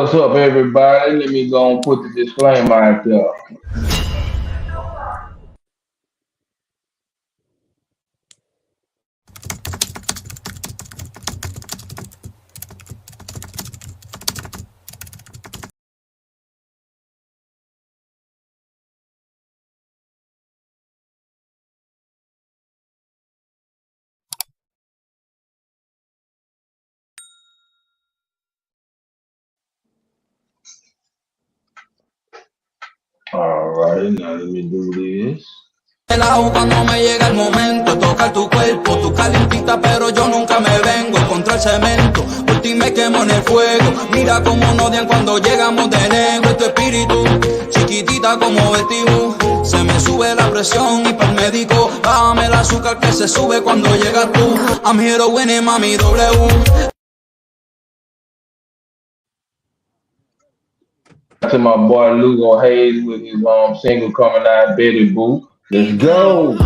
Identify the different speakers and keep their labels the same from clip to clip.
Speaker 1: What's up, everybody? Let me go and put the disclaimer out there. All right, now let me do this.
Speaker 2: Cuando me llega el momento, tocar tu cuerpo, tu calientita, pero yo nunca me vengo contra el cemento. Por ti me quemo en el fuego. Mira cómo nos odian cuando llegamos de negro. Tu espíritu, chiquitita como Betty. Se me sube la presión y para el médico, bájame el azúcar que se sube cuando llegas tú. I'm here to win it, mami, W.
Speaker 1: To my boy Lugo Hayes with his single coming out, Betty Boo. Let's go.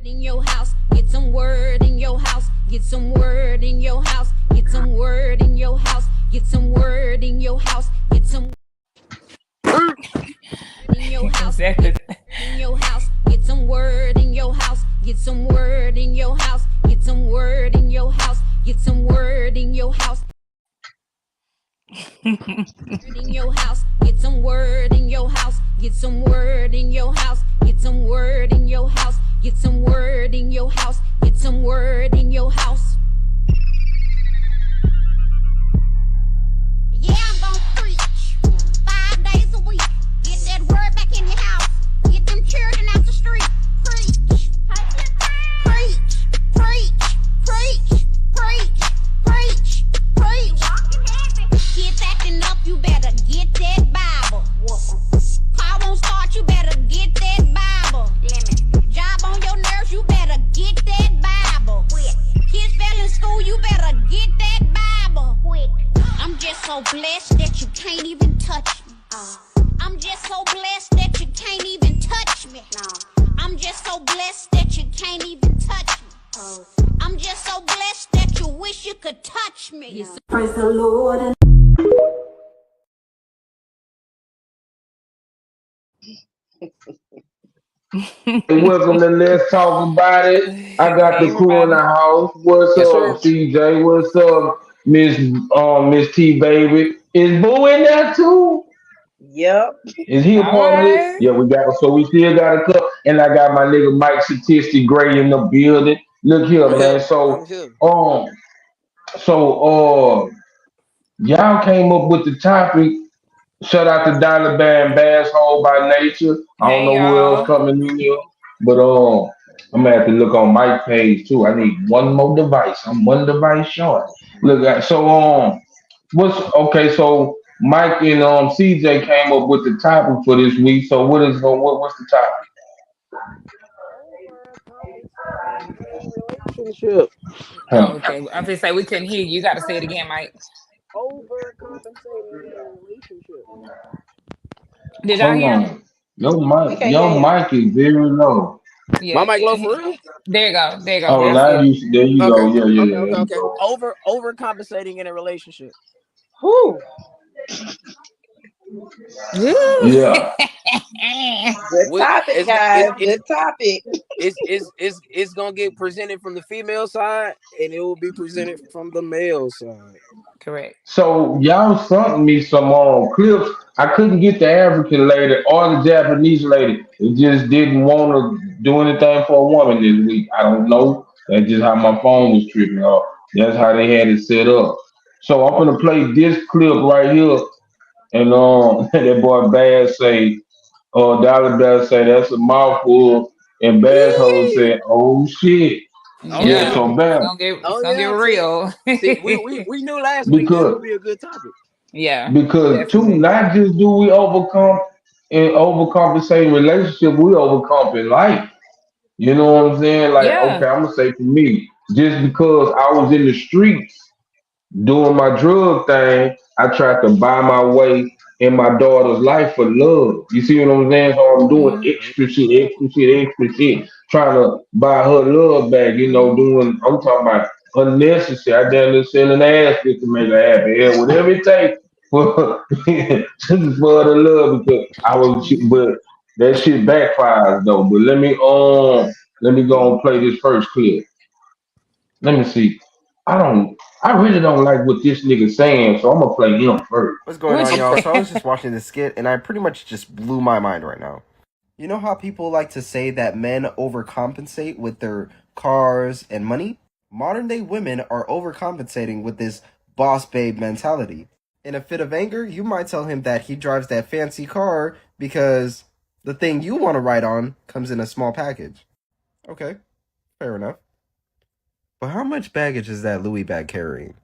Speaker 3: In your house, get some word in your house, get some word in your house, get some word in your house, get some word in your house, get some in your house, in your house, get some word in your house, get some word in your house, get some word in your house, get some word in your house. In your house, get some word in your house, get some word in your house, get some word in your house, get some word in your house, get some word in your house.
Speaker 4: Yeah, I'm gonna preach 5 days a week. Get that word back in your house. Get them children out the street. Preach, preach, preach, preach, preach, preach, preach. Kids acting up, you better get that Bible. Car won't start, you better get that Bible. Job on your nerves, you better get that Bible. Kids fell in school, you better get that Bible. I'm just so blessed that you can't even touch me. I'm just so blessed that you can't even touch me. I'm just so blessed that you can't even touch me. I'm just so blessed that you wish you could touch me.
Speaker 5: Praise the Lord.
Speaker 1: Welcome to Let's Talk About It. I got the crew in the house. What's up, CJ? What's up, Miss T Baby? Is Boo in there too?
Speaker 6: Yep.
Speaker 1: Is he a part of this? Yeah, we still got a cup. And I got my nigga Mike Statistic Gray in the building. Look here, man. Um, y'all came up with the topic. Shout out to Dollar Band Bass Hole by Nature. I don't know who else coming in here, but I'm gonna have to look on Mike's page too. I need one more device. I'm one device short. Look at what's okay? So Mike and CJ came up with the topic for this week. So what's the topic?
Speaker 6: Relationship.
Speaker 7: Oh, okay. I'm just say we couldn't hear you. You got to say it again, Mike.
Speaker 6: Overcompensating in a relationship.
Speaker 7: Did y'all
Speaker 1: Hold
Speaker 7: hear?
Speaker 1: on. Your mic is very low.
Speaker 7: Yeah.
Speaker 6: My mic low for real?
Speaker 7: There you go. There you go.
Speaker 1: Oh, now there you go. Yeah.
Speaker 6: Okay. Overcompensating in a relationship.
Speaker 5: Who?
Speaker 1: Yeah.
Speaker 5: Good topic, guys. Good topic.
Speaker 6: It's gonna get presented from the female side, and it will be presented from the male side.
Speaker 7: Correct.
Speaker 1: So y'all sent me some clips. I couldn't get the African lady or the Japanese lady. It just didn't want to do anything for a woman this week. I don't know. That's just how my phone was tripping off. That's how they had it set up. So I'm gonna play this clip right here, and that boy Bad say, Dollar Bad say that's a mouthful. And Basshole said, "Oh shit."
Speaker 6: Oh
Speaker 1: Yeah,
Speaker 6: yeah.
Speaker 1: so
Speaker 7: It's
Speaker 1: bad
Speaker 7: gonna get
Speaker 6: See,
Speaker 7: real.
Speaker 6: we knew last week this
Speaker 1: because
Speaker 6: would be a good topic.
Speaker 7: Yeah,
Speaker 1: two,
Speaker 7: definitely.
Speaker 1: not just do we overcome and overcompensate in relationship, we overcome in life. You know what I'm saying? Like,
Speaker 7: Yeah.
Speaker 1: okay, I'm gonna say for me, just because I was in the streets doing my drug thing, I tried to buy my way in my daughter's life for love. You see what I'm saying? So I'm doing
Speaker 7: Hmm.
Speaker 1: extra shit, trying to buy her love back.
Speaker 7: Hmm.
Speaker 1: Doing. I'm talking about unnecessary. I damn near selling ass just to make her happy. Yeah, whatever it takes for for the love because I was. But that shit backfires though. But let me go and play this first clip. Let me see. I don't. I really don't like what this nigga saying, so I'm gonna play him first.
Speaker 8: What's going
Speaker 7: Which
Speaker 8: on,
Speaker 6: I'm
Speaker 8: y'all?
Speaker 6: pro-
Speaker 8: So I was just watching this skit, and I pretty much just blew my mind right now. You know how people like to say that men overcompensate with their cars and money? Modern day women are overcompensating with this boss babe mentality. In a fit of anger, you might tell him that he drives that fancy car because the thing you want to ride on comes in a small package. Okay, fair enough. But how much baggage is that Louis bag carrying?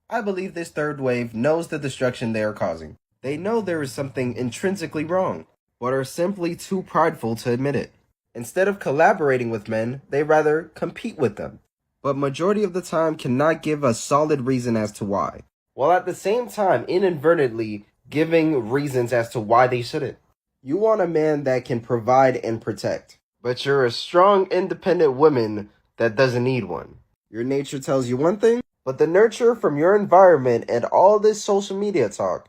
Speaker 8: I believe this third wave knows the destruction they are causing. They know there is something intrinsically wrong, but are simply too prideful to admit it. Instead of collaborating with men, they rather compete with them. But majority of the time cannot give a solid reason as to why, while at the same time inadvertently giving reasons as to why they shouldn't. You want a man that can provide and protect, but you're a strong, independent woman that doesn't need one. Your nature tells you one thing, but the nurture from your environment and all this social media talk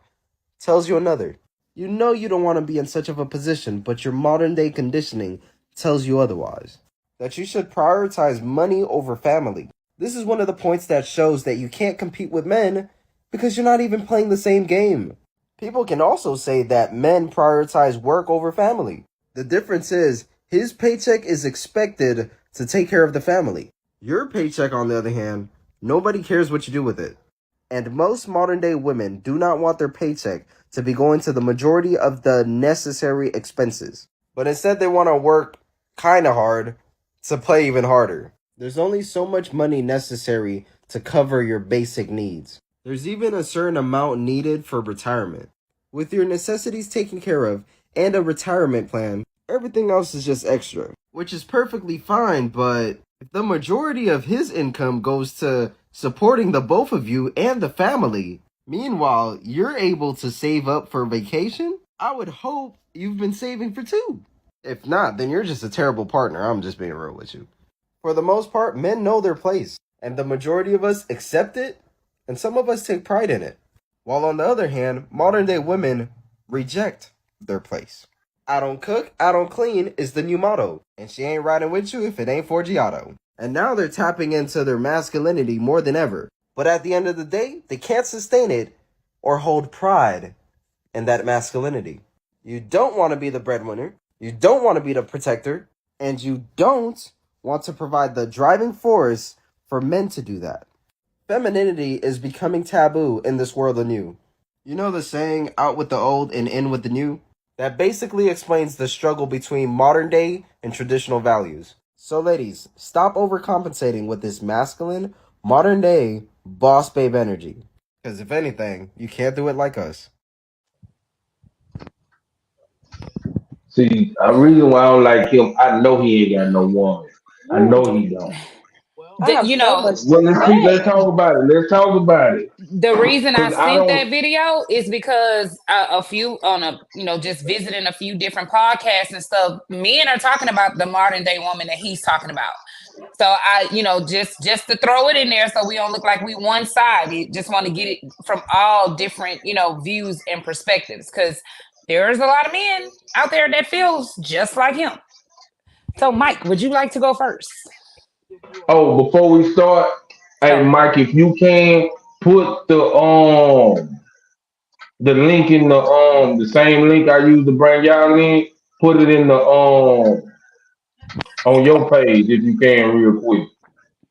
Speaker 8: tells you another. You know you don't want to be in such of a position, but your modern day conditioning tells you otherwise. That you should prioritize money over family. This is one of the points that shows that you can't compete with men because you're not even playing the same game. People can also say that men prioritize work over family. The difference is his paycheck is expected to take care of the family. Your paycheck, on the other hand, nobody cares what you do with it. And most modern day women do not want their paycheck to be going to the majority of the necessary expenses. But instead they want to work kinda hard to play even harder. There's only so much money necessary to cover your basic needs. There's even a certain amount needed for retirement. With your necessities taken care of and a retirement plan, everything else is just extra. Which is perfectly fine, but if the majority of his income goes to supporting the both of you and the family, meanwhile, you're able to save up for vacation, I would hope you've been saving for two. If not, then you're just a terrible partner. I'm just being real with you. For the most part, men know their place, and the majority of us accept it, and some of us take pride in it. While on the other hand, modern day women reject their place. I don't cook, I don't clean is the new motto, and she ain't riding with you if it ain't for Giotto. And now they're tapping into their masculinity more than ever. But at the end of the day, they can't sustain it or hold pride in that masculinity. You don't want to be the breadwinner, you don't want to be the protector, and you don't want to provide the driving force for men to do that. Femininity is becoming taboo in this world anew. You know the saying, out with the old and in with the new? That basically explains the struggle between modern day and traditional values. So ladies, stop overcompensating with this masculine, modern day, boss babe energy. Because if anything, you can't do it like us.
Speaker 1: See, a reason why I don't like him, I know he ain't got no woman. I know he don't.
Speaker 5: I have
Speaker 7: You
Speaker 5: so
Speaker 7: know,
Speaker 5: much
Speaker 1: Well,
Speaker 5: to
Speaker 1: let's
Speaker 5: say.
Speaker 1: talk about it. Let's talk about it.
Speaker 7: the reason I
Speaker 1: Cause I
Speaker 7: sent that
Speaker 1: don't.
Speaker 7: video is because a few on a just visiting a few different podcasts and stuff. Men are talking about the modern day woman that he's talking about. So I, just to throw it in there so we don't look like we one sided. Just want to get it from all different views and perspectives because there's a lot of men out there that feels just like him. So Mike, would you like to go first?
Speaker 1: Oh, before we start, hey
Speaker 7: Oh,
Speaker 1: Mike, if you can put the link in the same link I used to bring y'all in, put it in the on your page if you can real quick.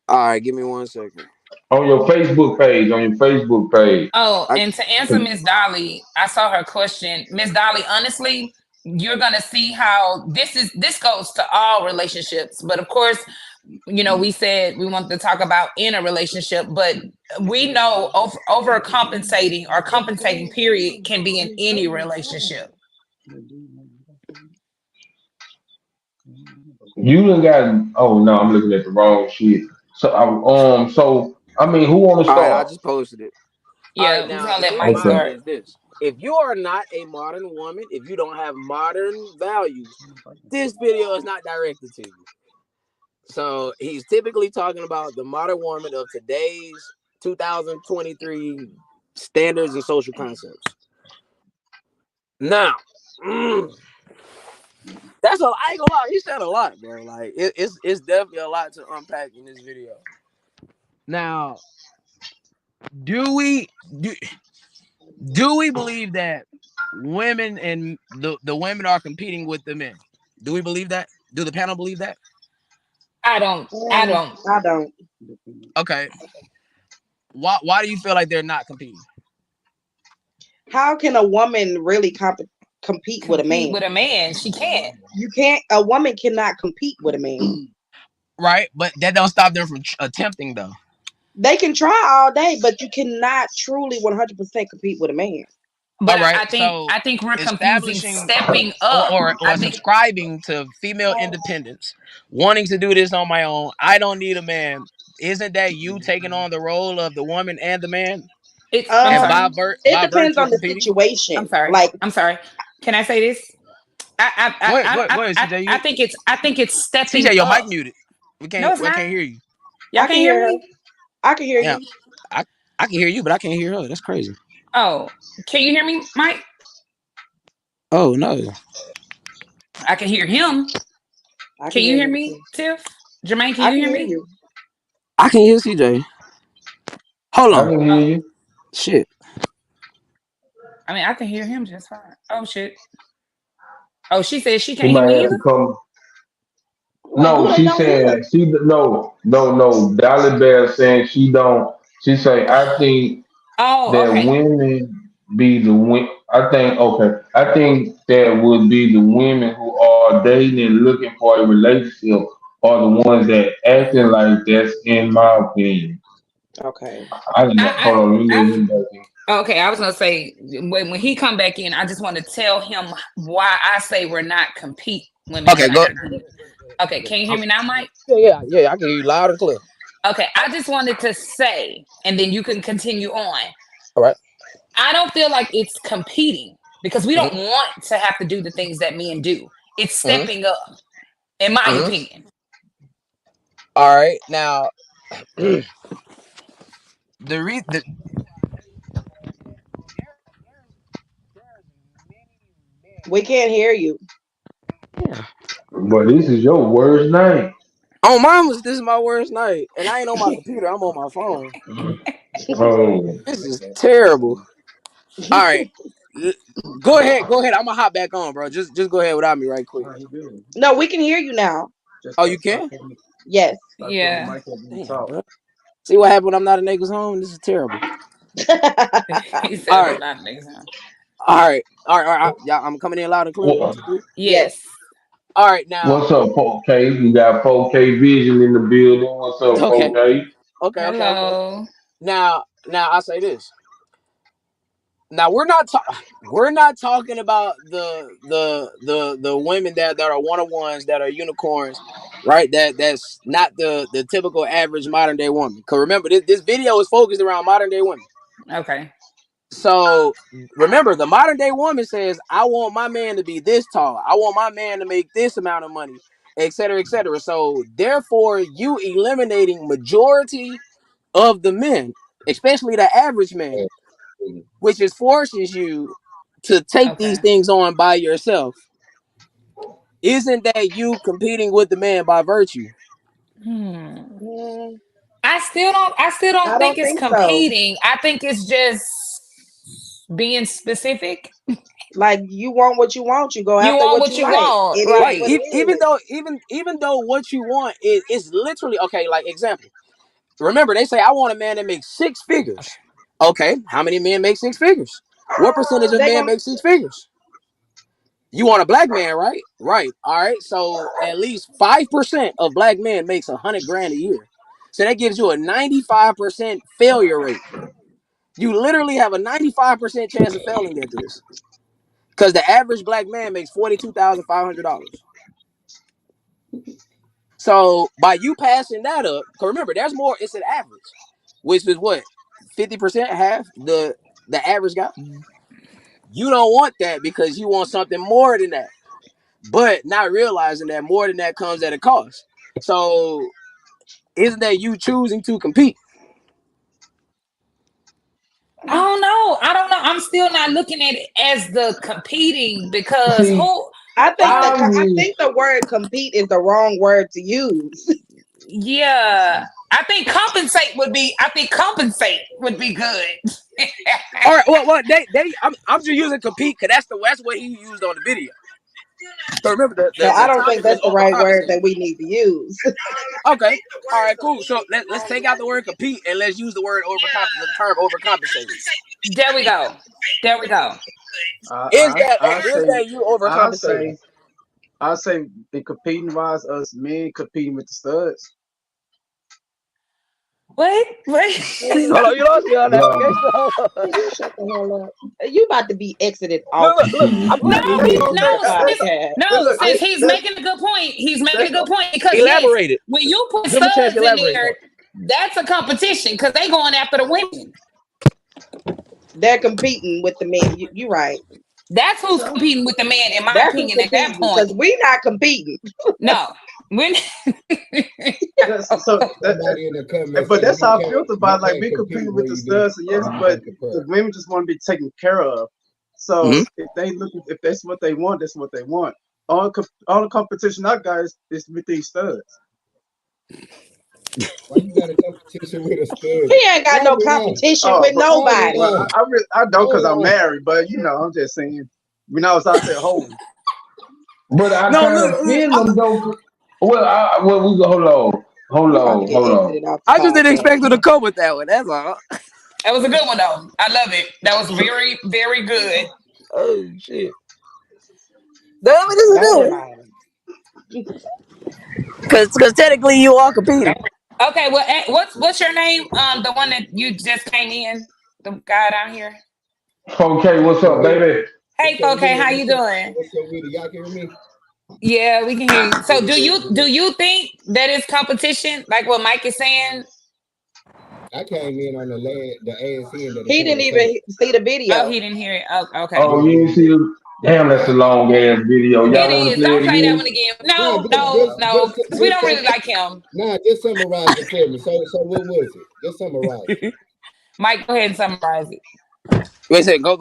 Speaker 6: All right, give me 1 second.
Speaker 1: On your Facebook page, on your Facebook page.
Speaker 7: Oh,
Speaker 6: I
Speaker 7: and to answer Miss Dolly, I saw her question. Miss Dolly, honestly, you're gonna see how this goes to all relationships. But of course, we said we wanted to talk about in a relationship, but we know overcompensating or compensating period can be in any relationship.
Speaker 1: You done got. Oh no, I'm looking at the wrong shit. So I mean, who want to
Speaker 6: All right, I
Speaker 1: start?
Speaker 6: just posted it.
Speaker 7: Yeah,
Speaker 6: All right,
Speaker 7: we're
Speaker 6: now
Speaker 7: gonna
Speaker 6: the
Speaker 7: let
Speaker 6: thing
Speaker 7: Mike
Speaker 6: about
Speaker 1: Okay.
Speaker 6: it
Speaker 7: start.
Speaker 6: is this: if you are not a modern woman, if you don't have modern values, this video is not directed to you. So he's typically talking about the modern woman of today's 2023 standards and social concepts. Now, that's a. I ain't gonna lie, he said a lot, bro. Like it's definitely a lot to unpack in this video. Now, do we believe that women and the women are competing with the men? Do we believe that? Do the panel believe that?
Speaker 7: I don't.
Speaker 5: I don't.
Speaker 6: Okay. Why do you feel like they're not competing?
Speaker 5: How can a woman really compete with a man?
Speaker 7: With a man, she can't.
Speaker 5: You can't. A woman cannot compete with a man.
Speaker 6: Right, but that don't stop them from attempting, though.
Speaker 5: They can try all day, but you cannot truly 100% compete with a man.
Speaker 7: But
Speaker 6: All right,
Speaker 7: I think we're confusing
Speaker 6: establishing
Speaker 7: stepping up
Speaker 6: or
Speaker 7: I think
Speaker 6: subscribing to female independence, wanting to do this on my own. I don't need a man. Isn't that you taking on the role of the woman and the man?
Speaker 7: it's.
Speaker 6: And
Speaker 7: I'm sorry.
Speaker 5: It
Speaker 6: by
Speaker 5: depends
Speaker 6: virtue
Speaker 5: on
Speaker 6: of
Speaker 5: the
Speaker 6: competing?
Speaker 5: situation.
Speaker 7: I'm sorry.
Speaker 5: Like,
Speaker 7: I'm sorry. Can I say this?
Speaker 6: Go ahead, CJ.
Speaker 7: I think it's stepping
Speaker 6: CJ, your
Speaker 7: up.
Speaker 6: mic muted.
Speaker 7: No,
Speaker 6: I
Speaker 7: it's not.
Speaker 6: can't hear you.
Speaker 7: Y'all can't hear me?
Speaker 5: I can hear
Speaker 6: Yeah,
Speaker 5: you.
Speaker 6: I can hear you, but I can't hear her. That's crazy.
Speaker 7: Oh, can you hear me, Mike?
Speaker 6: Oh no,
Speaker 7: I can hear him. Can you hear me, Tiff? Jermaine, can you hear me?
Speaker 5: you.
Speaker 6: I can hear CJ. Hold
Speaker 1: I
Speaker 6: on.
Speaker 1: can hear you.
Speaker 6: Shit.
Speaker 7: I mean, I can hear him just fine. Oh shit. Oh, she said she
Speaker 1: She
Speaker 7: can't hear
Speaker 1: might
Speaker 7: me
Speaker 1: have to
Speaker 7: either.
Speaker 1: come.
Speaker 5: Like, who
Speaker 1: No,
Speaker 5: they
Speaker 1: she
Speaker 5: don't hear?
Speaker 1: said she no. Dolly Bear saying she don't. She say I think
Speaker 7: Oh,
Speaker 1: that
Speaker 7: okay.
Speaker 1: women be the win. I think okay. I think that would be the women who are dating and looking for a relationship are the ones that acting like that's in my opinion.
Speaker 5: Okay.
Speaker 1: I don't know. Hold on, let me
Speaker 7: I
Speaker 1: let him back in.
Speaker 7: Okay, I was gonna say when he come back in, I just want to tell him why I say we're not women
Speaker 6: Okay,
Speaker 7: are not
Speaker 6: go.
Speaker 7: competing. Okay, can you hear me now, Mike?
Speaker 6: Yeah. I can hear you loud and clear.
Speaker 7: Okay, I just wanted to say, and then you can continue on.
Speaker 6: All right.
Speaker 7: I don't feel like it's competing because we don't
Speaker 6: Mm-hmm.
Speaker 7: want to have to do the things that men do. It's
Speaker 6: Mm-hmm.
Speaker 7: stepping up, in my
Speaker 6: Mm-hmm.
Speaker 7: opinion.
Speaker 6: All right. Now,
Speaker 5: We can't hear you.
Speaker 1: But this is your worst night.
Speaker 6: oh, this is my worst night, and I ain't on my computer. I'm on my phone.
Speaker 1: Oh,
Speaker 6: This is terrible. All right. Go ahead. I'm gonna hop back on, bro. Just go ahead without me, right quick.
Speaker 5: No, we can hear you now.
Speaker 6: Oh, you can?
Speaker 5: Yes.
Speaker 7: Yeah.
Speaker 6: Damn, bro. See what happened when I'm not a nigga's home? This is terrible.
Speaker 7: He said,
Speaker 6: All
Speaker 7: I'm
Speaker 6: right.
Speaker 7: not next time.
Speaker 6: All right. Yeah, I'm coming in loud and clear. 1, 2, 3.
Speaker 7: Yes.
Speaker 6: All right, now.
Speaker 1: what's up, 4K? We got 4K Vision in the building. What's up,
Speaker 6: Okay.
Speaker 1: 4K?
Speaker 7: Hello.
Speaker 6: Now I'll say this. Now we're not talking about the women that are one-on-ones, that are unicorns, right? That's not the typical average modern day woman. Because remember, this video is focused around modern day women.
Speaker 7: Okay.
Speaker 6: So remember, the modern day woman says, I want my man to be this tall. I want my man to make this amount of money, et cetera, et cetera. So therefore, you eliminating majority of the men, especially the average man, which is forces you to take these things on by yourself. Isn't that you competing with the man by virtue?
Speaker 7: I still don't think it's competing.
Speaker 5: So.
Speaker 7: I think it's just being specific.
Speaker 5: Like, you want what you want, you go
Speaker 7: You
Speaker 5: after
Speaker 7: want
Speaker 5: what
Speaker 7: what
Speaker 5: you
Speaker 7: you
Speaker 5: like.
Speaker 7: want,
Speaker 5: It
Speaker 7: right?
Speaker 5: is what it is.
Speaker 6: Even though what you want is literally okay. Like example, remember they say I want a man that makes 6 figures. Okay, how many men make 6 figures? What percentage of men make 6 figures? You want a black man, right? Right. All right. So at least 5% of black men makes $100,000 a year. So that gives you a 95% failure rate. You literally have a 95% chance of failing at this. Because the average black man makes $42,500. So by you passing that up, because remember, there's more, it's an average, which is what? 50%, half the average guy? You don't want that because you want something more than that. But not realizing that more than that comes at a cost. So isn't that you choosing to compete?
Speaker 7: I don't know. I'm still not looking at it as the competing because
Speaker 1: See,
Speaker 7: who?
Speaker 5: I
Speaker 1: I'm
Speaker 5: think the word compete is the wrong word to use.
Speaker 7: Yeah, I think compensate would be. I think compensate would be good.
Speaker 6: All right. Well, I'm just using compete because that's what he used on the video. So remember
Speaker 5: So I
Speaker 6: the
Speaker 5: don't think
Speaker 6: topic is
Speaker 5: that's the right word
Speaker 6: overcompensating.
Speaker 5: that we need to use.
Speaker 6: Okay. All right. Cool. So let's take out the word compete and let's use the term overcompensating.
Speaker 7: There we go. There we go.
Speaker 6: Is
Speaker 9: I say,
Speaker 6: that you
Speaker 9: I
Speaker 6: overcompensating?
Speaker 9: say, I say, the competing wise, us men competing with the studs.
Speaker 7: What?
Speaker 6: Hold on, you lost me on that.
Speaker 1: yeah.
Speaker 6: Okay, so hold on.
Speaker 5: You shut the hell up. You about to be exited off
Speaker 6: Look. I'm
Speaker 7: No,
Speaker 6: gonna
Speaker 7: no,
Speaker 6: say,
Speaker 5: podcast.
Speaker 7: sis, he's making a good point. He's making a good point because yes,
Speaker 6: elaborate it.
Speaker 7: when you put
Speaker 6: Give him a chance
Speaker 7: studs
Speaker 6: to
Speaker 7: in
Speaker 6: elaborate.
Speaker 7: there, that's a competition because they going after the women.
Speaker 5: They're competing with the men. You right.
Speaker 7: That's who's competing with the man, in my
Speaker 5: That's who's
Speaker 7: opinion. At that
Speaker 5: competing
Speaker 7: point,
Speaker 5: because we not competing.
Speaker 7: no, when
Speaker 10: Somebody in the comments
Speaker 9: But
Speaker 10: said
Speaker 9: that's
Speaker 10: you
Speaker 9: how I
Speaker 10: can't-
Speaker 9: feel about
Speaker 10: you
Speaker 9: like
Speaker 10: can't
Speaker 9: we
Speaker 10: compete
Speaker 9: competing
Speaker 10: where
Speaker 9: with the
Speaker 10: you do
Speaker 9: studs, yes,
Speaker 10: you
Speaker 9: but
Speaker 10: can't compare.
Speaker 9: the women just want to be taken care of. So
Speaker 6: Mhm.
Speaker 9: if that's what they want, that's what they want. All the competition I got is with these studs.
Speaker 10: Why you got a competition with a stud?
Speaker 5: He ain't got no competition with
Speaker 9: but-
Speaker 5: nobody.
Speaker 9: Well, I don't because I'm married, but I'm just saying when I was out there holding.
Speaker 1: But I
Speaker 6: No,
Speaker 1: kind
Speaker 6: look,
Speaker 1: of feel them though. Well, we go. Hold
Speaker 5: You about to
Speaker 1: on.
Speaker 5: get exited off the
Speaker 6: I just didn't
Speaker 5: podcast.
Speaker 6: expect him to come with that one. That's all.
Speaker 7: that was a good one though. I love it. That was very, very good.
Speaker 6: Oh shit. Damn it, this is
Speaker 5: Never
Speaker 6: new.
Speaker 5: mind.
Speaker 6: Because technically you are competing.
Speaker 7: Okay, well, what's your name? The one that you just came in, the guy down here.
Speaker 1: Okay, what's up, baby?
Speaker 7: Hey, okay, how you doing?
Speaker 10: What's up with it? Y'all can hear me?
Speaker 7: Yeah, we can hear you. So, do you think that it's competition, like what Mike is saying?
Speaker 10: I came in on the ass end of the
Speaker 5: He didn't even see the video.
Speaker 7: Oh, he didn't hear it. Oh, okay.
Speaker 1: Oh, you didn't see the? Damn, that's a long ass video. Y'all
Speaker 7: It
Speaker 1: want to
Speaker 7: is.
Speaker 1: play
Speaker 7: Don't
Speaker 1: it
Speaker 7: play that
Speaker 1: again?
Speaker 7: one again.
Speaker 10: Nah,
Speaker 7: No, because we don't really like him.
Speaker 10: Nah, just summarize it for me. So what was it? Just summarize it.
Speaker 7: Mike, go ahead and summarize it.
Speaker 6: Wait a second, go.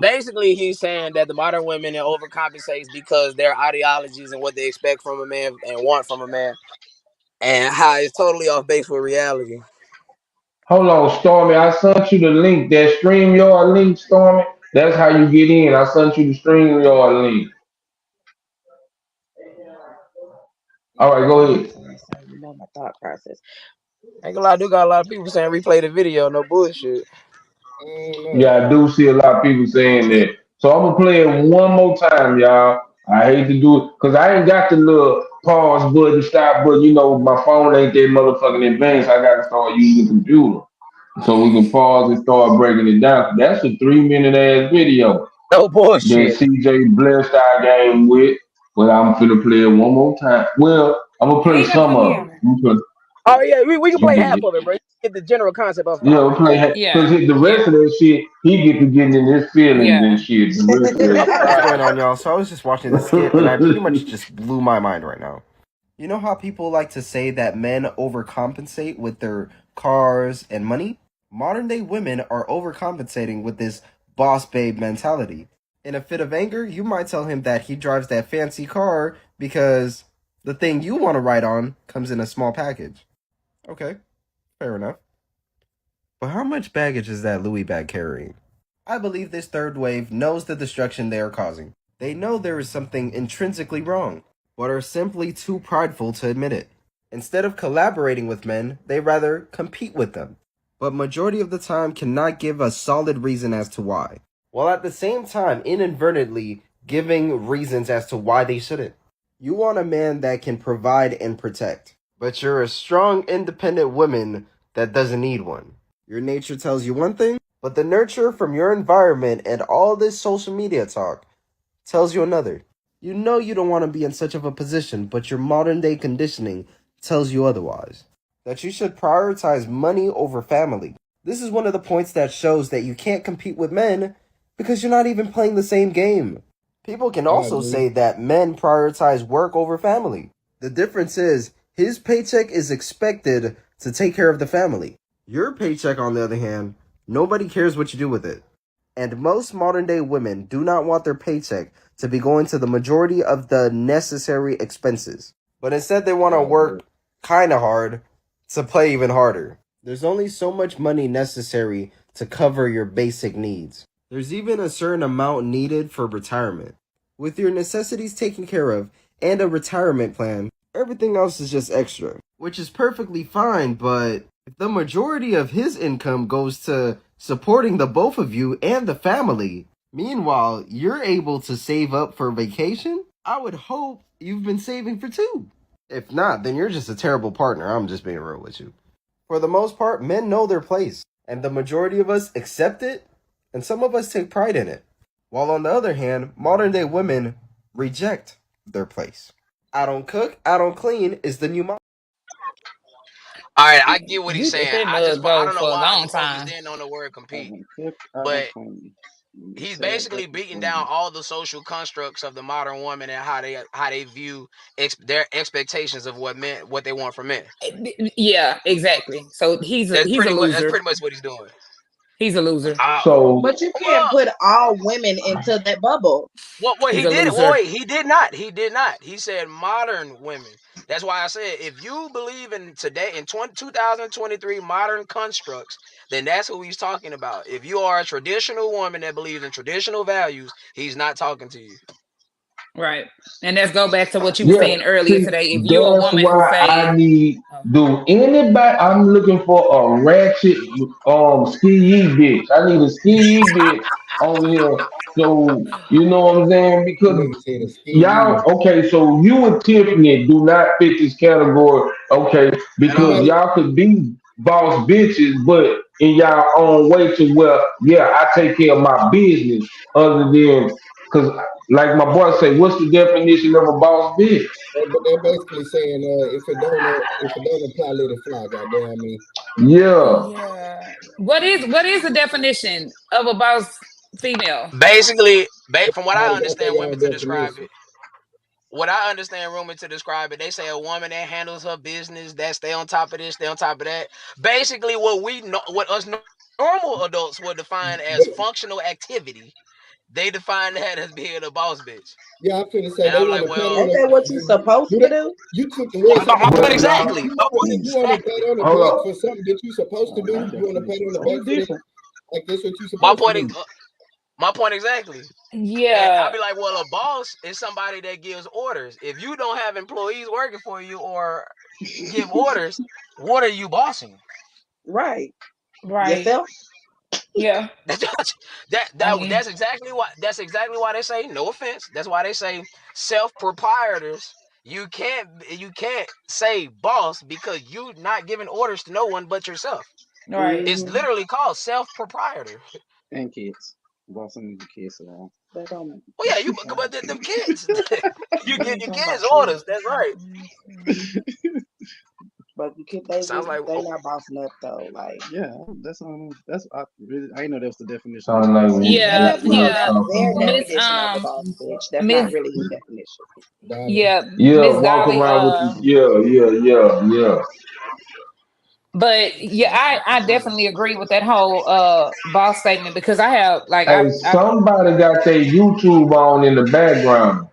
Speaker 6: Basically, he's saying that the modern women overcompensates because their ideologies and what they expect from a man and want from a man, and how it's totally off base with reality.
Speaker 1: Hold on, Stormy. I sent you the link. That StreamYard link, Stormy. That's how you get in. I sent you the StreamYard link. All right, go ahead.
Speaker 5: You know my thought process.
Speaker 6: Ain't gonna lie, I do got a lot of people saying replay the video, no bullshit.
Speaker 1: Yeah, I do see a lot of people saying that. So I'm gonna play it one more time, y'all. I hate to do it because I ain't got the little pause button, stop button. You know, my phone ain't that motherfucking advanced. I gotta start using the computer so we can pause and start breaking it down. That's a 3 minute ass video
Speaker 6: No
Speaker 1: that
Speaker 6: bullshit.
Speaker 1: CJ blessed our game with. But I'm finna play it one more time. Well, I'm gonna play some of it.
Speaker 6: Oh yeah, we can play half of it, bro. Get the general concept of it.
Speaker 1: Yeah, we play because the rest of that shit, he get to getting in his feelings and shit. The rest of that
Speaker 8: What's going on, y'all? So I was just watching this skit, and I pretty much just blew my mind right now. You know how people like to say that men overcompensate with their cars and money? Modern day women are overcompensating with this boss babe mentality. In a fit of anger, you might tell him that he drives that fancy car because the thing you want to ride on comes in a small package. Okay, fair enough. But how much baggage is that Louis bag carrying? I believe this third wave knows the destruction they are causing. They know there is something intrinsically wrong, but are simply too prideful to admit it. Instead of collaborating with men, they rather compete with them. But majority of the time cannot give a solid reason as to why. While at the same time inadvertently giving reasons as to why they shouldn't. You want a man that can provide and protect, but you're a strong, independent woman that doesn't need one. Your nature tells you one thing, but the nurture from your environment and all this social media talk tells you another. You know you don't want to be in such of a position, but your modern day conditioning tells you otherwise. That you should prioritize money over family. This is one of the points that shows that you can't compete with men because you're not even playing the same game. People can also say that men prioritize work over family. The difference is his paycheck is expected to take care of the family. Your paycheck, on the other hand, nobody cares what you do with it. And most modern day women do not want their paycheck to be going to the majority of the necessary expenses. But instead they want to work kind of hard to play even harder. There's only so much money necessary to cover your basic needs. There's even a certain amount needed for retirement. With your necessities taken care of and a retirement plan, everything else is just extra. Which is perfectly fine, but if the majority of his income goes to supporting the both of you and the family, meanwhile, you're able to save up for vacation, I would hope you've been saving for two. If not, then you're just a terrible partner. I'm just being real with you. For the most part, men know their place, and the majority of us accept it, and some of us take pride in it. While on the other hand, modern day women reject their place. I don't cook, I don't clean is the new model.
Speaker 6: All right, I get what he's
Speaker 7: You let
Speaker 6: saying.
Speaker 7: that
Speaker 6: I
Speaker 7: mug
Speaker 6: don't
Speaker 7: go
Speaker 6: know
Speaker 7: for a
Speaker 6: why
Speaker 7: long
Speaker 6: he focused
Speaker 7: time.
Speaker 6: in on the word compete,
Speaker 9: Cook, I
Speaker 6: but
Speaker 9: don't clean.
Speaker 6: he's
Speaker 9: Say
Speaker 6: basically
Speaker 9: that
Speaker 6: beating
Speaker 9: clean.
Speaker 6: down all the social constructs of the modern woman and how they view their expectations of what they want from men.
Speaker 7: Yeah, exactly. So he's a
Speaker 6: That's pretty
Speaker 7: loser.
Speaker 6: much what he's doing.
Speaker 7: He's a loser.
Speaker 1: So
Speaker 5: But you can't
Speaker 6: Well,
Speaker 5: put all women into that bubble.
Speaker 6: Well,
Speaker 7: He's
Speaker 6: he
Speaker 7: a
Speaker 6: did. Well,
Speaker 7: loser.
Speaker 6: wait, he did not. He did not. He said modern women. That's why I said if you believe in today in 2023 modern constructs, then that's who he's talking about. If you are a traditional woman that believes in traditional values, he's not talking to you.
Speaker 7: Right. And let's go back to what you were
Speaker 1: yeah,
Speaker 7: saying earlier
Speaker 1: see,
Speaker 7: today. If you're a
Speaker 1: that's
Speaker 7: woman who
Speaker 1: why I
Speaker 7: say,
Speaker 1: need
Speaker 7: oh,
Speaker 1: do anybody. I'm looking for a ratchet ski bitch. I need a ski bitch over here. So you know what I'm saying? Because
Speaker 10: Nigga said a ski.
Speaker 1: y'all, okay, so you and Tiffany do not fit this category, okay,
Speaker 6: At
Speaker 1: because
Speaker 6: all.
Speaker 10: Nobody.
Speaker 1: y'all could be boss bitches, but in y'all own way to where, yeah, I take care of my business other than, because like my boy say, what's the definition of a boss bitch?
Speaker 10: But they're basically saying, if it don't apply, let it fly. Goddamn me.
Speaker 1: Yeah.
Speaker 7: yeah. What is the definition of a boss female?
Speaker 6: Basically, from what I
Speaker 10: That's
Speaker 6: understand,
Speaker 10: their
Speaker 6: women
Speaker 10: own
Speaker 6: to describe
Speaker 10: definition.
Speaker 6: it. What I understand women to describe it, they say a woman that handles her business, that stay on top of this, stay on top of that. Basically, what we know, what us normal adults would define as
Speaker 10: But
Speaker 6: functional activity, they define that as being a boss bitch.
Speaker 10: yeah, I'm finna say
Speaker 6: And
Speaker 10: they
Speaker 6: I'm
Speaker 10: want
Speaker 6: like,
Speaker 10: to pat
Speaker 6: well,
Speaker 10: on
Speaker 5: Ain't
Speaker 10: the.
Speaker 5: that what you supposed
Speaker 10: Do
Speaker 5: to
Speaker 10: that.
Speaker 5: do?
Speaker 10: You took the words out my
Speaker 6: my point
Speaker 10: mouth.
Speaker 1: Well, y'all,
Speaker 6: exactly. My point
Speaker 10: You want to pat
Speaker 6: exactly.
Speaker 10: on the
Speaker 1: hold
Speaker 10: back
Speaker 1: up.
Speaker 10: for something that you supposed to do.
Speaker 9: My
Speaker 10: You want to pat
Speaker 9: definition
Speaker 10: on the
Speaker 9: totally
Speaker 10: back for that.
Speaker 9: different.
Speaker 10: Like that's what you
Speaker 6: My
Speaker 10: supposed to
Speaker 6: point,
Speaker 10: do.
Speaker 6: my point exactly. And I'll
Speaker 7: Yeah.
Speaker 6: be like, well, a boss is somebody that gives orders. If you don't have employees working for you or give orders, what are you bossing?
Speaker 5: Right.
Speaker 7: Right.
Speaker 5: Yourself?
Speaker 7: Yeah.
Speaker 6: That's
Speaker 7: I mean,
Speaker 6: that's exactly why they say, no offense. That's why they say self-proprietors. You can't say boss because you're not giving orders to no one but yourself.
Speaker 7: right.
Speaker 6: It's
Speaker 5: Mm-hmm.
Speaker 6: literally called self-proprietor.
Speaker 9: And kids. Bossing the kids around.
Speaker 5: That don't
Speaker 6: Well, yeah, but them kids, you
Speaker 5: we
Speaker 6: give
Speaker 5: ain't
Speaker 6: your
Speaker 5: talking about
Speaker 6: kids
Speaker 5: kids.
Speaker 6: orders. That's right.
Speaker 5: But you kid
Speaker 6: Sounds like
Speaker 5: they not bossing up though. Like
Speaker 9: Yeah, that's I really I didn't know that was the definition that
Speaker 1: Sound
Speaker 9: you
Speaker 1: like
Speaker 9: was saying.
Speaker 5: that
Speaker 7: Yeah,
Speaker 5: don't no,
Speaker 1: we
Speaker 7: yeah.
Speaker 5: that's
Speaker 1: talking
Speaker 5: their
Speaker 1: about.
Speaker 7: Miss
Speaker 5: definition of a boss bitch. That's not
Speaker 7: Miss
Speaker 5: really his definition.
Speaker 10: Dolly.
Speaker 7: yeah,
Speaker 1: Yeah,
Speaker 7: Miss
Speaker 1: walk
Speaker 7: Dolly,
Speaker 1: around with the, yeah.
Speaker 7: but yeah, I definitely agree with that whole boss statement because I have like
Speaker 1: Hey,
Speaker 7: I
Speaker 1: somebody got their YouTube on in the background.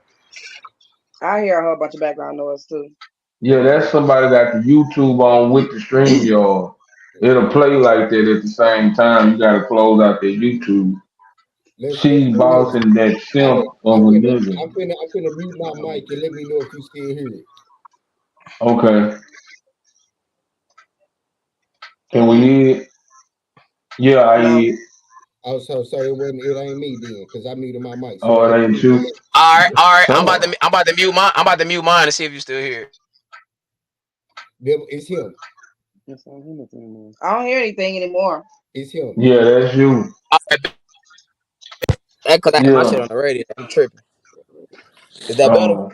Speaker 5: I hear a whole bunch of background noise too.
Speaker 1: Yeah, that's somebody got the YouTube on with the stream, y'all. It'll play like that at the same time. You gotta close out the YouTube.
Speaker 10: Let's
Speaker 1: She's
Speaker 10: do this.
Speaker 1: bossing that simp
Speaker 10: Dolly,
Speaker 1: of a nigga.
Speaker 10: I'm finna mute my mic and let me know if you still hear it.
Speaker 1: Okay. Can we
Speaker 5: Mm-mm.
Speaker 1: hear it? Yeah, I
Speaker 5: No.
Speaker 1: hear it.
Speaker 10: Oh, so it ain't me then, because I muted my mic. So
Speaker 1: Oh,
Speaker 10: it
Speaker 1: it
Speaker 10: ain't
Speaker 1: ain't
Speaker 10: you.
Speaker 1: you.
Speaker 6: All right. I'm about
Speaker 1: So,
Speaker 6: to mute mine. I'm about to mute mine to see if you still here.
Speaker 10: It's him.
Speaker 5: I don't hear anything anymore.
Speaker 10: It's him.
Speaker 1: yeah, that's you.
Speaker 6: All right, because I had my shit
Speaker 1: Yeah.
Speaker 6: on the radio. I'm tripping. Is that better?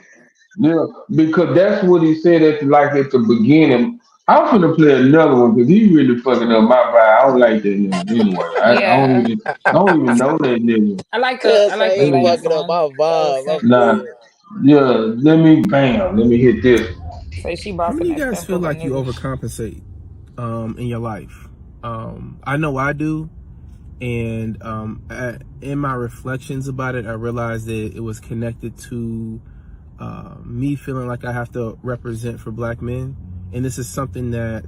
Speaker 1: Yeah, because that's what he said at the beginning. I'm finna play another one because he really fucking up my vibe. I don't like that nigga anyway.
Speaker 7: Yeah.
Speaker 1: I don't even know that nigga.
Speaker 7: I like
Speaker 6: Cause
Speaker 7: the
Speaker 6: he
Speaker 7: last
Speaker 6: fucking up
Speaker 7: one.
Speaker 6: my vibe. I'm
Speaker 1: Nah,
Speaker 6: dead.
Speaker 1: yeah, let me hit this.
Speaker 7: Say she
Speaker 8: How many
Speaker 7: bossing
Speaker 8: of you
Speaker 7: that
Speaker 8: guys
Speaker 7: stuff
Speaker 8: feel
Speaker 7: with a
Speaker 8: like you
Speaker 7: nigga.
Speaker 8: overcompensate in your life? I know I do. And in my reflections about it, I realized that it was connected to me feeling like I have to represent for black men. And this is something that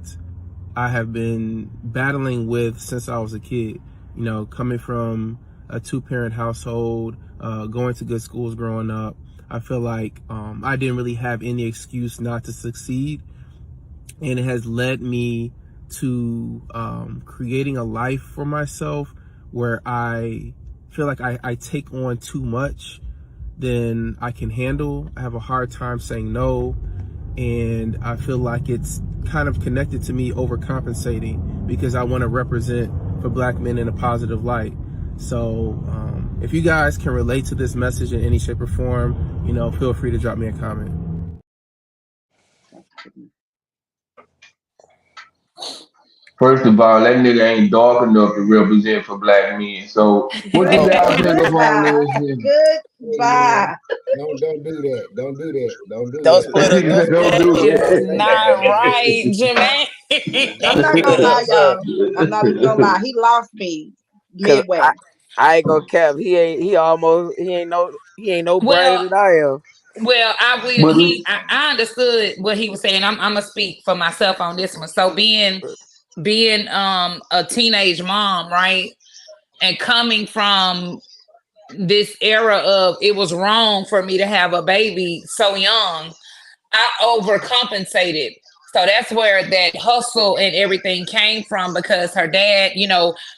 Speaker 8: I have been battling with since I was a kid. You know, coming from a 2-parent household, going to good schools growing up, I feel like I didn't really have any excuse not to succeed. And it has led me to creating a life for myself where I feel like I take on too much than I can handle. I have a hard time saying no, and I feel like it's kind of connected to me overcompensating because I want to represent for black men in a positive light. So if you guys can relate to this message in any shape or form, you know, feel free to drop me a comment.
Speaker 1: First of all, that nigga ain't dark enough to represent for black men. So what do y'all think about
Speaker 5: Goodbye.
Speaker 1: this shit?
Speaker 5: Goodbye.
Speaker 10: Don't do that. Don't do that. Don't do
Speaker 6: Don't
Speaker 10: that.
Speaker 6: split
Speaker 1: He
Speaker 6: us. Don't
Speaker 1: said,
Speaker 6: split
Speaker 1: don't
Speaker 6: us
Speaker 1: do
Speaker 7: That
Speaker 6: up.
Speaker 7: is not
Speaker 1: that.
Speaker 7: right, Jermaine.
Speaker 5: I'm
Speaker 6: Don't
Speaker 5: not
Speaker 6: split
Speaker 5: gonna lie,
Speaker 6: us up.
Speaker 5: y'all. I'm not even gonna lie. He lost me
Speaker 6: Cause
Speaker 5: midway.
Speaker 6: I ain't gonna cap. He ain't no brighter
Speaker 7: Well,
Speaker 6: than I am.
Speaker 7: I will.
Speaker 1: But it,
Speaker 7: I understood what he was saying. I'm gonna speak for myself on this one. So being a teenage mom, right, and coming from this era of it was wrong for me to have a baby so young, I overcompensated. So that's where that hustle and everything came from because her dad,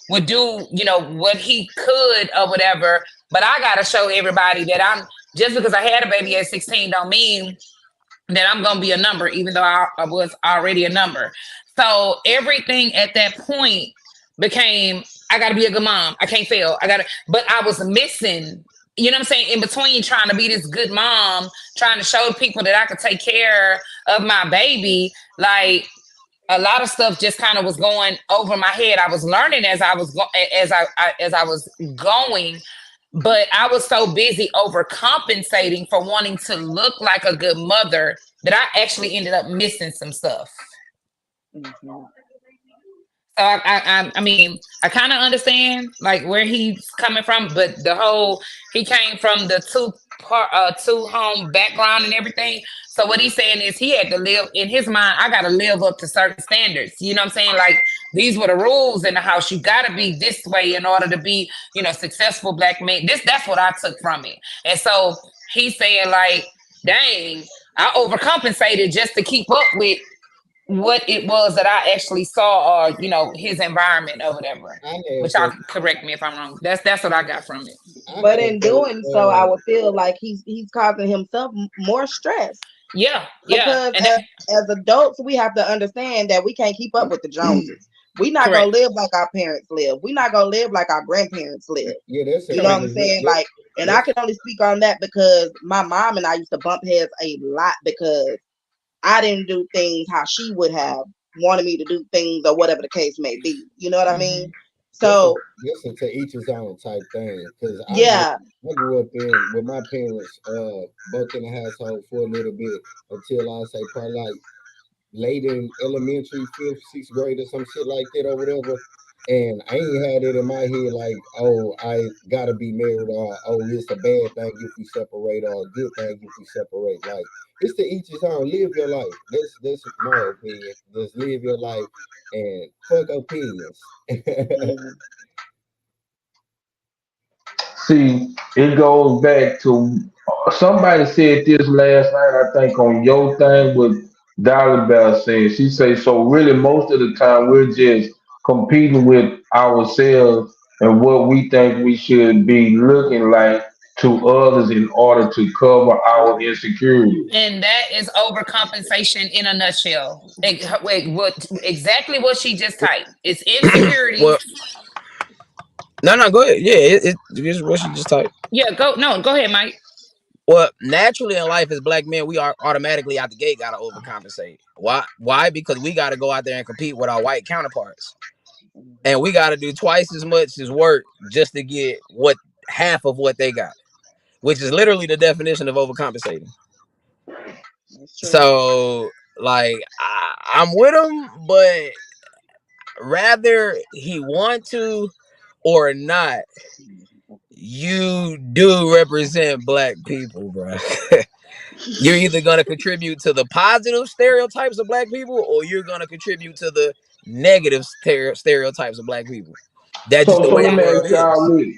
Speaker 7: would do, what he could or whatever. But I got to show everybody that just because I had a baby at 16 don't mean that I'm going to be a number, even though I was already a number. So everything at that point became, I got to be a good mom. I can't fail. But I was missing, you know what I'm saying? In between trying to be this good mom, trying to show people that I could take care of my baby, like a lot of stuff just kind of was going over my head. I was learning as I was going, but I was so busy overcompensating for wanting to look like a good mother that I actually ended up missing some stuff. So I mean, I kind of understand like where he's coming from, but he came from the two home background and everything. So what he's saying is he had to live in his mind. I got to live up to certain standards. You know what I'm saying? Like these were the rules in the house. You got to be this way in order to be, successful black man. That's what I took from it. And so he's saying like, dang, I overcompensated just to keep up with what it was that I actually saw or his environment or whatever. Which y'all correct me if I'm wrong. That's what I got from it.
Speaker 5: But in doing so, I would feel like he's causing himself more stress.
Speaker 7: Yeah.
Speaker 5: Because as adults, we have to understand that we can't keep up with the Joneses. We're not
Speaker 7: Correct.
Speaker 5: gonna live like our parents live. We're not gonna live like our grandparents live.
Speaker 10: Yeah, that's
Speaker 5: You know what I'm saying? Like, and I can only speak on that because my mom and I used to bump heads a lot because I didn't do things how she would have wanted me to do things or whatever the case may be. You know what I mean? So
Speaker 10: this is to each his own type thing. Because
Speaker 5: yeah,
Speaker 10: I grew up with my parents both in the household for a little bit until I say probably like late in elementary, 5th, 6th grade or some shit like that or whatever. And I ain't had it in my head like, oh, I gotta be married, or oh, it's a bad thing if we separate, or a good thing if we separate. Like, it's to each his own. Live your life. That's my opinion. Just live your life and fuck opinions.
Speaker 1: See, it goes back to somebody said this last night, I think, on your thing with Dollar Bell said. She said, so really most of the time we're just competing with ourselves and what we think we should be looking like to others in order to cover our insecurities.
Speaker 7: And that is overcompensation in a nutshell. Wait, what exactly what she just typed? It's insecurities.
Speaker 6: Well, no, go ahead. Yeah, it's what she just typed.
Speaker 7: Yeah, go ahead, Mike.
Speaker 6: Well, naturally in life as black men, we are automatically out the gate gotta overcompensate. Why? Because we gotta go out there and compete with our white counterparts. And we gotta do twice as much as work just to get half of what they got, which is literally the definition of overcompensating. So, like, I'm with him, but rather he want to or not, you do represent black people, bro. You're either going to contribute to the positive stereotypes of black people, or you're going to contribute to the negative stereotypes of black people. That's just the way the world is.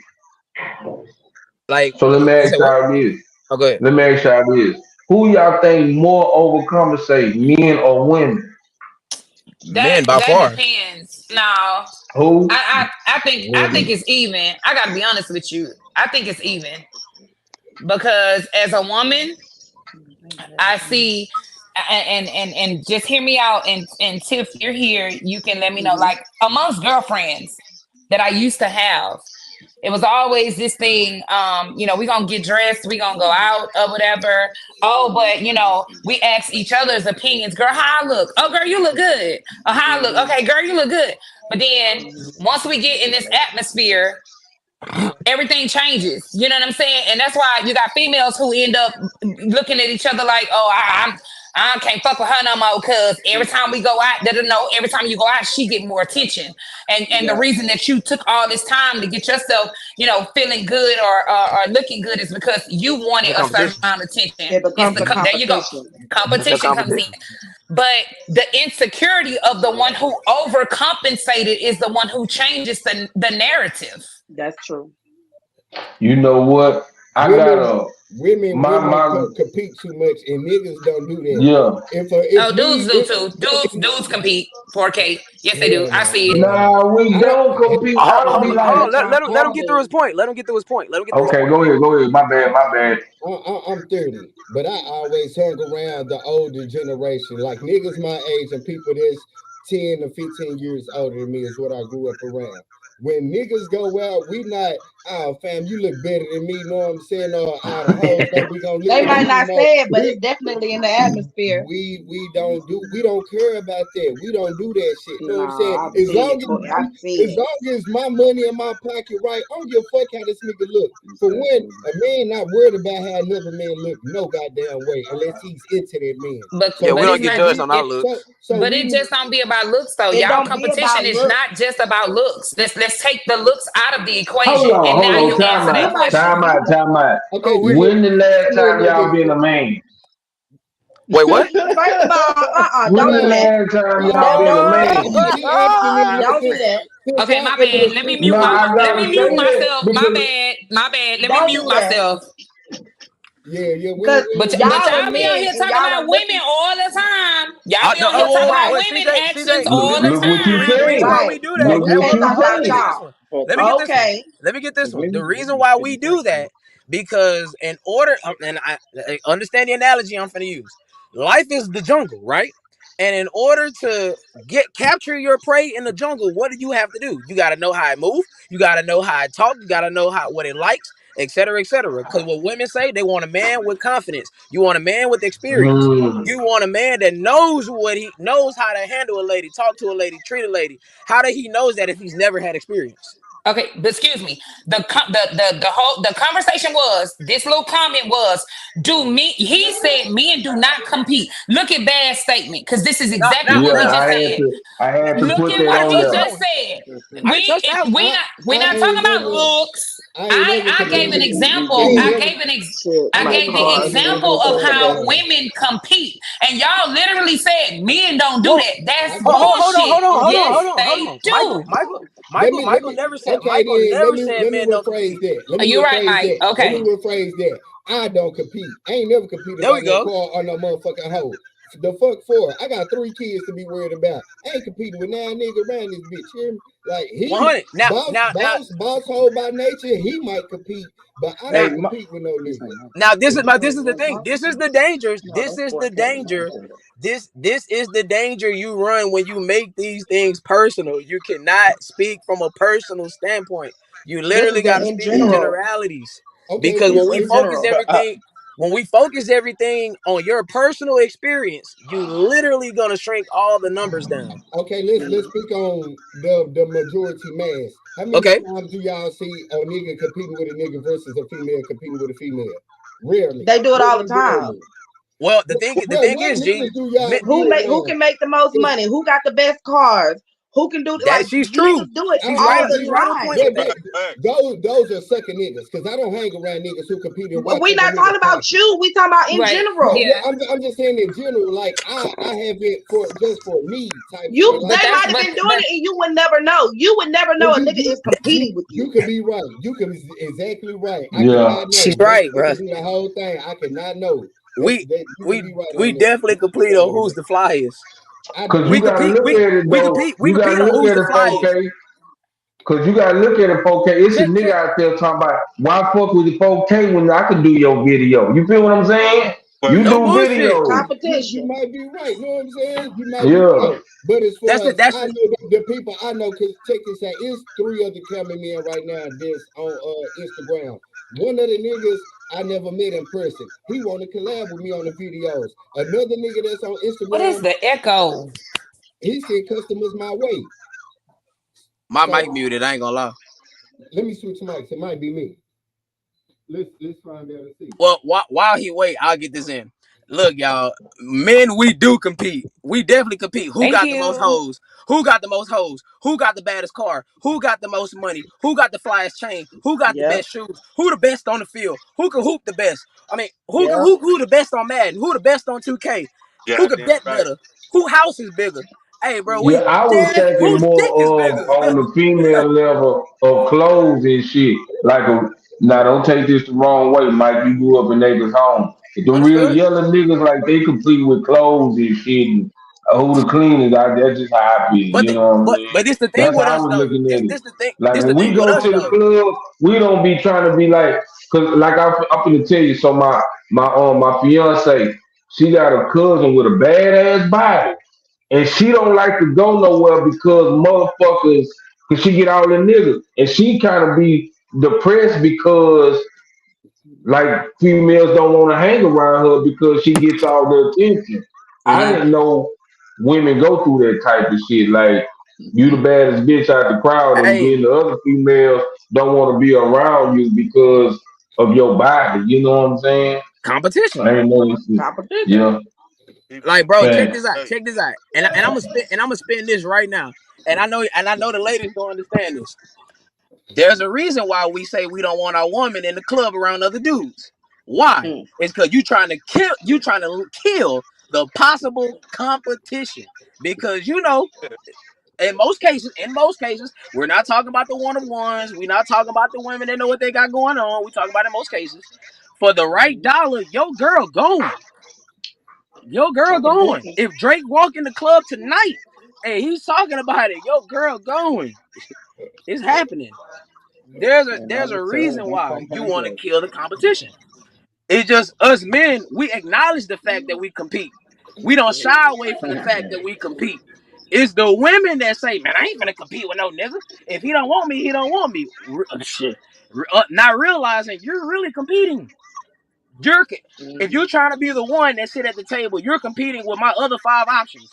Speaker 6: Like,
Speaker 1: so let me ask y'all this.
Speaker 6: Oh, go ahead.
Speaker 1: Let me ask y'all this. Who y'all think more overcompensate, men or women?
Speaker 6: Men by far.
Speaker 7: Depends. No.
Speaker 1: Who?
Speaker 7: I think it's even. I gotta be honest with you. I think it's even. Because as a woman, I see and just hear me out, and Tiff, you're here, you can let me know. Like, amongst girlfriends that I used to have, it was always this thing, we gonna get dressed, we gonna go out or whatever. Oh, but we ask each other's opinions. Girl, how I look? Oh, girl, you look good. Oh, how I look? Okay, girl, you look good. But then once we get in this atmosphere, everything changes. You know what I'm saying? And that's why you got females who end up looking at each other like, oh, I can't fuck with her no more, because every time we go out, every time you go out, she get more attention. And the reason that you took all this time to get yourself, feeling good or looking good is because you wanted a certain amount of attention. There you go. Competition comes in. But the insecurity of the one who overcompensated is the one who changes the narrative.
Speaker 5: That's true.
Speaker 1: You know what?
Speaker 10: Women compete too much, and niggas don't do that.
Speaker 1: Yeah.
Speaker 7: Dudes do too. Dudes compete. 4K. Yes, they do. I see it.
Speaker 1: Nah, we don't compete.
Speaker 6: Let him get through his point.
Speaker 1: Okay, go ahead. My bad.
Speaker 10: I'm 30, but I always hung around the older generation, like niggas my age and people that's 10 or 15 years older than me is what I grew up around. When niggas go out, we not, oh, fam, you look better than me, know what I'm saying?
Speaker 5: They might not say it, but it's definitely in the atmosphere.
Speaker 10: We don't care about that. We don't do that shit. You know what I'm saying? As long as my money in my pocket, right, I don't give a fuck how this nigga look. For one, a man not worried about how another man look no goddamn way, unless he's into that man.
Speaker 6: But we don't get judged on our looks.
Speaker 7: But it just don't be about looks, though. Y'all competition is not just about looks. Let's take the looks out of the equation.
Speaker 1: Hold on. Time out.
Speaker 10: Okay,
Speaker 1: when the last time y'all been a man?
Speaker 6: Wait, what?
Speaker 5: First of all,
Speaker 1: when the last time y'all been a man?
Speaker 5: Don't do that.
Speaker 7: Okay, my bad. Let me mute myself. My bad. Let me mute myself.
Speaker 10: Yeah.
Speaker 7: But y'all be out here talking about women all the time. Y'all be out here talking about women actions all the time.
Speaker 6: Why we do that? Let me get this one. The reason why we do that, because in order, and I understand the analogy I'm finna use. Life is the jungle, right? And in order to capture your prey in the jungle, what do you have to do? You got to know how it moves. You got to know how it talks. You got to know what it likes, etc., etc. Because what women say, they want a man with confidence. You want a man with experience. You want a man that knows how to handle a lady, talk to a lady, treat a lady. How do he knows that if he's never had experience?
Speaker 7: Okay, but excuse me. The conversation was, this little comment was, he said men do not compete. Look at Bad's statement, because this is exactly what he just said.
Speaker 1: I had to
Speaker 7: Look
Speaker 1: put
Speaker 7: at
Speaker 1: that
Speaker 7: what
Speaker 1: on
Speaker 7: he
Speaker 1: there.
Speaker 7: just said. We're not talking about looks. I gave an example. I gave the example of how women compete, and y'all literally said men don't do that. That's bullshit.
Speaker 6: Hold on. Michael never said. Michael never said men don't compete.
Speaker 7: You're right, Mike. Okay.
Speaker 10: Let me rephrase that. I don't compete. I ain't never competed on no car or no motherfucking hoe. The fuck for? I got 3 kids to be worried about. I ain't competing with 9 niggas around this bitch. Hear me? Like he
Speaker 6: 100. Now,
Speaker 10: boss hole by nature, he might compete, but I
Speaker 1: Hey,
Speaker 10: don't compete with no nigga.
Speaker 6: now this is the thing. This is the danger. This is the danger. This is the danger you run when you make these things personal. You cannot speak from a personal standpoint. You
Speaker 5: This
Speaker 6: literally
Speaker 5: is
Speaker 6: got to
Speaker 5: in
Speaker 6: speak in
Speaker 5: general.
Speaker 6: generalities.
Speaker 10: Okay,
Speaker 6: Because
Speaker 5: This
Speaker 6: when we
Speaker 5: in
Speaker 6: focus
Speaker 5: general.
Speaker 6: everything on your personal experience, you literally gonna shrink all the numbers down.
Speaker 10: okay, let's speak on the majority mass. How many
Speaker 6: Okay.
Speaker 10: times do y'all see a nigga competing with a nigga versus a female competing with a female? Rarely.
Speaker 5: They do it all the time.
Speaker 10: Rarely.
Speaker 6: Well, the thing
Speaker 10: What
Speaker 6: is, G,
Speaker 10: niggas do y'all
Speaker 5: Who can make the most money? Who got the best cars? Who can do
Speaker 6: that she's true.
Speaker 5: niggas do it
Speaker 6: She's
Speaker 5: all
Speaker 6: right.
Speaker 5: the
Speaker 6: She's right on
Speaker 5: time.
Speaker 6: point.
Speaker 10: Those are sucker niggas, because I don't hang around niggas who compete in
Speaker 5: We not talking about you. We talking about in
Speaker 7: Right.
Speaker 5: general.
Speaker 7: Yeah.
Speaker 10: I'm just saying in general, like I have it for me type.
Speaker 5: You
Speaker 10: shit.
Speaker 5: they
Speaker 10: Like,
Speaker 5: might have been doing it and you would never know. You would never know a nigga is competing with you.
Speaker 10: You could be right. You could be exactly right. I
Speaker 1: Yeah.
Speaker 10: cannot know.
Speaker 6: She's right,
Speaker 10: They
Speaker 6: bruh.
Speaker 10: could do the whole thing. I cannot know.
Speaker 6: We
Speaker 10: You could be right
Speaker 6: we
Speaker 10: on that.
Speaker 6: definitely complete on who's the flyest.
Speaker 1: Cause you gotta look at it
Speaker 6: We
Speaker 1: though.
Speaker 6: compete
Speaker 1: You gotta
Speaker 6: on
Speaker 1: look
Speaker 6: who's
Speaker 1: at
Speaker 6: the
Speaker 1: it,
Speaker 6: flyest.
Speaker 1: 4K. Cause you gotta look at it, 4K. It's a nigga out there talking about why fuck with the 4K when I can do your video. You feel what I'm saying? You
Speaker 6: No
Speaker 1: do
Speaker 6: bullshit.
Speaker 1: videos.
Speaker 5: Competition.
Speaker 10: You might be right. You know what I'm saying? You might be
Speaker 1: Yeah.
Speaker 10: right. But as far as
Speaker 6: That's
Speaker 10: I know, the people I know, cause check this out, it's 3 other cameramen right now that's on Instagram. One of the niggas I never met in person. He want to collab with me on the videos. Another nigga that's on Instagram.
Speaker 7: What is the echo?
Speaker 10: He sent customers my way.
Speaker 6: My mic muted. I ain't gonna lie.
Speaker 10: Let me switch mics. It might be me. Let's find out and see.
Speaker 6: Well, while he wait, I'll get this in. Look, y'all, men, we do compete. We definitely compete. Who got the most hoes? Who got the most hoes? Who got the baddest car? Who got the most money? Who got the flyest chain? Who got the best shoes? Who the best on the field? Who can hoop the best? I mean, who the best on Madden? Who the best on 2K? Who can bet better? Who house is bigger? Hey, bro,
Speaker 1: Yeah, I was thinking
Speaker 6: whose dick is
Speaker 1: more
Speaker 6: bigger?
Speaker 1: on the female level of clothes and shit. Now don't take this the wrong way, Mike. You grew up in neighbors' home. The real yellow niggas like they compete with clothes and shit. And who the cleanest? That's just how I feel.
Speaker 6: But
Speaker 1: you know what I mean?
Speaker 6: but this the thing
Speaker 1: That's
Speaker 6: with
Speaker 1: how I
Speaker 6: us
Speaker 1: was
Speaker 6: though.
Speaker 1: looking at it.
Speaker 6: This the thing.
Speaker 1: Like
Speaker 6: This
Speaker 1: when
Speaker 6: the
Speaker 1: we
Speaker 6: thing with
Speaker 1: go
Speaker 6: us
Speaker 1: to the
Speaker 6: though.
Speaker 1: club, we don't be trying to be like, cause like I'm finna tell you. So my fiance, she got a cousin with a badass body, and she don't like to go nowhere because motherfuckers, cause she get all the niggas, and she kind of be depressed because like females don't want to hang around her because she gets all the attention. I didn't know women go through that type of shit. Like you the baddest bitch out the crowd, and then the other females don't want to be around you because of your body. You know what I'm saying?
Speaker 6: Competition.
Speaker 1: I didn't know this shit.
Speaker 5: Competition.
Speaker 1: Yeah.
Speaker 6: Like, bro, check
Speaker 1: Man.
Speaker 6: this out. And I'm gonna spin this right now. And I know the ladies don't understand this. There's a reason why we say we don't want our woman in the club around other dudes. Why? It's because you trying to kill the possible competition. Because in most cases, we're not talking about the one-on-ones. We're not talking about the women that know what they got going on. We talking about in most cases. For the right dollar, your girl going. Your girl going. If Drake walk in the club tonight, and he's talking about it, your girl going. It's happening. There's a reason why you want to kill the competition. It's just us men, we acknowledge the fact that we compete. We don't shy away from the fact that we compete. It's the women that say, man, I ain't gonna compete with no nigga. If he don't want me, he don't want me. Not realizing you're really competing. If you're trying to be the one that sit at the table, you're competing with my other 5 options.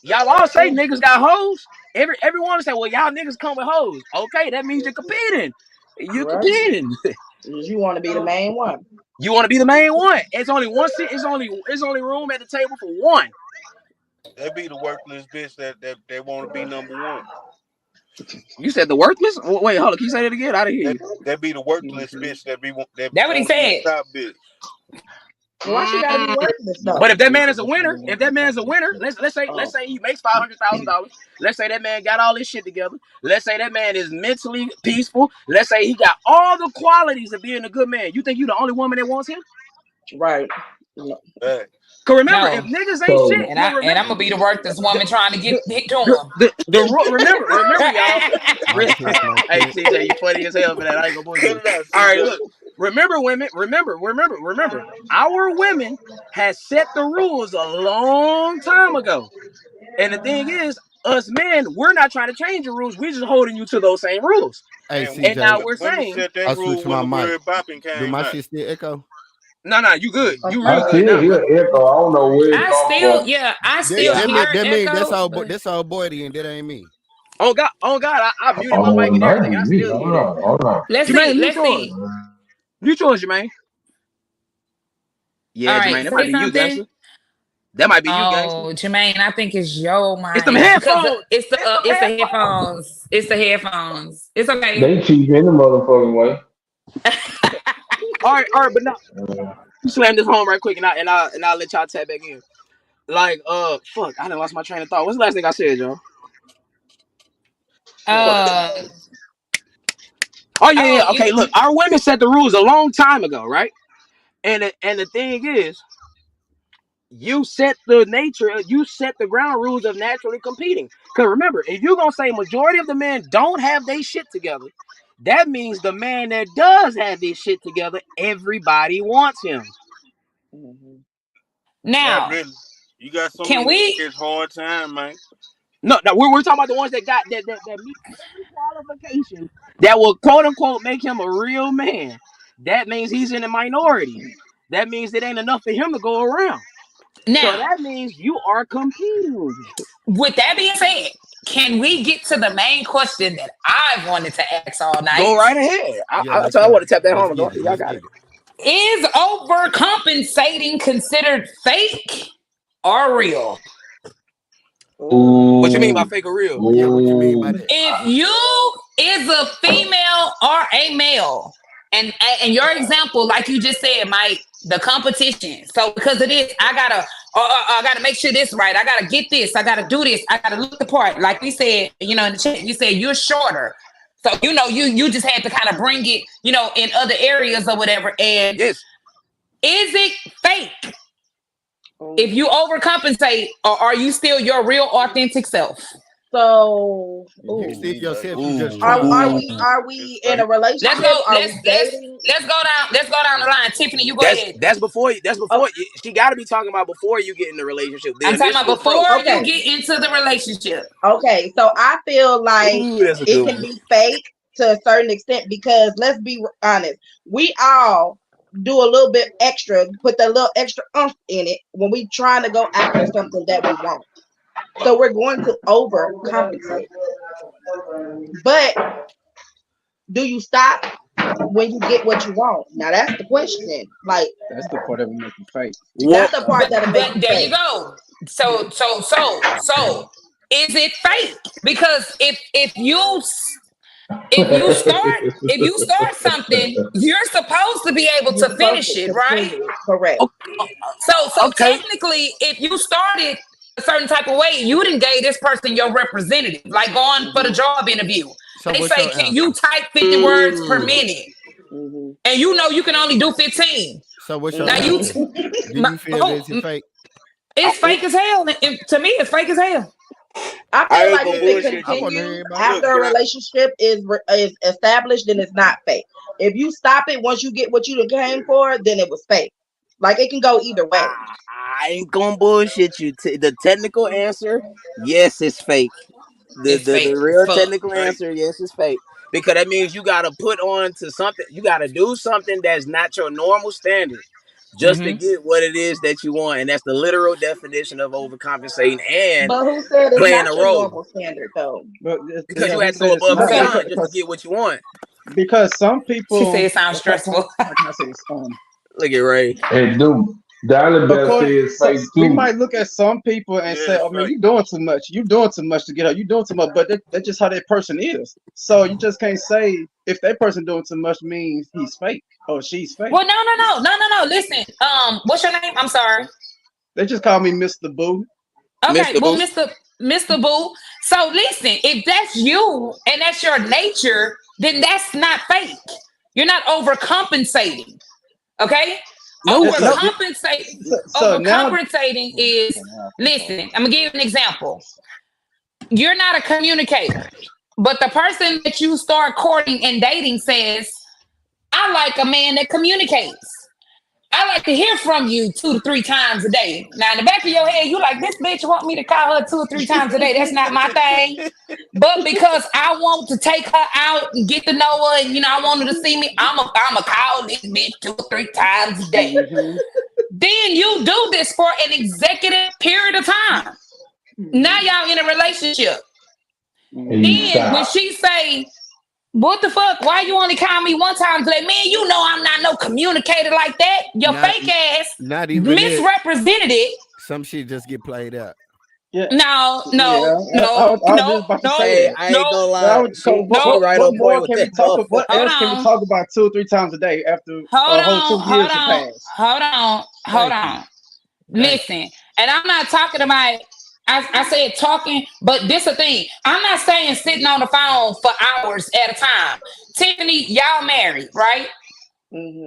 Speaker 6: Y'all all say niggas got hoes. Everyone say, well, y'all niggas come with hoes. Okay, that means you're competing. You're competing.
Speaker 5: You want to be the main one.
Speaker 6: You want to be the main one. It's only one seat. It's only room at the table for one.
Speaker 11: That be the worthless bitch that want to be number one.
Speaker 6: You said the worthless? Wait, hold on. Can you say that again? I didn't hear you.
Speaker 11: That be the worthless bitch that
Speaker 7: what he said.
Speaker 11: Top bitch.
Speaker 5: Why she gotta be worthless though?
Speaker 6: But if that man is a winner, let's say he makes $500,000. Let's say that man got all this shit together. Let's say that man is mentally peaceful. Let's say he got all the qualities of being a good man. You think you the only woman that wants him?
Speaker 5: Right. No.
Speaker 11: Hey,
Speaker 6: Cause remember, if
Speaker 7: No.
Speaker 6: niggas ain't
Speaker 1: So
Speaker 6: shit,
Speaker 7: And
Speaker 6: look,
Speaker 7: I'm
Speaker 6: remember
Speaker 7: gonna be the worthless woman trying to get it to him.
Speaker 6: remember, y'all.
Speaker 12: Mike Pence, Mike
Speaker 6: Hey,
Speaker 12: Pence.
Speaker 6: TJ, you funny as hell for that. I ain't gonna
Speaker 11: cut
Speaker 6: bullshit.
Speaker 11: it out,
Speaker 6: All right,
Speaker 11: CJ.
Speaker 6: look. Remember, women. Remember. Our women has set the rules a long time ago. And the thing is, us men, we're not trying to change the rules. We're just holding you to those same rules.
Speaker 12: Hey,
Speaker 11: And
Speaker 6: And now
Speaker 12: CJ,
Speaker 6: we're
Speaker 11: women
Speaker 6: saying,
Speaker 11: set that
Speaker 12: I
Speaker 11: rule
Speaker 12: switched my
Speaker 11: when the
Speaker 12: mic.
Speaker 11: word bopping
Speaker 12: Do
Speaker 11: came
Speaker 12: my
Speaker 11: out.
Speaker 12: shit still echo?
Speaker 6: no, you good. You
Speaker 1: I
Speaker 6: real good
Speaker 1: still
Speaker 6: now,
Speaker 1: hear
Speaker 6: bro.
Speaker 1: echo. I don't know where it
Speaker 7: I
Speaker 1: come
Speaker 7: still,
Speaker 1: from.
Speaker 7: yeah, I
Speaker 12: That,
Speaker 7: still
Speaker 1: Yeah.
Speaker 12: that
Speaker 7: hear
Speaker 12: mean that mean
Speaker 7: echo.
Speaker 12: that's all boy then. That ain't me.
Speaker 6: Oh God, I muted my
Speaker 1: Oh,
Speaker 6: mic
Speaker 1: it
Speaker 6: and
Speaker 1: might
Speaker 6: everything.
Speaker 1: be
Speaker 6: I
Speaker 1: me.
Speaker 6: still hear
Speaker 1: Hold
Speaker 6: that.
Speaker 1: on. Hold on.
Speaker 7: Let's
Speaker 6: Jermaine,
Speaker 7: see.
Speaker 6: mute
Speaker 7: Let's
Speaker 6: yours.
Speaker 7: see.
Speaker 6: Mute yours, Jermaine.
Speaker 7: All
Speaker 6: Yeah, Jermaine,
Speaker 7: right,
Speaker 6: that might
Speaker 7: say
Speaker 6: be you,
Speaker 7: something.
Speaker 6: gangster. That might be you, gangster.
Speaker 7: Oh, Jermaine, I think it's your
Speaker 6: It's them
Speaker 7: mic because
Speaker 6: headphones.
Speaker 7: it's the
Speaker 6: It's them
Speaker 7: it's the
Speaker 6: headphones.
Speaker 7: headphones. It's the headphones. It's okay.
Speaker 1: They cheap in the motherfucking way.
Speaker 6: All right, but now slam this home right quick, and I'll let y'all tap back in. Like, fuck, I done lost my train of thought. What's the last thing I said, y'all? Fuck.
Speaker 7: Uh
Speaker 6: Oh yeah.
Speaker 7: oh,
Speaker 6: Okay, look, our women set the rules a long time ago, right? And the thing is, you set the ground rules of naturally competing. Because remember, if you're gonna say majority of the men don't have their shit together, that means the man that does have this shit together, everybody wants him.
Speaker 5: Mhm.
Speaker 11: Not
Speaker 7: now
Speaker 11: really. You got some of
Speaker 7: can
Speaker 11: them that
Speaker 7: we?
Speaker 11: catch hard time, man.
Speaker 6: No, we're talking about the ones that got that meet every qualification that will quote unquote make him a real man. That means he's in a minority. That means it ain't enough for him to go around. So
Speaker 7: Now,
Speaker 6: that means you are competing.
Speaker 7: with that being said, can we get to the main question that I wanted to ask all
Speaker 6: Go
Speaker 7: night?
Speaker 6: right ahead.
Speaker 12: Yeah,
Speaker 6: I
Speaker 12: let's
Speaker 6: tell you, I
Speaker 12: go.
Speaker 6: want to tap that
Speaker 12: Let's
Speaker 6: home. Go
Speaker 12: get
Speaker 6: ahead.
Speaker 12: it.
Speaker 6: Y'all
Speaker 12: Let's
Speaker 6: got
Speaker 12: get
Speaker 6: it.
Speaker 12: it.
Speaker 7: Is overcompensating considered fake or real?
Speaker 6: What you mean by
Speaker 1: Ooh.
Speaker 6: fake or real?
Speaker 12: Yeah, what you mean by
Speaker 1: Ooh.
Speaker 12: that?
Speaker 7: If you is a female or a male, and your example, like you just said, Mike, the competition. So because of this, I gotta make sure this right. I gotta get this. I gotta do this. I gotta look the part. Like we said, in the chat, you said you're shorter. So you just had to kind of bring it, in other areas or whatever. And
Speaker 6: Yes.
Speaker 7: is it fake if you overcompensate, or are you still your real authentic self?
Speaker 5: So,
Speaker 12: You see
Speaker 5: ooh.
Speaker 12: yourself, you just
Speaker 5: Are
Speaker 12: trying.
Speaker 5: are we
Speaker 11: It's
Speaker 5: in a
Speaker 11: fake.
Speaker 7: Let's
Speaker 5: relationship?
Speaker 7: go.
Speaker 5: Are we dating?
Speaker 7: Let's go down the line. Tiffany, you go ahead.
Speaker 6: That's before.
Speaker 5: Oh,
Speaker 6: She got to be talking about before you get in the relationship. The
Speaker 7: I'm talking about
Speaker 6: initial
Speaker 7: before
Speaker 6: approach.
Speaker 7: you
Speaker 5: okay.
Speaker 7: get into the relationship.
Speaker 5: Okay. So I feel like
Speaker 6: Ooh, that's a
Speaker 5: it
Speaker 6: good
Speaker 5: can
Speaker 6: one.
Speaker 5: be fake to a certain extent because let's be honest, we all do a little bit extra, put that little extra umph in it when we trying to go after something that we want. So we're going to overcompensate. But do you stop when you get what you want? Now that's the question. Like
Speaker 9: That's the part that will make you fake.
Speaker 6: Well,
Speaker 5: that's the part that'll make
Speaker 7: But
Speaker 5: you
Speaker 7: there you
Speaker 5: fake.
Speaker 7: go. So is it fake? Because if you start something, you're supposed to be able
Speaker 5: You're
Speaker 7: to
Speaker 5: supposed
Speaker 7: finish
Speaker 5: to
Speaker 7: it, right?
Speaker 5: continue it. Correct.
Speaker 7: So
Speaker 6: okay.
Speaker 7: technically, if you started a certain type of way, you didn't gave this person your representative, like going for the
Speaker 5: Hmm.
Speaker 7: job interview.
Speaker 12: So
Speaker 7: They
Speaker 12: what's
Speaker 7: say,
Speaker 12: your
Speaker 7: can you
Speaker 12: answer?
Speaker 7: type 50 words per minute?
Speaker 5: Hmm.
Speaker 7: And you can only do 15.
Speaker 12: So what's your
Speaker 7: Now
Speaker 12: answer? Do you feel this is fake?
Speaker 7: it's fake as hell. To me, it's fake as hell.
Speaker 5: I
Speaker 6: I
Speaker 5: feel
Speaker 6: ain't
Speaker 5: like
Speaker 6: gonna
Speaker 5: if it
Speaker 6: bullshit
Speaker 12: I
Speaker 6: you.
Speaker 12: want to hear
Speaker 5: continues
Speaker 12: everybody
Speaker 5: after
Speaker 11: Look,
Speaker 5: a
Speaker 11: can I?
Speaker 5: relationship is established, then it's not fake. If you stop it once you get what you came for, then it was fake. Like it can go either way.
Speaker 6: I ain't gonna bullshit you. The technical answer, yes, it's fake.
Speaker 7: It's
Speaker 6: The
Speaker 7: fake as
Speaker 6: real
Speaker 7: fuck.
Speaker 6: technical
Speaker 11: Fake.
Speaker 6: answer, yes, it's fake. Because that means you gotta put on to something. You gotta do something that's not your normal standard, just to
Speaker 7: Mm-hmm.
Speaker 6: get what it is that you want, and that's the literal definition of overcompensating and
Speaker 5: But who said it's
Speaker 6: playing
Speaker 5: not
Speaker 6: a
Speaker 5: your
Speaker 6: role.
Speaker 5: normal standard though?
Speaker 9: But
Speaker 6: Because you
Speaker 9: who
Speaker 6: had to go
Speaker 9: said it's
Speaker 6: above and
Speaker 9: not
Speaker 7: Because
Speaker 6: beyond just to get what you want.
Speaker 9: because some
Speaker 7: she said
Speaker 9: people,
Speaker 7: it sounds stressful.
Speaker 9: how can I say this?
Speaker 6: Look at Ray.
Speaker 1: And do Dollar Bear
Speaker 9: According,
Speaker 1: says
Speaker 9: so
Speaker 1: fake
Speaker 9: we
Speaker 1: too.
Speaker 9: might look at some people and
Speaker 11: Yeah,
Speaker 9: say,
Speaker 11: it's
Speaker 9: "Oh man,
Speaker 11: fake.
Speaker 9: you doing too much. You doing too much to get her. You doing too much." But that's just how that person is. So you just can't say if that person doing too much means he's fake or she's fake.
Speaker 7: Well, no. Listen, what's your name? I'm sorry.
Speaker 9: They just call me Mr. Boo.
Speaker 7: Okay,
Speaker 6: Mr.
Speaker 7: well,
Speaker 6: Boo.
Speaker 7: Mr. Boo. So listen, if that's you and that's your nature, then that's not fake. You're not overcompensating. Okay.
Speaker 9: No, so now
Speaker 7: Overcompensating is, listen, I'm gonna give you an example. You're not a communicator, but the person that you start courting and dating says, I like a man that communicates. I like to hear from you 2 to 3 times a day. Now, in the back of your head, you like, this bitch want me to call her 2 or 3 times a day. That's not my thing. But because I want to take her out and get to know her, and I want her to see me, I'm a call this bitch 2 or 3 times a day. Then you do this for an executive period of time. Now y'all in a relationship. Then when she say, what the fuck? Why you only call me 1 time today? Man, you know I'm not no communicator like that. Your fake ass
Speaker 12: Not even
Speaker 7: misrepresented it.
Speaker 12: Some shit just get played out.
Speaker 7: No.
Speaker 6: Hey, I ain't gonna lie. Right on point with that.
Speaker 9: What else can we talk about 2 or 3 times a day after a whole 2 years have passed?
Speaker 7: Hold on. Listen, and I'm not talking about. I said talking, but this a thing. I'm not saying sitting on the phone for hours at a time. Tiffany, y'all married, right?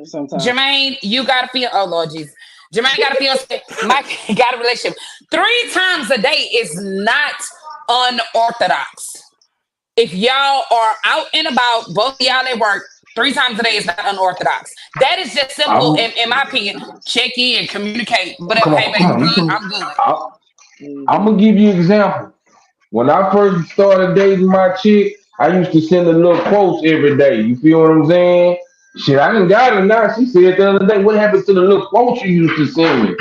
Speaker 9: Sometimes.
Speaker 7: Jermaine, you gotta feel. Oh Lord Jesus, Jermaine gotta feel. Mike got a relationship. 3 times a day is not unorthodox. If y'all are out and about, both of y'all at work, 3 times a day is not unorthodox. That is just simple, in my opinion. Check in, communicate. But hey, baby, I'm good.
Speaker 1: I'm gonna give you an example. When I first started dating my chick, I used to send her little quotes every day. You feel what I'm saying? Shit, I didn't got it now. She said the other day, what happened to the little quotes you used to send me?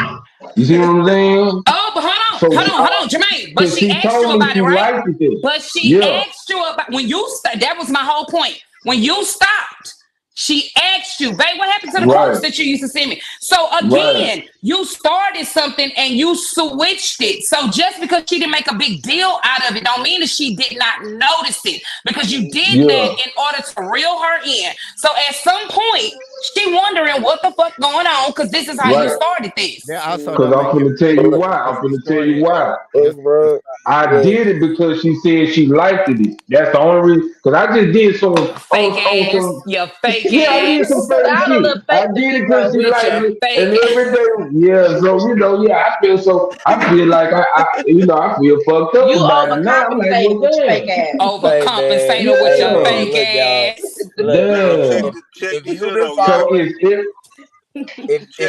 Speaker 1: You see what I'm saying?
Speaker 7: Oh, but hold on, Jermaine. But she asked you about it, right? But she asked you about when you that was my whole point. When you stopped, she asked you, babe, what happened to the quotes that you used to send me? So again, you started something and you switched it. So just because she didn't make a big deal out of it, don't mean that she did not notice it. Because you did that in order to reel her in. So at some point, she wondering what the fuck going on, because this is how you started this.
Speaker 1: Because I'm gonna tell you why. I did it because she said she liked it. That's the only reason. Because I just did some
Speaker 7: fake ass. Your fake
Speaker 1: I did some fake shit. I did it because she liked it. And every day, so I feel so. I feel like I feel fucked up about it now. I'm like,
Speaker 5: with your fake ass.
Speaker 7: Overcompensating with your fake ass.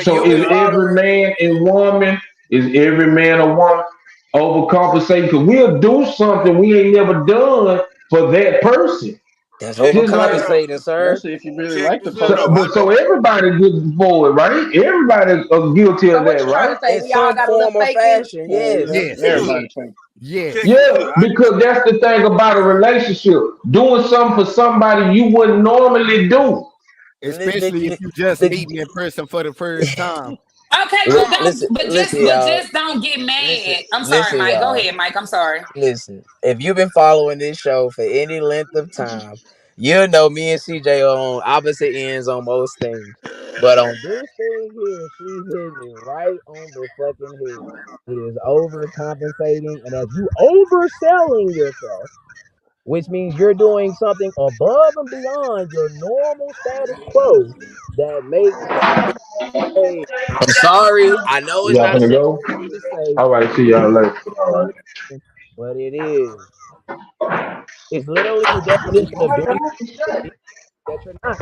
Speaker 1: So is every man and woman, overcompensating? Because we'll do something we ain't never done for that person.
Speaker 6: That's overcompensating, sir.
Speaker 9: Especially if you really like the person.
Speaker 1: So everybody gets for it, right? Everybody's guilty of that, right?
Speaker 6: In some form or fashion,
Speaker 1: Yeah, because that's the thing about a relationship. Doing something for somebody you wouldn't normally do.
Speaker 12: Especially if you just meeting in person for the first time.
Speaker 7: Okay, just don't get mad. I'm sorry, Mike. Go ahead, Mike. I'm sorry.
Speaker 6: Listen, if you've been following this show for any length of time, you know me and CJ are on opposite ends on most things. But on this thing here, she hit me right on the fucking head. It is overcompensating, and as you overselling yourself, which means you're doing something above and beyond your normal status quo that makes. Hey, I'm sorry. I know it's not
Speaker 1: go.
Speaker 6: to say.
Speaker 1: All right, see y'all later.
Speaker 6: But it is. It's literally the definition of doing that you're not.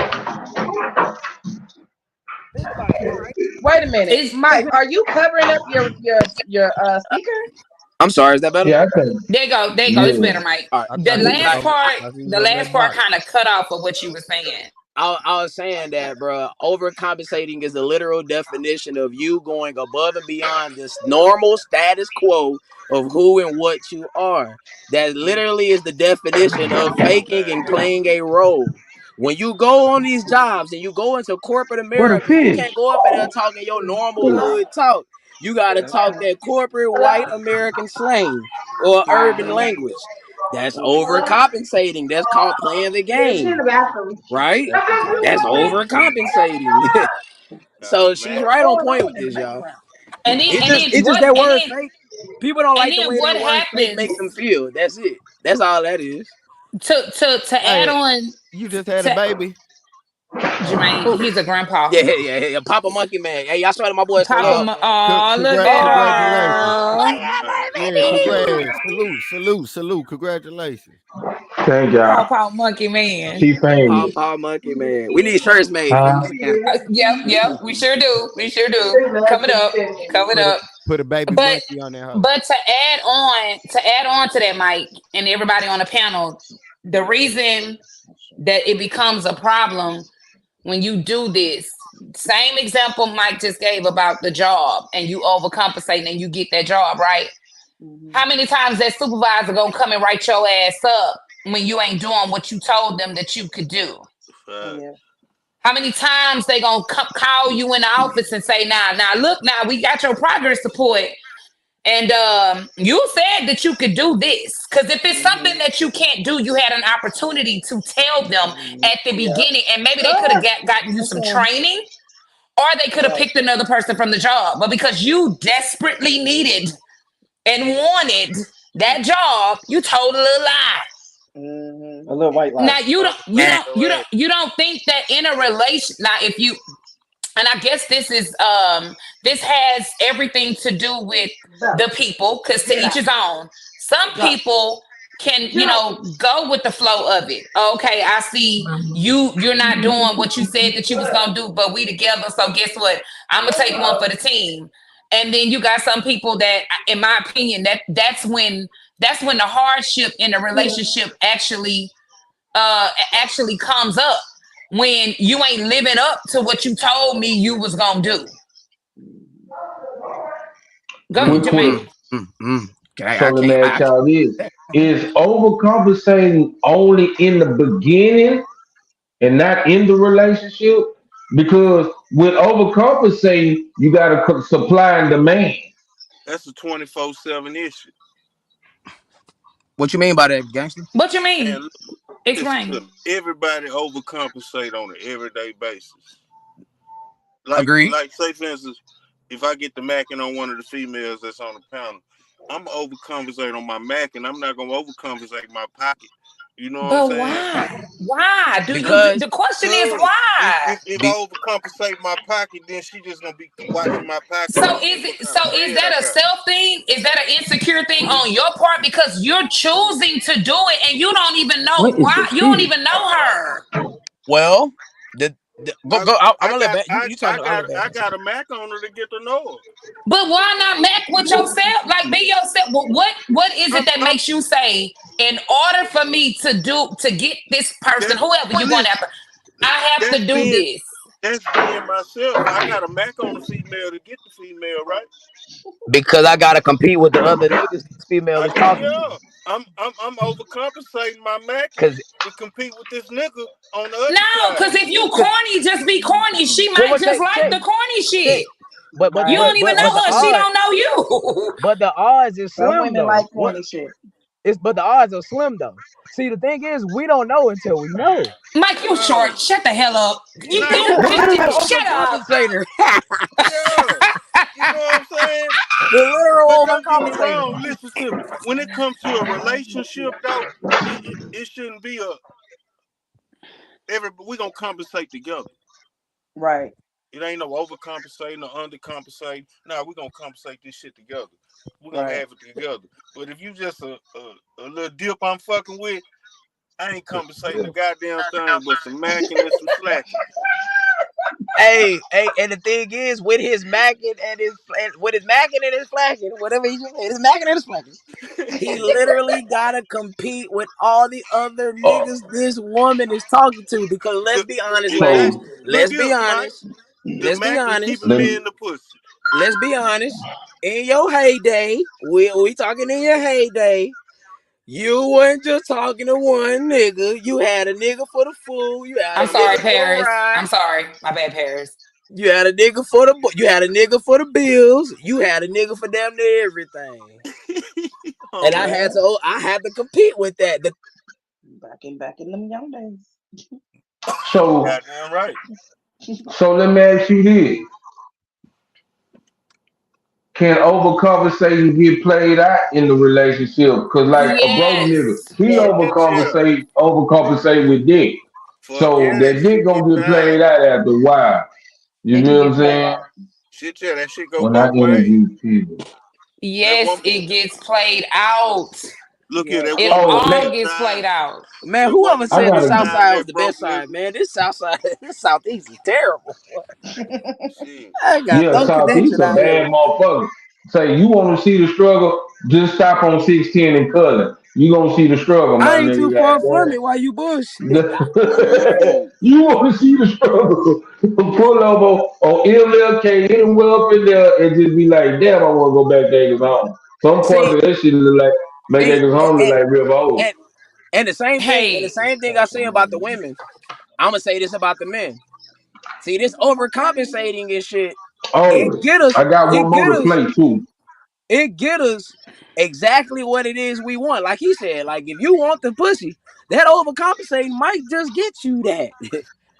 Speaker 6: Think about it, right?
Speaker 5: Wait a minute, Mike. Are you covering up your speaker?
Speaker 6: I'm sorry. Is that better?
Speaker 1: Yeah, I think.
Speaker 7: There you go. It's better, Mike.
Speaker 6: Right.
Speaker 7: The last part kind of cut off of what you were saying.
Speaker 6: I was saying that, bro, overcompensating is the literal definition of you going above and beyond this normal status quo of who and what you are. That literally is the definition of faking and playing a role. When you go on these jobs and you go into corporate America, you can't go up in there talking your normal hood talk. You got to talk that corporate white American slang or urban language. That's overcompensating. That's called playing the game. Right? That's overcompensating. So she's right on point with this, y'all.
Speaker 7: And
Speaker 6: it's just that word fake. People don't like the way that word fake makes them feel. That's it. That's all that is.
Speaker 7: To add on,
Speaker 12: you just had a baby.
Speaker 7: Jermaine, he's a grandpa.
Speaker 6: Yeah. Papa Monkey Man. Hey, y'all shout out my boy
Speaker 7: Papa,
Speaker 6: Salute.
Speaker 7: look
Speaker 12: Congratulations. Salute. Congratulations.
Speaker 1: Thank y'all.
Speaker 7: Papa Monkey Man.
Speaker 1: She famous.
Speaker 6: Papa Monkey Man. We need shirts made from this camp.
Speaker 7: Yep, we sure do. Coming up.
Speaker 12: Put a baby
Speaker 7: But
Speaker 12: monkey on there.
Speaker 7: but to add on to that, Mike, and everybody on the panel, the reason that it becomes a problem when you do this, same example Mike just gave about the job, and you overcompensate and you get that job, right? How many times that supervisor gonna come and write your ass up when you ain't doing what you told them that you could do? How many times they gonna call you in the office and say, now look, we got your progress report, and you said that you could do this. Because if it's something that you can't do, you had an opportunity to tell them at the beginning, and maybe they could have gotten you some training, or they could have picked another person from the job. But because you desperately needed and wanted that job, you told a little lie.
Speaker 9: A little white lie.
Speaker 7: Now you don't think that in a relation, now if you, and I guess this has everything to do with the people, because to each his own. Some people can, go with the flow of it. Okay, I see you're not doing what you said that you was gonna do, but we together, so guess what? I'm gonna take one for the team. And then you got some people that, in my opinion, that's when the hardship in the relationship actually comes up, when you ain't living up to what you told me you was gonna do. Go ahead, Jermaine.
Speaker 1: So let me ask y'all this. Is overcompensating only in the beginning and not in the relationship? Because with overcompensating, you got to supply and demand.
Speaker 11: That's a 24/7 issue.
Speaker 6: What you mean by that, gangster?
Speaker 7: What you mean?
Speaker 11: And
Speaker 7: Explain.
Speaker 11: Everybody overcompensate on an everyday basis.
Speaker 6: Agreed.
Speaker 11: Like, say for instance, if I get the macking on one of the females that's on the panel, I'm gonna overcompensate on my macking. I'm not gonna overcompensate my pocket. You know what I'm saying?
Speaker 7: Why? The question is why?
Speaker 11: If I overcompensate my pocket, then she just gonna be watching my pocket.
Speaker 7: So is that a self thing? Is that an insecure thing on your part, because you're choosing to do it and you don't even know why? You don't even know her.
Speaker 6: Well, I'm gonna let you talk.
Speaker 11: I got a Mac on her to get to know her.
Speaker 7: But why not Mac with yourself? Like, be yourself. What is it that makes you say, in order for me to get this person, whoever you want after, I have to do this?
Speaker 11: That's being myself. I got a Mac on the female to get the female, right?
Speaker 6: Because I gotta compete with the other niggas this female is talking to.
Speaker 11: I'm overcompensating my Mac to compete with this nigga on the other
Speaker 7: side. Because if you corny, just be corny. She might just like the corny shit.
Speaker 6: But
Speaker 7: you don't even know her. She don't know you.
Speaker 6: But the odds is slim.
Speaker 5: Women like corny shit.
Speaker 6: But the odds are slim though. See, the thing is, we don't know until we know.
Speaker 7: Mike, you short. Shut the hell up. You shut up.
Speaker 11: You know what I'm saying?
Speaker 6: The literal overcompensator.
Speaker 11: Listen to me. When it comes to a relationship, though, it shouldn't be we gonna compensate together.
Speaker 5: Right.
Speaker 11: It ain't no overcompensating or undercompensating. Nah, we gonna compensate this shit together. We're gonna have it together. But if you just a little dip I'm fucking with, I ain't compensating the goddamn thing but some macking and some slacking.
Speaker 6: Hey, and the thing is, with his macking and his flacking, whatever he's saying, his macking and his flacking, he literally gotta compete with all the other niggas this woman is talking to. Because let's be honest, ladies. Let's be honest. Let's be honest. Let's be honest. In your heyday, we talking in your heyday. You weren't just talking to one nigga. You had a nigga for the food.
Speaker 7: I'm sorry, Paris. I'm sorry. My bad, Paris.
Speaker 6: You had a nigga for the bills. You had a nigga for damn near everything. And I had to compete with that.
Speaker 5: Back in them young days.
Speaker 1: So
Speaker 11: goddamn right.
Speaker 1: So let me ask you this. Can overcompensating get played out in the relationship? Because like a broke nigga, he overcompensate with dick. So that dick gonna get played out after a while. You know what I'm saying?
Speaker 11: Shit, yeah, that shit go
Speaker 1: When I
Speaker 11: both ways.
Speaker 1: interview people.
Speaker 7: Yes, it gets played out.
Speaker 11: Look here, that
Speaker 7: It
Speaker 11: woman
Speaker 7: all
Speaker 11: on
Speaker 7: gets
Speaker 11: this
Speaker 7: played
Speaker 11: side.
Speaker 7: out.
Speaker 6: Man,
Speaker 11: That
Speaker 6: whoever
Speaker 11: woman
Speaker 6: said
Speaker 11: on
Speaker 6: the
Speaker 11: this
Speaker 6: South
Speaker 11: side
Speaker 6: Side was
Speaker 11: that
Speaker 6: the
Speaker 11: broke
Speaker 6: best side,
Speaker 11: nigga.
Speaker 6: man, this South Side, this Southeast is terrible.
Speaker 11: Shit.
Speaker 6: I ain't got
Speaker 1: Yeah,
Speaker 6: no
Speaker 1: Southeast
Speaker 6: connection
Speaker 1: a
Speaker 6: out here.
Speaker 1: bad motherfucker. Say you want to see the struggle, just stop on 16 and Cullen. You gonna see the struggle, my
Speaker 6: I ain't too
Speaker 1: nigga.
Speaker 6: far from
Speaker 1: Goddamn.
Speaker 6: it. Why you bullshit?
Speaker 11: Ooh.
Speaker 1: You want to see the struggle? Pull over on MLK, anywhere up in there, and just be like, damn, I want to go back to Acres Home. Some parts
Speaker 6: See,
Speaker 1: of that shit look like make
Speaker 6: see,
Speaker 1: Acres Home look like River Oaks.
Speaker 6: and the same thing,
Speaker 7: Hey,
Speaker 6: I say about the women, I'm gonna say this about the men. See, this overcompensating and shit, it
Speaker 1: Oh,
Speaker 6: get us,
Speaker 1: I got
Speaker 6: it
Speaker 1: one more
Speaker 6: get
Speaker 1: to
Speaker 6: us,
Speaker 1: play too.
Speaker 6: it get us exactly what it is we want. Like he said, like if you want the pussy, that overcompensating might just get you that.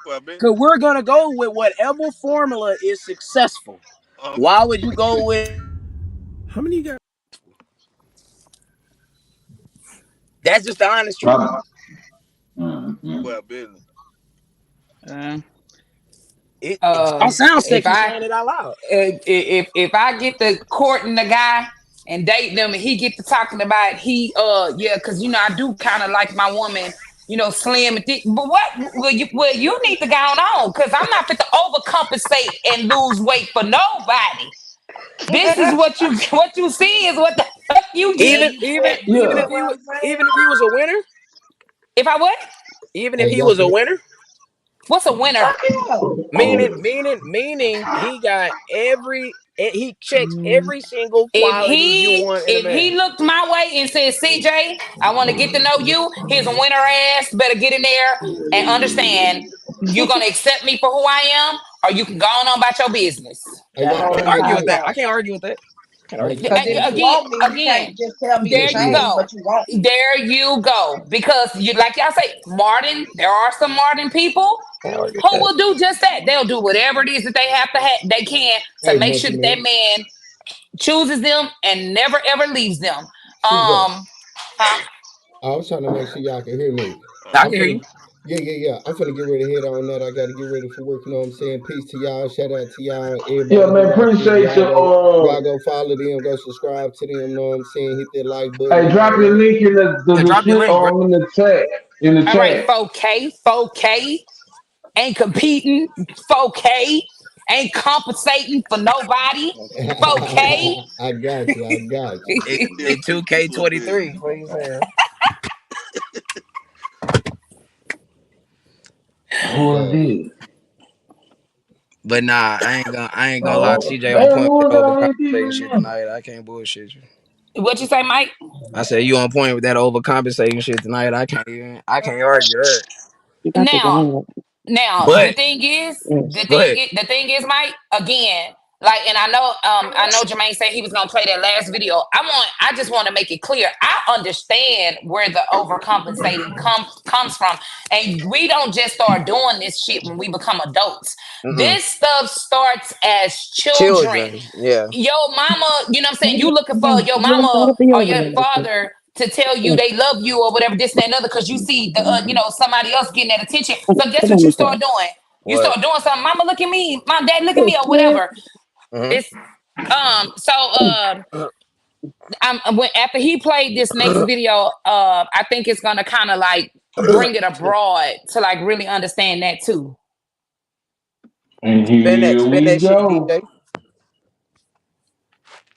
Speaker 11: Well, bitch.
Speaker 6: Cause we're gonna go with whatever formula is successful. Why would you go with?
Speaker 12: How many you got?
Speaker 6: That's just the honest truth.
Speaker 11: Well, business.
Speaker 6: It don't sound
Speaker 7: if
Speaker 6: sexy
Speaker 7: I
Speaker 6: saying it out loud.
Speaker 7: if I get to courting the guy and dating them, and he get to talking about yeah, because I do kind of like my woman, slim and thick. But you need to go on, because I'm not fit to overcompensate and lose weight for nobody. This is what you see is what the fuck you
Speaker 6: Even
Speaker 7: get.
Speaker 6: if he was a winner,
Speaker 7: If I what?
Speaker 6: even if
Speaker 10: Hey,
Speaker 6: he
Speaker 10: y'all
Speaker 6: was a
Speaker 10: can,
Speaker 6: winner,
Speaker 7: What's a winner?
Speaker 6: meaning he got he checks every single
Speaker 7: If
Speaker 6: quality you
Speaker 7: he
Speaker 6: want in a
Speaker 7: if
Speaker 6: man.
Speaker 7: he looked my way and said, CJ, I want to get to know you. Here's a winner ass. Better get in there and understand you're gonna accept me for who I am, or you can go on about your business.
Speaker 10: hey, y'all
Speaker 6: I
Speaker 10: can
Speaker 6: can't
Speaker 10: hear
Speaker 6: argue
Speaker 10: me?
Speaker 6: with that. I can't argue with that.
Speaker 5: Because if you want me, you can't just tell me to
Speaker 7: There you
Speaker 5: change,
Speaker 7: go.
Speaker 5: but you want me.
Speaker 7: There you go. Because you, like y'all say, Martin, there are some Martin people
Speaker 6: Can't argue with
Speaker 7: who
Speaker 6: that.
Speaker 7: will do just that. They'll do whatever it is that they have to they can to
Speaker 10: Hey,
Speaker 7: make sure
Speaker 10: Monkey
Speaker 7: that
Speaker 10: Man.
Speaker 7: man chooses them and never ever leaves them.
Speaker 10: CJ,
Speaker 7: Huh?
Speaker 10: I was trying to make sure y'all can hear me.
Speaker 6: I
Speaker 10: I'm
Speaker 6: can hear
Speaker 10: finna,
Speaker 6: you.
Speaker 10: yeah. I'm finna get ready to head on that. I gotta get ready for work. You know what I'm saying? Peace to y'all. Shout out to y'all.
Speaker 1: Yeah,
Speaker 10: Everybody who
Speaker 1: man,
Speaker 10: watching.
Speaker 1: appreciate you.
Speaker 10: Y'all go follow them. Go subscribe to them. Know what I'm saying? Hit that like button
Speaker 1: Hey,
Speaker 10: and all
Speaker 1: drop your
Speaker 10: that.
Speaker 1: link in the
Speaker 6: Yeah, drop your
Speaker 1: description
Speaker 6: link, bro.
Speaker 1: in the chat. In the
Speaker 7: All right,
Speaker 1: chat.
Speaker 7: 4K ain't competing. 4K ain't compensating for nobody. 4K.
Speaker 10: I got you.
Speaker 6: In 2K23. What are you saying?
Speaker 1: Who is this?
Speaker 6: But nah, I ain't gonna lie.
Speaker 1: Oh,
Speaker 6: CJ on
Speaker 1: damn,
Speaker 6: point
Speaker 1: who
Speaker 6: with
Speaker 1: is
Speaker 6: that
Speaker 1: all these people
Speaker 6: overcompensating
Speaker 1: in
Speaker 6: shit
Speaker 1: here?
Speaker 6: tonight. I can't bullshit you.
Speaker 7: What you say, Mike?
Speaker 6: I said you on point with that overcompensating shit tonight. I can't argue that.
Speaker 7: Now
Speaker 6: But go ahead.
Speaker 7: the thing is, Mike, again, like, and I know Jermaine said he was gonna play that last video. I just want to make it clear. I understand where the overcompensating comes from. And we don't just start doing this shit when we become adults.
Speaker 6: Mm-mm.
Speaker 7: This stuff starts as children.
Speaker 6: Children, yeah.
Speaker 7: Your mama, you know what I'm saying? You looking for your mama or your father to tell you they love you or whatever, this, that, and other, because you see the somebody else getting that attention. So guess what you start doing? You
Speaker 6: What?
Speaker 7: start doing something. Mama, look at me. Mom, dad, look at me, or whatever.
Speaker 6: Mm-hmm.
Speaker 7: It's after he played this next video, I think it's gonna kind of like bring it abroad to like really understand that too.
Speaker 1: And
Speaker 6: Spin
Speaker 1: here we
Speaker 6: that shit,
Speaker 1: go.
Speaker 6: DJ.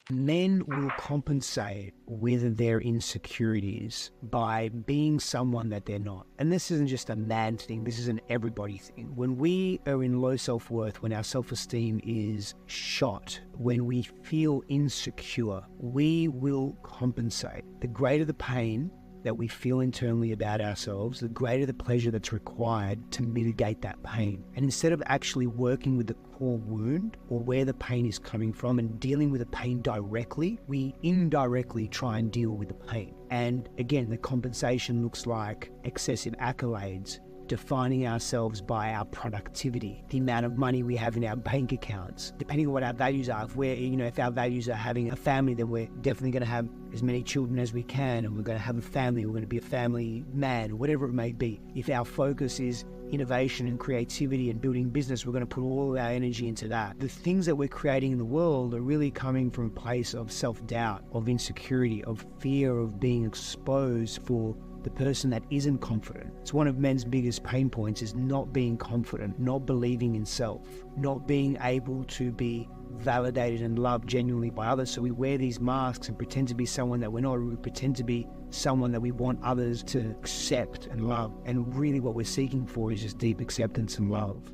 Speaker 13: Men will compensate with their insecurities by being someone that they're not. And this isn't just a man thing, this is an everybody thing. When we are in low self-worth, when our self-esteem is shot, when we feel insecure, we will compensate. The greater the pain that we feel internally about ourselves, the greater the pleasure that's required to mitigate that pain. And instead of actually working with the core wound or where the pain is coming from and dealing with the pain directly, we indirectly try and deal with the pain. And again, the compensation looks like excessive accolades, defining ourselves by our productivity, the amount of money we have in our bank accounts, depending on what our values are. If our values are having a family, then we're definitely going to have as many children as we can, and we're going to have a family, we're going to be a family man, whatever it may be. If our focus is innovation and creativity and building business, we're going to put all of our energy into that. The things that we're creating in the world are really coming from a place of self-doubt, of insecurity, of fear of being exposed for the person that isn't confident. It's one of men's biggest pain points, is not being confident, not believing in self, not being able to be validated and loved genuinely by others. So we wear these masks and pretend to be someone that we're not. We pretend to be someone that we want others to accept and love. And really what we're seeking for is just deep acceptance and love.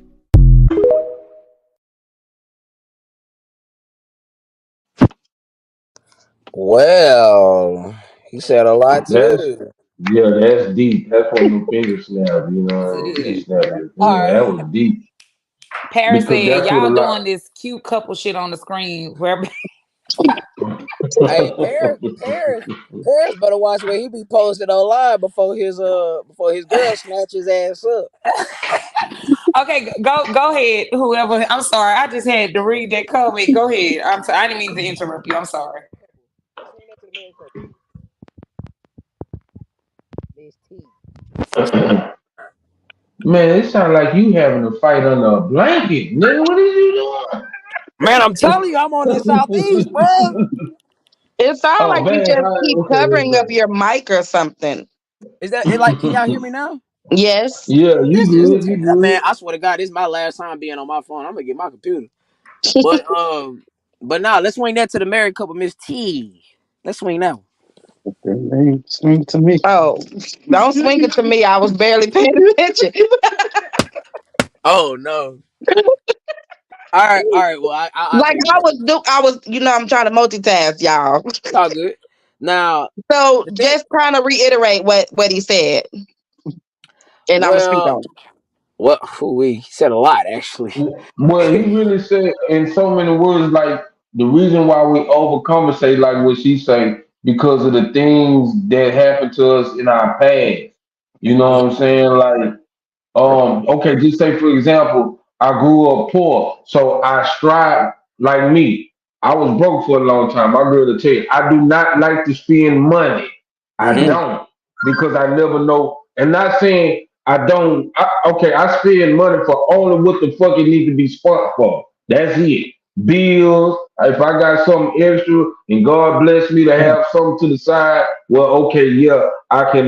Speaker 6: Well, he said a lot too.
Speaker 1: That's deep. That's one of them finger snaps, you know. He snapped his
Speaker 7: All
Speaker 1: finger.
Speaker 7: right.
Speaker 1: That was deep.
Speaker 7: Paris
Speaker 1: Because
Speaker 7: said,
Speaker 1: that's what a
Speaker 7: y'all
Speaker 1: lot.
Speaker 7: doing this cute couple shit on the screen. Where
Speaker 6: Hey, Paris better watch where he be posted online before his girl snatch his ass up.
Speaker 7: Okay, go ahead. Whoever, I'm sorry, I just had to read that comment. Go ahead. I'm sorry, I didn't mean to interrupt you. I'm sorry.
Speaker 1: Man, it sounds like you having a fight under a blanket. Nigga, what is you doing?
Speaker 6: Man, I'm telling you, I'm on this southeast, bro.
Speaker 5: It sounds
Speaker 1: Oh,
Speaker 5: like you
Speaker 1: man.
Speaker 5: just
Speaker 1: All right,
Speaker 5: keep
Speaker 1: okay,
Speaker 5: covering up
Speaker 1: okay.
Speaker 5: your mic or something.
Speaker 6: Is that it? Like, can y'all hear me now?
Speaker 5: Yes.
Speaker 1: Yeah, you
Speaker 6: This is
Speaker 1: good, you good.
Speaker 6: man. I swear to God, this is my last time being on my phone. I'm gonna get my computer. But now let's swing that to the married couple, Miss T. Let's swing that one.
Speaker 9: Swing to me.
Speaker 5: Oh, don't swing it to me. I was barely paying attention.
Speaker 6: Oh no. All right. Well, I'll
Speaker 5: Like
Speaker 6: take it.
Speaker 5: I was, I'm trying to multitask, y'all.
Speaker 6: It's all good. Now,
Speaker 5: So
Speaker 6: the thing,
Speaker 5: just kind of reiterate what he said, and I'm gonna speak on it.
Speaker 6: He said a lot actually.
Speaker 1: Well, he really said in so many words, like the reason why we overcompensate, like what she say, because of the things that happened to us in our past. You know what I'm saying? Like, okay, just say for example, I grew up poor, so I strive like me. I was broke for a long time. My girl to tell you, I do not like to spend money. I don't because I never know. And not saying I don't. Okay, I spend money for only what the fuck it needs to be spent for. That's it. Bills. If I got something extra and God bless me to have something to the side, well, okay, yeah, I can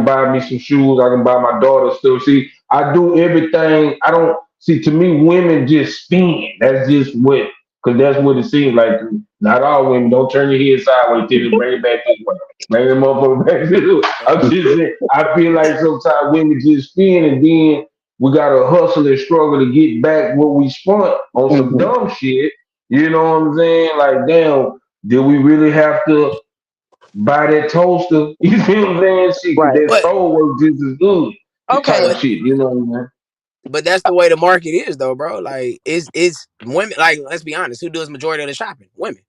Speaker 1: buy me some shoes. I can buy my daughter stuff. See, I do everything. I don't see. To me, women just spend. That's just what, because that's what it seems like. Not all women. Don't turn your head sideways. Till it bring it back this way. Bring them motherfucker back this way. I'm just saying. I feel like sometimes women just spend, and then we gotta hustle and struggle to get back what we spent on some dumb shit. You know what I'm saying? Like, damn, did we really have to buy that toaster? You see what I'm saying? Shit, 'cause that stove works just as good.
Speaker 5: Okay.
Speaker 1: Type shit, you know what I mean?
Speaker 6: But that's the way the market is, though, bro. Like, it's women. Like, let's be honest. Who does majority of the shopping? Women.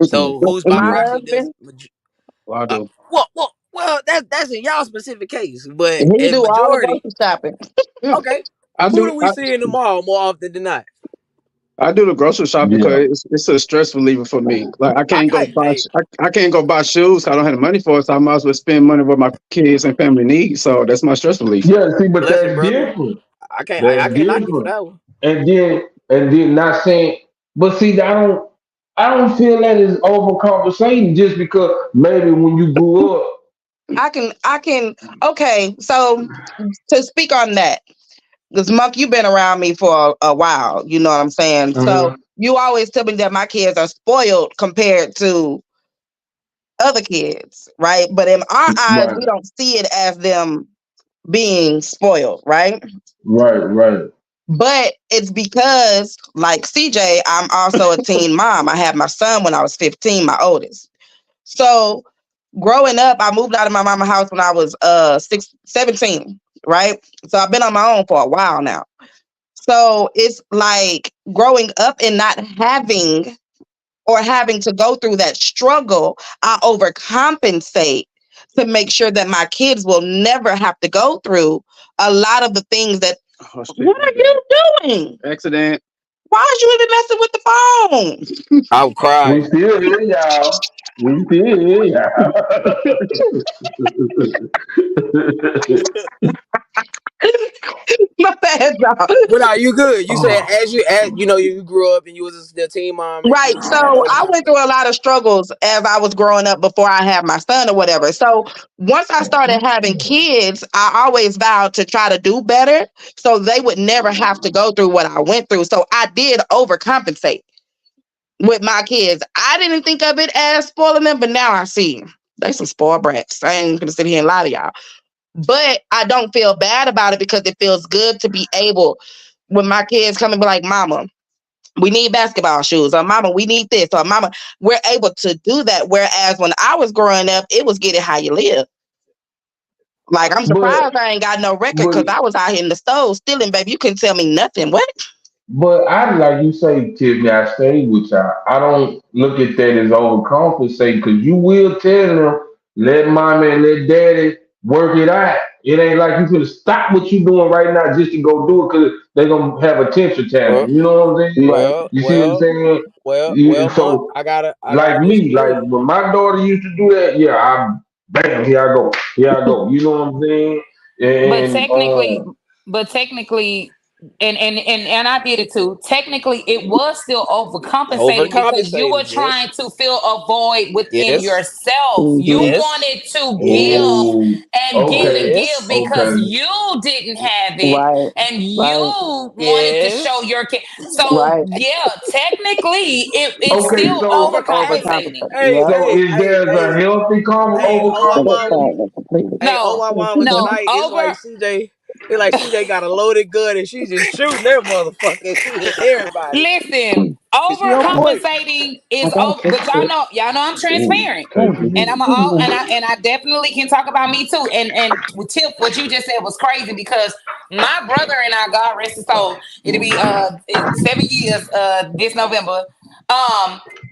Speaker 6: So who's by
Speaker 5: My
Speaker 6: proxy does?
Speaker 5: husband,
Speaker 9: I do.
Speaker 6: Well, that's in y'all specific case, but
Speaker 5: he
Speaker 6: in
Speaker 5: do all the
Speaker 6: majority,
Speaker 5: grocery shopping.
Speaker 6: okay.
Speaker 9: I
Speaker 6: Who
Speaker 9: do.
Speaker 6: do we see in the mall more often than not?
Speaker 9: I do the grocery shopping
Speaker 1: Yeah.
Speaker 9: because it's a stress reliever for me. Like I can't go buy
Speaker 6: Hey,
Speaker 9: I can't go buy shoes. 'Cause I don't have the money for it, so I might as well spend money what my kids and family need. So that's my stress relief.
Speaker 1: Yeah, see, but
Speaker 6: bless it,
Speaker 1: that's
Speaker 6: brother.
Speaker 1: different.
Speaker 6: I can't
Speaker 1: That's
Speaker 6: knock you for
Speaker 1: different.
Speaker 6: that one.
Speaker 1: And then not saying, but see, I don't feel that is overcompensating just because maybe when you grew up.
Speaker 5: I can. Okay, so to speak on that, because Monk, you've been around me for a while. You know what I'm saying. So you always tell me that my kids are spoiled compared to other kids, right? But in our eyes, we don't see it as them being spoiled, right?
Speaker 1: Right.
Speaker 5: But it's because, like CJ, I'm also a teen mom. I had my son when I was 15, my oldest. So growing up, I moved out of my mama's house when I was 17, right? So I've been on my own for a while now. So it's like growing up and not having or having to go through that struggle, I overcompensate to make sure that my kids will never have to go through a lot of the things that.
Speaker 9: Oh, shit,
Speaker 5: What are you doing?
Speaker 9: accident.
Speaker 5: Why are you even messing with the phone?
Speaker 6: I would cry.
Speaker 1: We still here, y'all. We still here, y'all.
Speaker 5: My bad, y'all.
Speaker 6: But now you good. You said as you grew up and you was the teen mom.
Speaker 5: Right. So I went through a lot of struggles as I was growing up before I had my son or whatever. So once I started having kids, I always vowed to try to do better so they would never have to go through what I went through. So I did overcompensate with my kids. I didn't think of it as spoiling them, but now I see they some spoiled brats. I ain't gonna sit here and lie to y'all. But I don't feel bad about it because it feels good to be able, when my kids come and be like, Mama, we need basketball shoes, or Mama, we need this, or Mama, we're able to do that. Whereas when I was growing up, it was get it how you live. Like, I'm surprised I ain't got no record because I was out here in the stove stealing, baby. You couldn't tell me nothing. What?
Speaker 1: But I, like you say, Tiffany, I stay with y'all. I don't look at that as overcompensating because you will tell them, let mommy and let daddy work it out. It ain't like you finna stop what you doing right now just to go do it because they gonna have attention tantrum. You know what I'm saying? You see what I'm saying? So,
Speaker 6: I gotta
Speaker 1: like me, like when my daughter used to do that, yeah, bam, here I go. You know what I'm saying?
Speaker 7: But technically, and I did it too. Technically, it was still overcompensating because you were trying to fill a void within yourself. You wanted to give and give because you didn't have it, and you wanted to show your kid. So yeah, technically, it's still overcompensating.
Speaker 1: So is there a healthy overcompensation?
Speaker 6: CJ. They like CJ got a loaded gun and she's just shooting that motherfucker. Shooting everybody.
Speaker 7: Listen, overcompensating is but y'all know I'm transparent, and I definitely can talk about me too. And with Tip, what you just said was crazy because my brother and I, God rest his soul, it'll be 7 years this November.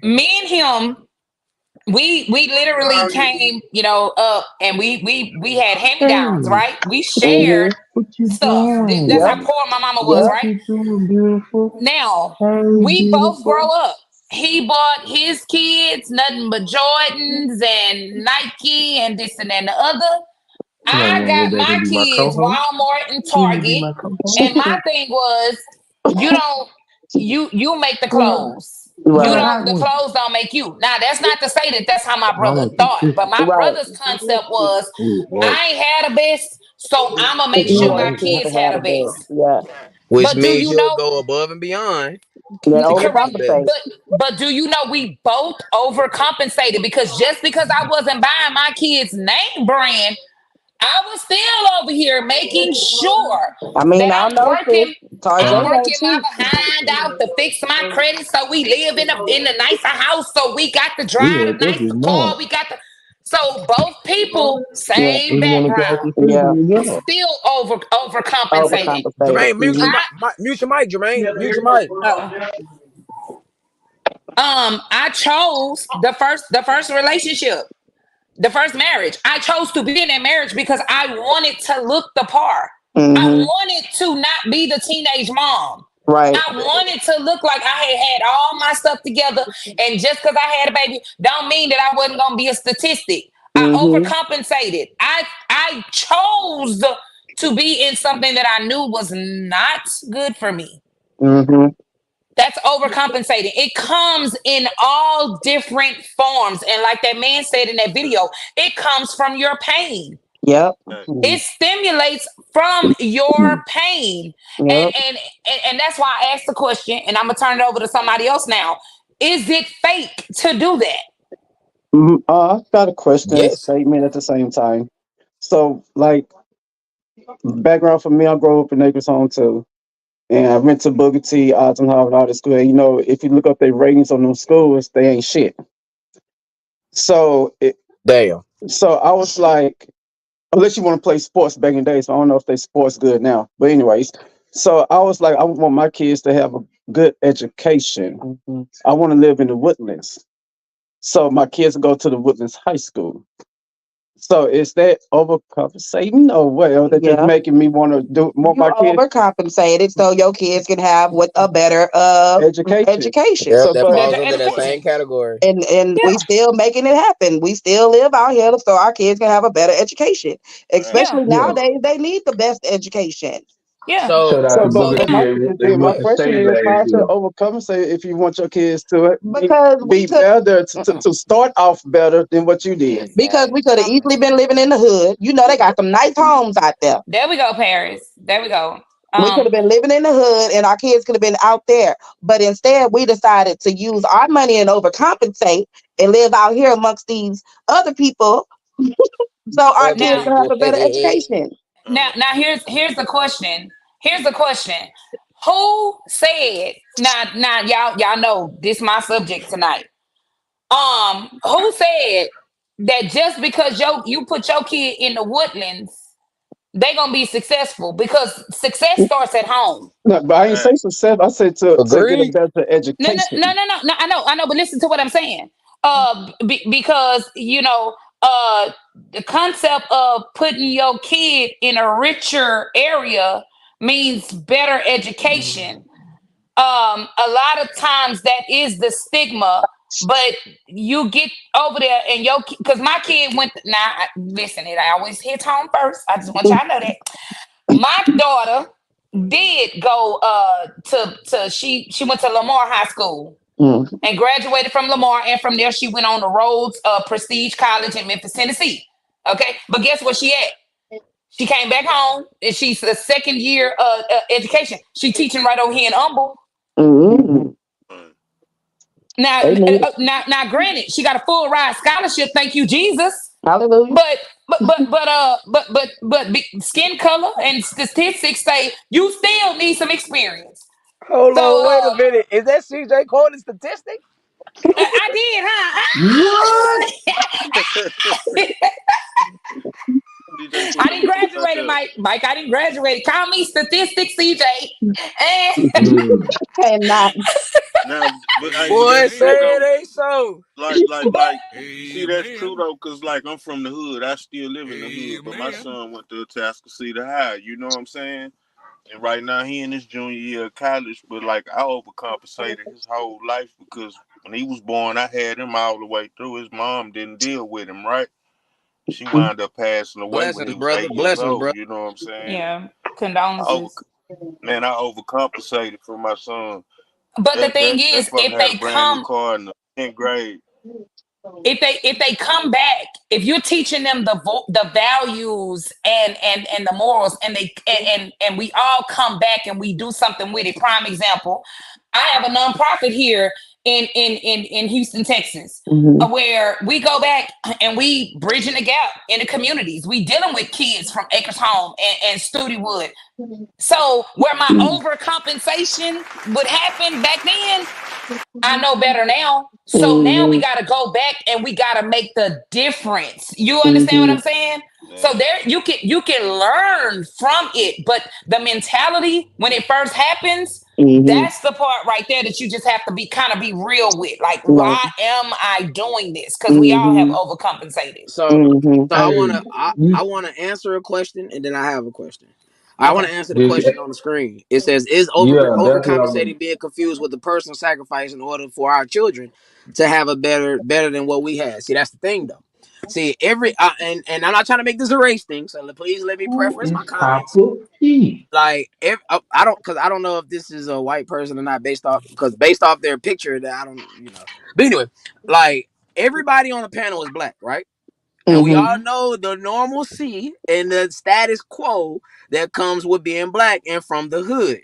Speaker 7: Me and him. We literally came, up and we had hand-me-downs, right? We shared stuff. That's how poor my mama was, right? Now, we both grow up. He bought his kids nothing but Jordans and Nike and this and that and the other. I got my kids Walmart and Target. And my thing was, you make the clothes. The clothes don't make you. Now, that's not to say that that's how my brother thought, but my brother's concept was, I ain't had a best, so I'm gonna make sure my kids had a best.
Speaker 6: Which means you'll go above and beyond.
Speaker 7: Correct. But do you know we both overcompensated because just because I wasn't buying my kids name brand, I was still over here making sure that I'm working my behind out to fix my credit so we live in a nicer house, so we got to drive a nicer car. So both people, same background. Still overcompensating.
Speaker 6: Jermaine, mute your mic, Jermaine. Mute your mic.
Speaker 7: I chose the first relationship. The first marriage, I chose to be in that marriage because I wanted to look the part. I wanted to not be the teenage mom.
Speaker 5: Right.
Speaker 7: I wanted to look like I had all my stuff together. And just because I had a baby, don't mean that I wasn't going to be a statistic. I overcompensated. I chose to be in something that I knew was not good for me. That's overcompensating. It comes in all different forms. And like that man said in that video, it comes from your pain.
Speaker 5: Yep.
Speaker 7: It stimulates from your pain. And that's why I asked the question, and I'm going to turn it over to somebody else now. Is it fake to do that?
Speaker 14: I've got a question and statement at the same time. So, like, background for me, I grew up in Acres Home too. And I went to Booker T, Austin Harvard, all the school. And, if you look up their ratings on those schools, they ain't shit. So, So I was like, unless you want to play sports back in the day, so I don't know if they sports good now. But anyways, so I was like, I want my kids to have a good education. I want to live in the Woodlands. So my kids go to the Woodlands High School. So is that overcompensating or what? Or that just
Speaker 5: Yeah.
Speaker 14: making me want to do more
Speaker 5: You
Speaker 14: my kids
Speaker 5: overcompensated so your kids can have with a better education.
Speaker 6: Yep,
Speaker 14: So,
Speaker 6: that
Speaker 14: but
Speaker 6: falls under that same category.
Speaker 5: And we still making it happen. We still live out here so our kids can have a better education. Especially
Speaker 14: Yeah.
Speaker 5: nowadays, they need the best education.
Speaker 7: Yeah.
Speaker 1: Shout out to
Speaker 14: but
Speaker 1: Booker T. They
Speaker 14: my
Speaker 1: went to
Speaker 14: question
Speaker 1: state
Speaker 14: is,
Speaker 1: last
Speaker 14: how
Speaker 1: year.
Speaker 14: to overcompensate if you want your kids to
Speaker 5: Because
Speaker 14: be better to start off better than what you did?
Speaker 5: Because we could have easily been living in the hood. You know, they got some nice homes out there.
Speaker 7: There we go, Paris. There we go.
Speaker 5: We could have been living in the hood and our kids could have been out there. But instead, we decided to use our money and overcompensate and live out here amongst these other people so our kids can have a better education.
Speaker 7: Now here's the question. Here's the question. Who said now y'all know this my subject tonight. Who said that just because you put your kid in the Woodlands, they gonna be successful? Because success starts at home.
Speaker 14: No, but I ain't say success. I said to get a better
Speaker 7: No,
Speaker 14: education.
Speaker 7: no. I know, but listen to what I'm saying. Because the concept of putting your kid in a richer area means better education. A lot of times that is the stigma, but you get over there and because my kid went. Listen, it always hits home first. I just want y'all to know that my daughter did go she went to Lamar High School and graduated from Lamar, and from there she went on the Rhodes Prestige College in Memphis, Tennessee. Okay, but guess where she at? She came back home and she's a second year education. She teaching right over here in Humble. Now, granted, she got a full ride scholarship. Thank you, Jesus.
Speaker 5: Hallelujah.
Speaker 7: But skin color and statistics say you still need some experience.
Speaker 6: Hold on, wait a minute. Is that CJ quoting statistic?
Speaker 7: I did, huh? I didn't graduate, Mike. I didn't graduate. Call me statistics, CJ.
Speaker 5: And not.
Speaker 11: Now,
Speaker 6: Boy, say it ain't so.
Speaker 11: See, that's true though, cause like I'm from the hood. I still live in the hood, but my son went to Atascocita High. You know what I'm saying? And right now he in his junior year of college, but like I overcompensated his whole life because when he was born, I had him all the way through. His mom didn't deal with him, right? She wound up passing away when he was 8 years old. You know what I'm saying?
Speaker 7: Yeah, condolences.
Speaker 11: I overcompensated for my son.
Speaker 7: But the thing is, if they
Speaker 11: brand new car in the 10th grade.
Speaker 7: If they come back, if you're teaching them the values and the morals, and we all come back and we do something with it. Prime example, I have a nonprofit here in Houston, Texas, where we go back and we bridging the gap in the communities. We dealing with kids from Acres Home and Studewood. So where my overcompensation would happen back then, I know better now. So now we got to go back and we got to make the difference. You understand what I'm saying? So there you can learn from it, but the mentality when it first happens, that's the part right there that you just have to be real with. Like, why am I doing this? Because we all have overcompensated.
Speaker 6: So I wanna answer a question and then I have a question. I want to answer the question on the screen. It says, is overcompensating being confused with the personal sacrifice in order for our children to have a better than what we had? See, that's the thing, though. See, and I'm not trying to make this a race thing, so please let me preference my comments. Like, I don't know if this is a white person or not based off their picture that I don't, But anyway, like everybody on the panel is black, right? And we all know the normalcy and the status quo that comes with being black and from the hood.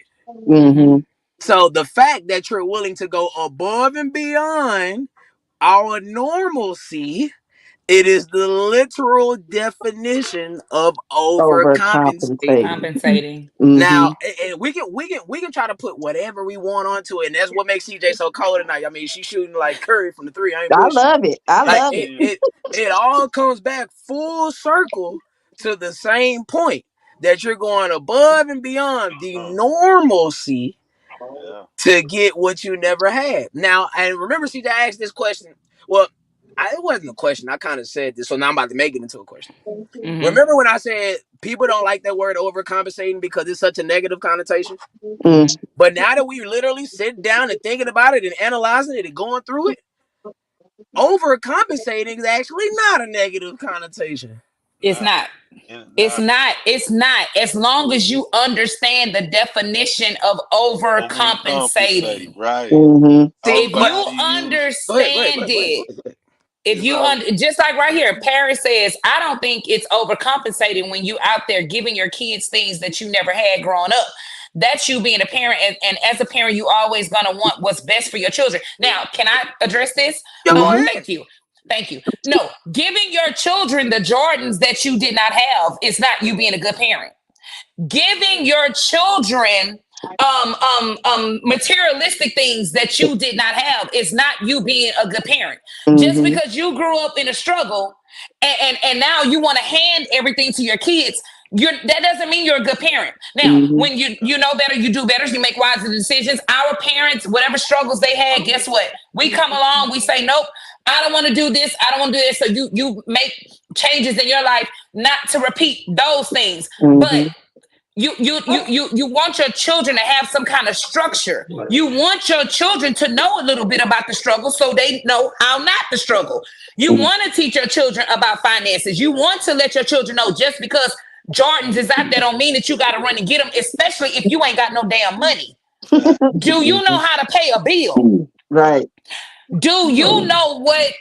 Speaker 6: So the fact that you're willing to go above and beyond our normalcy, it is the literal definition of overcompensating. Now, and we can try to put whatever we want onto it, and that's what makes CJ so cold tonight. I mean, she's shooting like Curry from the three. I
Speaker 5: love it. I love
Speaker 6: it. It all comes back full circle to the same point that you're going above and beyond the normalcy to get what you never had. Now, and remember, CJ asked this question. Well, it wasn't a question. I kind of said this, so now I'm about to make it into a question.
Speaker 7: Mhm.
Speaker 6: Remember when I said people don't like that word overcompensating because it's such a negative connotation?
Speaker 14: Mm.
Speaker 6: But now that we literally sit down and thinking about it and analyzing it and going through it, overcompensating is actually not a negative connotation.
Speaker 7: It's not. It's not. It's not. As long as you understand the definition of overcompensating.
Speaker 11: Right.
Speaker 14: Mhm.
Speaker 7: If
Speaker 11: Go ahead,
Speaker 7: you
Speaker 11: go
Speaker 7: understand it, if you just like right here, Paris says, I don't think it's overcompensating when you out there giving your kids things that you never had growing up. That's you being a parent, and as a parent, you always gonna want what's best for your children. Now, can I address this? Thank you. Thank you. No, giving your children the Jordans that you did not have is not you being a good parent. Giving your children materialistic things that you did not have is not you being a good parent. Just because you grew up in a struggle and now you want to hand everything to your kids, that doesn't mean you're a good parent. Now, when you know better, you do better, you make wiser decisions. Our parents, whatever struggles they had, guess what? We come along, we say, nope, I don't want to do this, I don't want to do this. So you make changes in your life not to repeat those things. But you want your children to have some kind of structure. You want your children to know a little bit about the struggle so they know how not to struggle. You want to teach your children about finances. You want to let your children know just because Jordans is out there don't mean that you got to run and get them, especially if you ain't got no damn money. Do you know how to pay a bill?
Speaker 14: Right.
Speaker 7: Do you know what,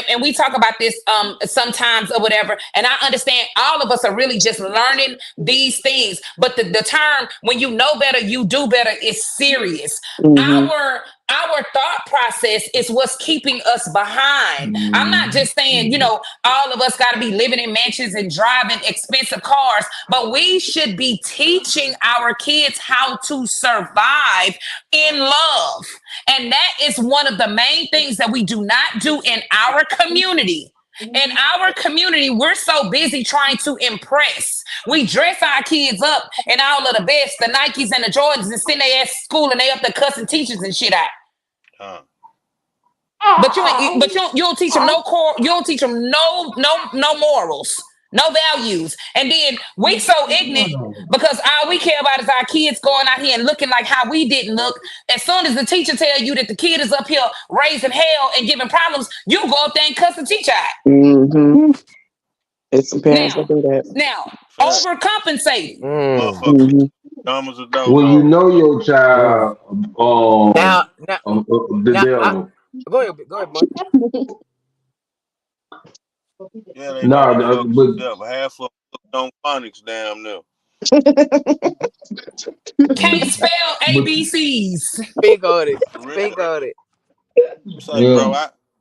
Speaker 7: and we talk about this sometimes or whatever, and I understand all of us are really just learning these things, but the term, when you know better, you do better, is serious. Our thought process is what's keeping us behind. I'm not just saying, all of us got to be living in mansions and driving expensive cars, but we should be teaching our kids how to survive in love. And that is one of the main things that we do not do in our community. In our community, we're so busy trying to impress. We dress our kids up in all of the best, the Nikes and the Jordans, and send their ass to school and they up there cussing teachers and shit out. But you don't teach them you don't teach them no morals, no values. And then we so ignorant because all we care about is our kids going out here and looking like how we didn't look. As soon as the teacher tell you that the kid is up here raising hell and giving problems, you go up there and cuss the teacher out.
Speaker 14: It's some parents that do that.
Speaker 7: Now, overcompensating.
Speaker 1: When you know your child, the devil.
Speaker 6: Go ahead, Mark.
Speaker 11: Yeah, they but half of them on phonics down there.
Speaker 7: Can't spell ABCs.
Speaker 6: Speak on it. Speak on it.
Speaker 11: Say, bro,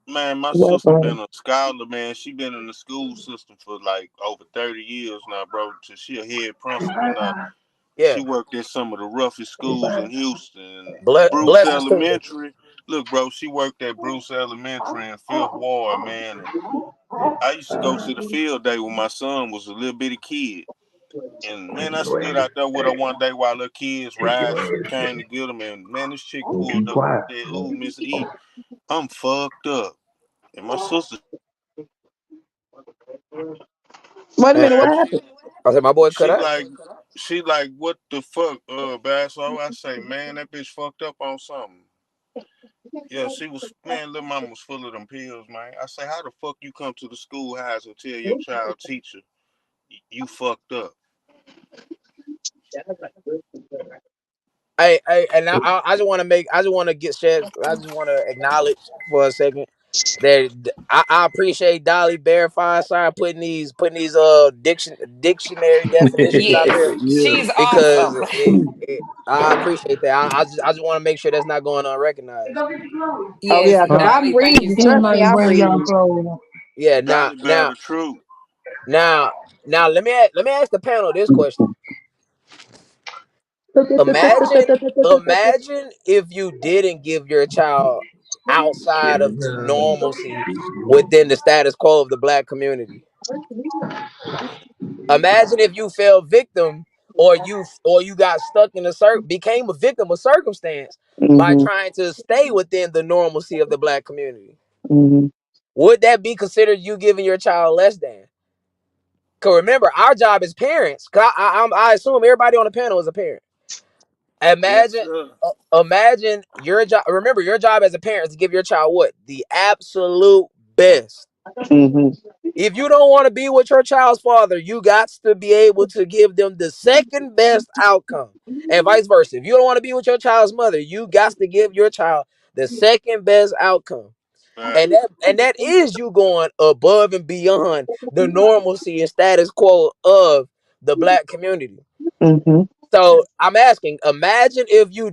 Speaker 11: my sister been a scholar, man. She been in the school system for like over 30 years now, bro. So she a head principal now.
Speaker 6: Yeah.
Speaker 11: She worked at some of the roughest schools in Houston.
Speaker 6: Bruce
Speaker 11: Elementary. Look, bro, she worked at Bruce Elementary in 5th Ward, man. And I used to go to the field day when my son was a little bitty kid. And, man, I stood out there with her one day while her kids came to get them. And, man, this chick pulled up and said, "Ooh, Miss E, I'm fucked up." And my sister...
Speaker 14: Wait a minute, what happened?
Speaker 6: I said, my boy cut out.
Speaker 11: She like, what the fuck, Bass? So I say, man, that bitch fucked up on something. Yeah, she was, man, little mama was full of them pills, man. I say, how the fuck you come to the schoolhouse and tell your child teacher you fucked up?
Speaker 6: Hey, and I just want to acknowledge for a second that I appreciate Dolly Bear Fireside putting these dictionary definitions out there.
Speaker 7: She's
Speaker 6: because
Speaker 7: awesome.
Speaker 6: I appreciate that. I just want to make sure that's not going unrecognized.
Speaker 14: Yeah, because I'm reading. Trust me, I'm reading.
Speaker 6: Yeah, now, let me ask the panel this question. Imagine if you didn't give your child outside of normalcy within the status quo of the Black community. Imagine if you fell victim or you got stuck in became a victim of circumstance by trying to stay within the normalcy of the Black community. would that be considered you giving your child less than? Because remember, our job as parents, because I assume everybody on the panel is a parent. Imagine, imagine your job. Remember, your job as a parent is to give your child what? The absolute best.
Speaker 14: Mm-hmm.
Speaker 6: If you don't want to be with your child's father, you got to be able to give them the second best outcome. And vice versa. If you don't want to be with your child's mother, you got to give your child the second best outcome. And that is you going above and beyond the normalcy and status quo of the black community.
Speaker 14: Mm-hmm.
Speaker 6: So I'm asking, imagine if you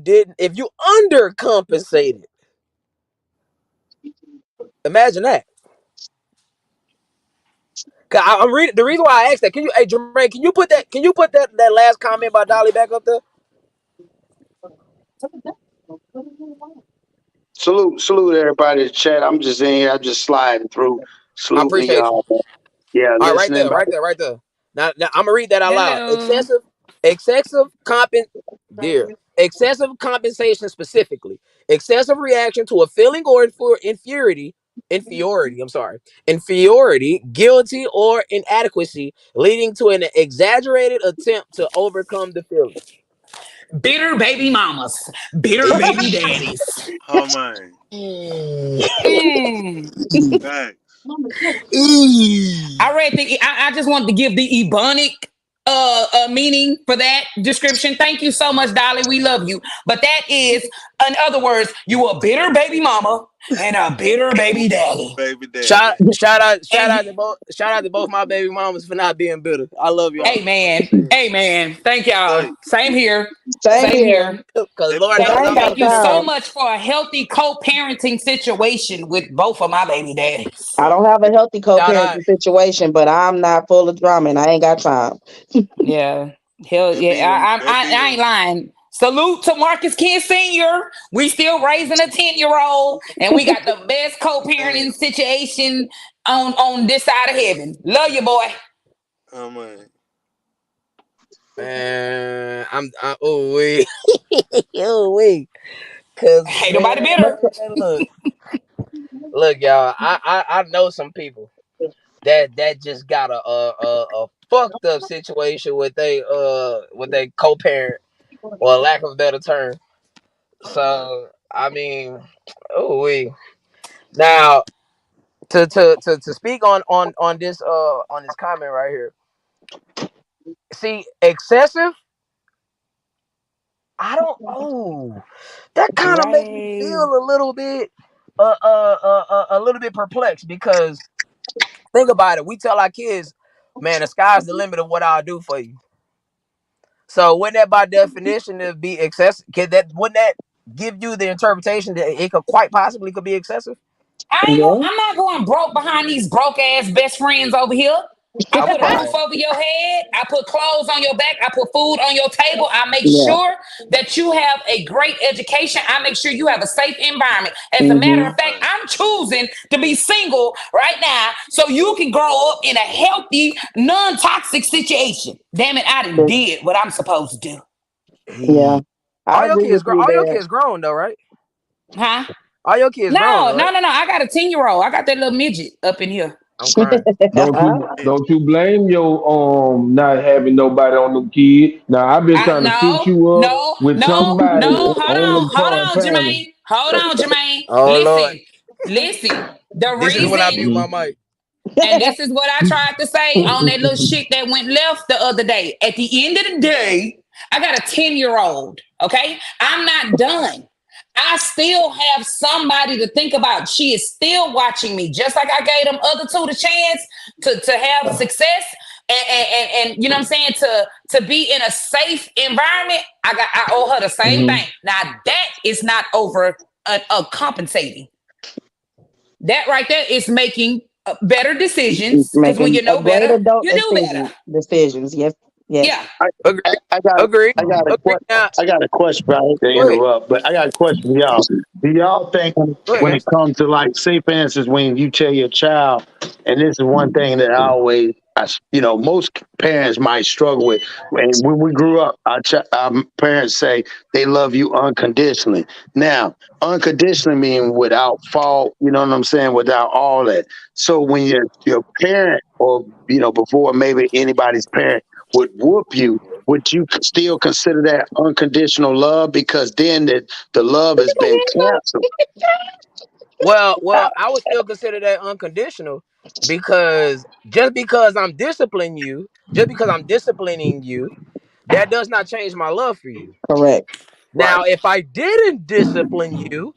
Speaker 6: undercompensated. Imagine that. I'm reading the reason why I asked that. Hey Jermaine, can you put that last comment by Dolly back up there?
Speaker 15: Salute everybody in the chat. I'm just in here. I'm just sliding through.
Speaker 6: I
Speaker 15: Salute
Speaker 6: appreciate
Speaker 15: y'all.
Speaker 6: you.
Speaker 15: Yeah,
Speaker 6: All right,
Speaker 15: listening.
Speaker 6: right there. Now I'm gonna read that out loud.
Speaker 7: Hello.
Speaker 6: Excessive compensation specifically. Excessive reaction to a feeling or inferiority, guilty or inadequacy, leading to an exaggerated attempt to overcome the feeling.
Speaker 7: Bitter baby mamas, bitter baby daddies.
Speaker 11: Oh man.
Speaker 7: Mm. I just wanted to give the Ebonic meaning for that description. Thank you so much, Dolly. We love you. But that is, in other words, you a bitter baby mama and a bitter baby daddy.
Speaker 6: Shout out to both my baby mamas for not being bitter. I love y'all.
Speaker 7: Amen. Thank y'all. Same here.
Speaker 5: Same here.
Speaker 6: Because Lord,
Speaker 7: thank you so much for a healthy co-parenting situation with both of my baby daddies.
Speaker 5: I don't have a healthy co-parenting situation, but I'm not full of drama and I ain't got time.
Speaker 7: Yeah. Hell yeah. I ain't lying. Salute to Marcus Ken Sr. We still raising a 10-year-old, and we got the best co-parenting situation on this side of heaven. Love you, boy.
Speaker 11: Oh man.
Speaker 6: Man, oh wait. Cause
Speaker 7: ain't nobody bitter.
Speaker 6: Look, y'all. I know some people that just got a fucked up situation with they co-parent, or lack of a better term. So I mean, now to speak on this comment right here. See, excessive. That kind of makes me feel a little bit perplexed, because think about it. We tell our kids, man, the sky's the limit of what I'll do for you. So wouldn't that by definition to be excessive? Wouldn't that give you the interpretation that it could quite possibly be excessive?
Speaker 7: I'm not going broke behind these broke ass best friends over here. I put a roof over your head. I put clothes on your back. I put food on your table. I make sure that you have a great education. I make sure you have a safe environment. As a matter of fact, I'm choosing to be single right now so you can grow up in a healthy, non-toxic situation. Damn it, I done did what I'm supposed to do.
Speaker 5: Yeah.
Speaker 6: All your kids grown though, right?
Speaker 7: Huh?
Speaker 6: All your kids grown, right?
Speaker 7: No. I got a 10-year-old. I got that little midget up in here.
Speaker 6: I'm crying.
Speaker 1: Don't you blame your not having nobody on the kid. Now I've been trying to fix you up with somebody.
Speaker 7: Hold on, Jermaine. Hold on, Jermaine. Listen.
Speaker 6: This is when I mute my mic.
Speaker 7: And this is what I tried to say on that little shit that went left the other day. At the end of the day, I got a 10-year-old. Okay, I'm not done. I still have somebody to think about. She is still watching me, just like I gave them other two the chance to have success and you know what I'm saying, to be in a safe environment. I owe her the same thing. Now that is not over compensating. That right there is making better decisions, because when you know better, you do better.
Speaker 5: Decisions, yes.
Speaker 7: Yeah.
Speaker 15: I got a question, right? To interrupt, but I got a question for y'all. Do y'all think when it comes to, like, say for instance, when you tell your child, and this is one thing that I most parents might struggle with. And when we grew up, our parents say they love you unconditionally. Now, unconditionally mean without fault, you know what I'm saying, without all that. So when your parent, or before maybe anybody's parent would whoop you, would you still consider that unconditional love? Because then the love has been canceled.
Speaker 6: Well, I would still consider that unconditional, because just because I'm disciplining you, that does not change my love for you.
Speaker 5: Correct.
Speaker 6: Now, if I didn't discipline you,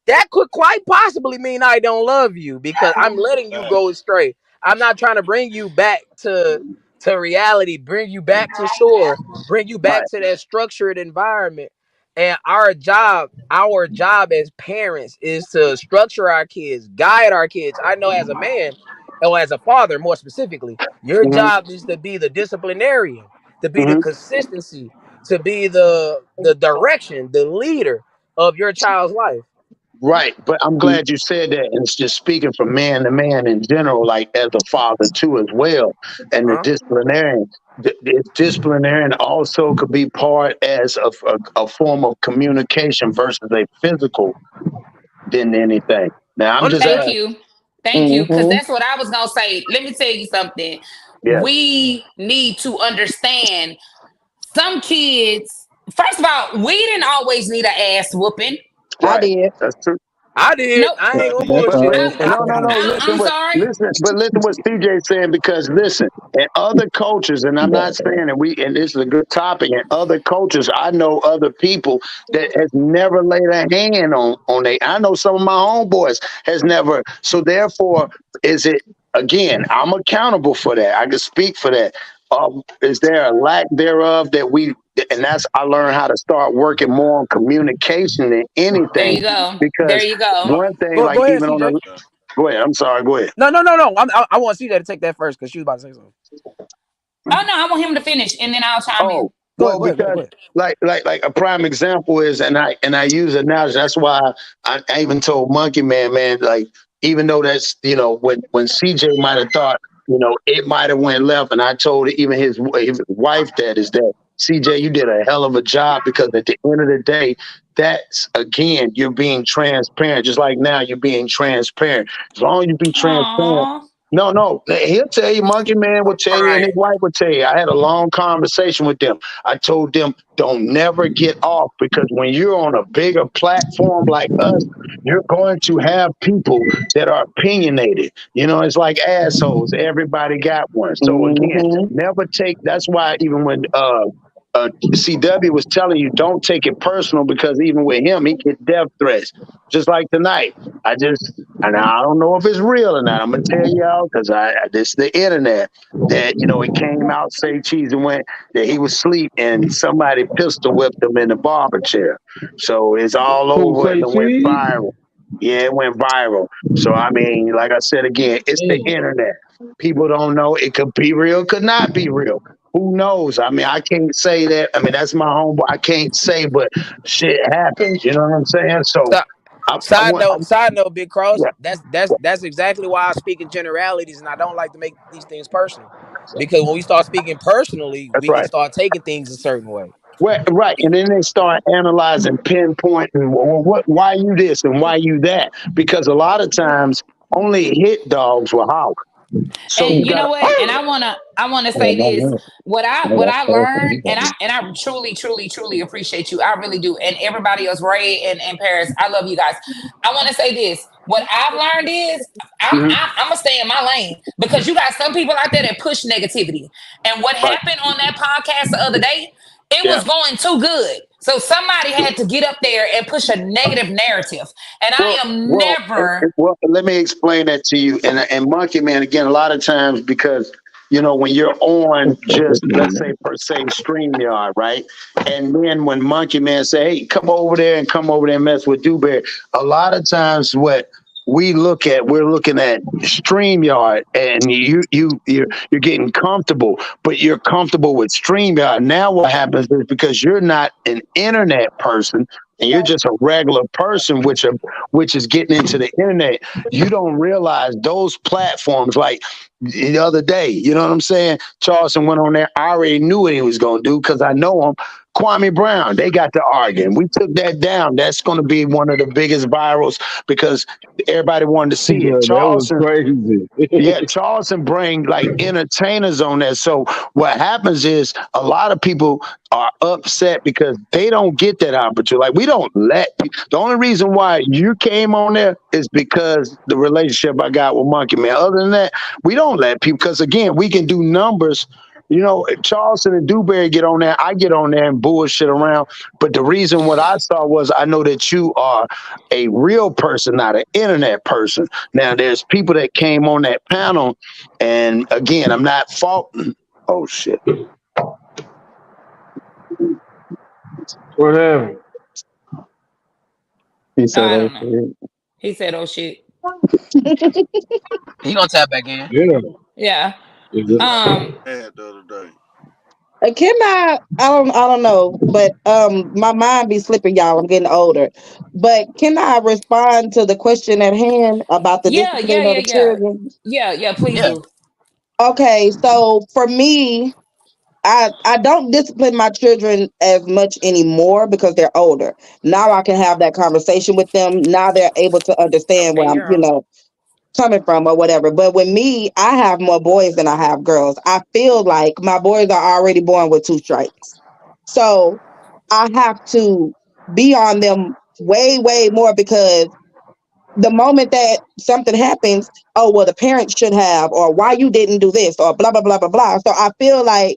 Speaker 6: that could quite possibly mean I don't love you, because I'm letting you go astray. I'm not trying to bring you back to reality, bring you back to shore, bring you back to that structured environment. And our job as parents is to structure our kids, guide our kids. I know as a man, or as a father more specifically, your job is to be the disciplinarian, to be the consistency, to be the direction, the leader of your child's life.
Speaker 15: Right, but I'm glad you said that, and it's just speaking from man to man in general, like as a father too as well, and the disciplinarian. The disciplinarian also could be part as a form of communication versus a physical than anything. Now I'm just
Speaker 7: Thank you, because that's what I was gonna say. Let me tell you something.
Speaker 15: Yeah.
Speaker 7: We need to understand some kids. First of all, we didn't always need an ass whooping.
Speaker 5: I did.
Speaker 15: That's true.
Speaker 6: I did.
Speaker 7: Nope.
Speaker 6: I ain't gonna bullshit.
Speaker 15: No.
Speaker 7: I'm sorry.
Speaker 15: Listen what CJ's saying, because listen, in other cultures, and I'm not saying that and this is a good topic, in other cultures, I know other people that has never laid a hand on I know some of my homeboys has never. So therefore, is it, again, I'm accountable for that. I can speak for that. Is there a lack thereof that I learned how to start working more on communication than anything.
Speaker 7: There you go.
Speaker 15: Because
Speaker 7: there you go.
Speaker 15: one thing,
Speaker 6: Go ahead,
Speaker 15: even
Speaker 6: CJ.
Speaker 15: go ahead. I'm sorry. Go ahead.
Speaker 6: No. I want CJ to take that first, because she was about to say something.
Speaker 7: Oh no, I want him to finish, and then I'll chime in.
Speaker 6: Go ahead.
Speaker 15: Like a prime example is, and I use it now. That's why I even told Monkey Man, like, even though that's, when CJ might have thought, it might have went left, and I told even his wife that CJ, you did a hell of a job, because at the end of the day, that's, again, you're being transparent. Just like now, you're being transparent. As long as you be transparent. No, he'll tell you, Monkey Man will tell you, and his wife will tell you. I had a long conversation with them. I told them, don't never get off, because when you're on a bigger platform like us, you're going to have people that are opinionated. It's like assholes. Everybody got one. So again, never take. That's why even when CW was telling you, don't take it personal, because even with him, he get death threats. Just like tonight, I don't know if it's real or not. I'm gonna tell y'all, because this is the internet, that it came out, say cheese, and went that he was asleep and somebody pistol whipped him in the barber chair. So it's all over, and it went viral. Yeah, it went viral. So I mean, like I said again, it's the internet. People don't know. It could be real, could not be real. Who knows? I mean, I can't say that. I mean, that's my homeboy. I can't say, but shit happens. You know what I'm saying? So,
Speaker 6: side note, Big Cross. Yeah. That's exactly why I speak in generalities, and I don't like to make these things personal. Because when we start speaking personally, we can start taking things a certain way.
Speaker 15: Well, right, and then they start analyzing, pinpointing, why you this and why you that? Because a lot of times, only hit dogs will holler. So
Speaker 7: and you know what? And I wanna say this. What I learned, and I truly appreciate you. I really do. And everybody else, Ray and Paris, I love you guys. I want to say this. What I've learned is I'm gonna stay in my lane, because you got some people out there that push negativity. And what happened on that podcast the other day, it was going too good. So somebody had to get up there and push a negative narrative. And I am never.
Speaker 15: Well, let me explain that to you. And Monkey Man, again, a lot of times, because, when you're on just, let's say, per se, StreamYard, right? And then when Monkey Man say, hey, come over there and mess with Dewberry, a lot of times what we're looking at StreamYard, and you're getting comfortable, but you're comfortable with StreamYard. Now what happens is, because you're not an internet person, and you're just a regular person, which is getting into the internet, you don't realize those platforms. Like the other day, you know what I'm saying? Charleston went on there. I already knew what he was going to do because I know him. Kwame Brown, they got to arguing. We took that down. That's going to be one of the biggest virals because everybody wanted to see it. Charleston,
Speaker 1: that was crazy.
Speaker 15: yeah, Charleston bring like entertainers on there. So what happens is a lot of people are upset because they don't get that opportunity. Like we don't let people. The only reason why you came on there is because the relationship I got with Monkey Man. Other than that, we don't let people, because again, we can do numbers. You know, Charleston and Dewberry get on there. I get on there and bullshit around. But the reason what I saw was I know that you are a real person, not an internet person. Now, there's people that came on that panel, and again, I'm not faulting. Oh shit!
Speaker 1: What happened?
Speaker 14: He said,
Speaker 7: I
Speaker 14: "Oh
Speaker 7: don't know.
Speaker 14: shit."
Speaker 7: He said, "Oh shit."
Speaker 6: He gonna tap back in.
Speaker 1: Yeah.
Speaker 7: Yeah.
Speaker 11: Had the other day.
Speaker 5: Can I don't know, but my mind be slipping, y'all. I'm getting older. But can I respond to the question at hand about the
Speaker 7: Yeah,
Speaker 5: discipline of the children?
Speaker 7: Yeah, please
Speaker 6: Yeah.
Speaker 7: do.
Speaker 5: Okay, so for me, I don't discipline my children as much anymore because they're older. Now I can have that conversation with them. Now they're able to understand
Speaker 7: Okay,
Speaker 5: where I'm,
Speaker 7: girl.
Speaker 5: coming from or whatever. But with me, I have more boys than I have girls. I feel like my boys are already born with 2 strikes. So I have to be on them way, way more because the moment that something happens, oh, well, the parents should have, or why you didn't do this, or blah, blah, blah, blah, blah. So I feel like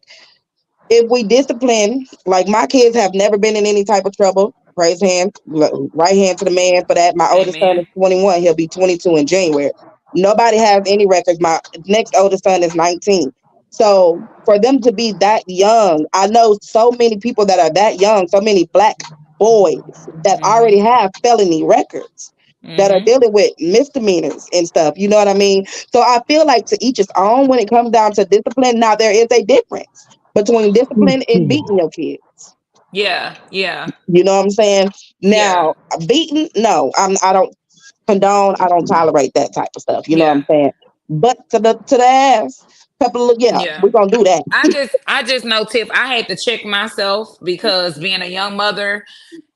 Speaker 5: if we discipline, like my kids have never been in any type of trouble. Praise hand, right hand to the man for that. My oldest son is 21. He'll be 22 in January. Nobody has any records. My next oldest son is 19. So for them to be that young, I know so many people that are that young, so many black boys that already have felony records that are dealing with misdemeanors and stuff. You know what I mean? So I feel like to each his own when it comes down to discipline. Now there is a difference between discipline and beating your kids.
Speaker 7: Yeah.
Speaker 5: You know what I'm saying? Now, beating, no, I don't condone, I don't tolerate that type of stuff. You know what I'm saying? But to the ass, couple of we're gonna do that.
Speaker 7: I just know, Tiff, I had to check myself because being a young mother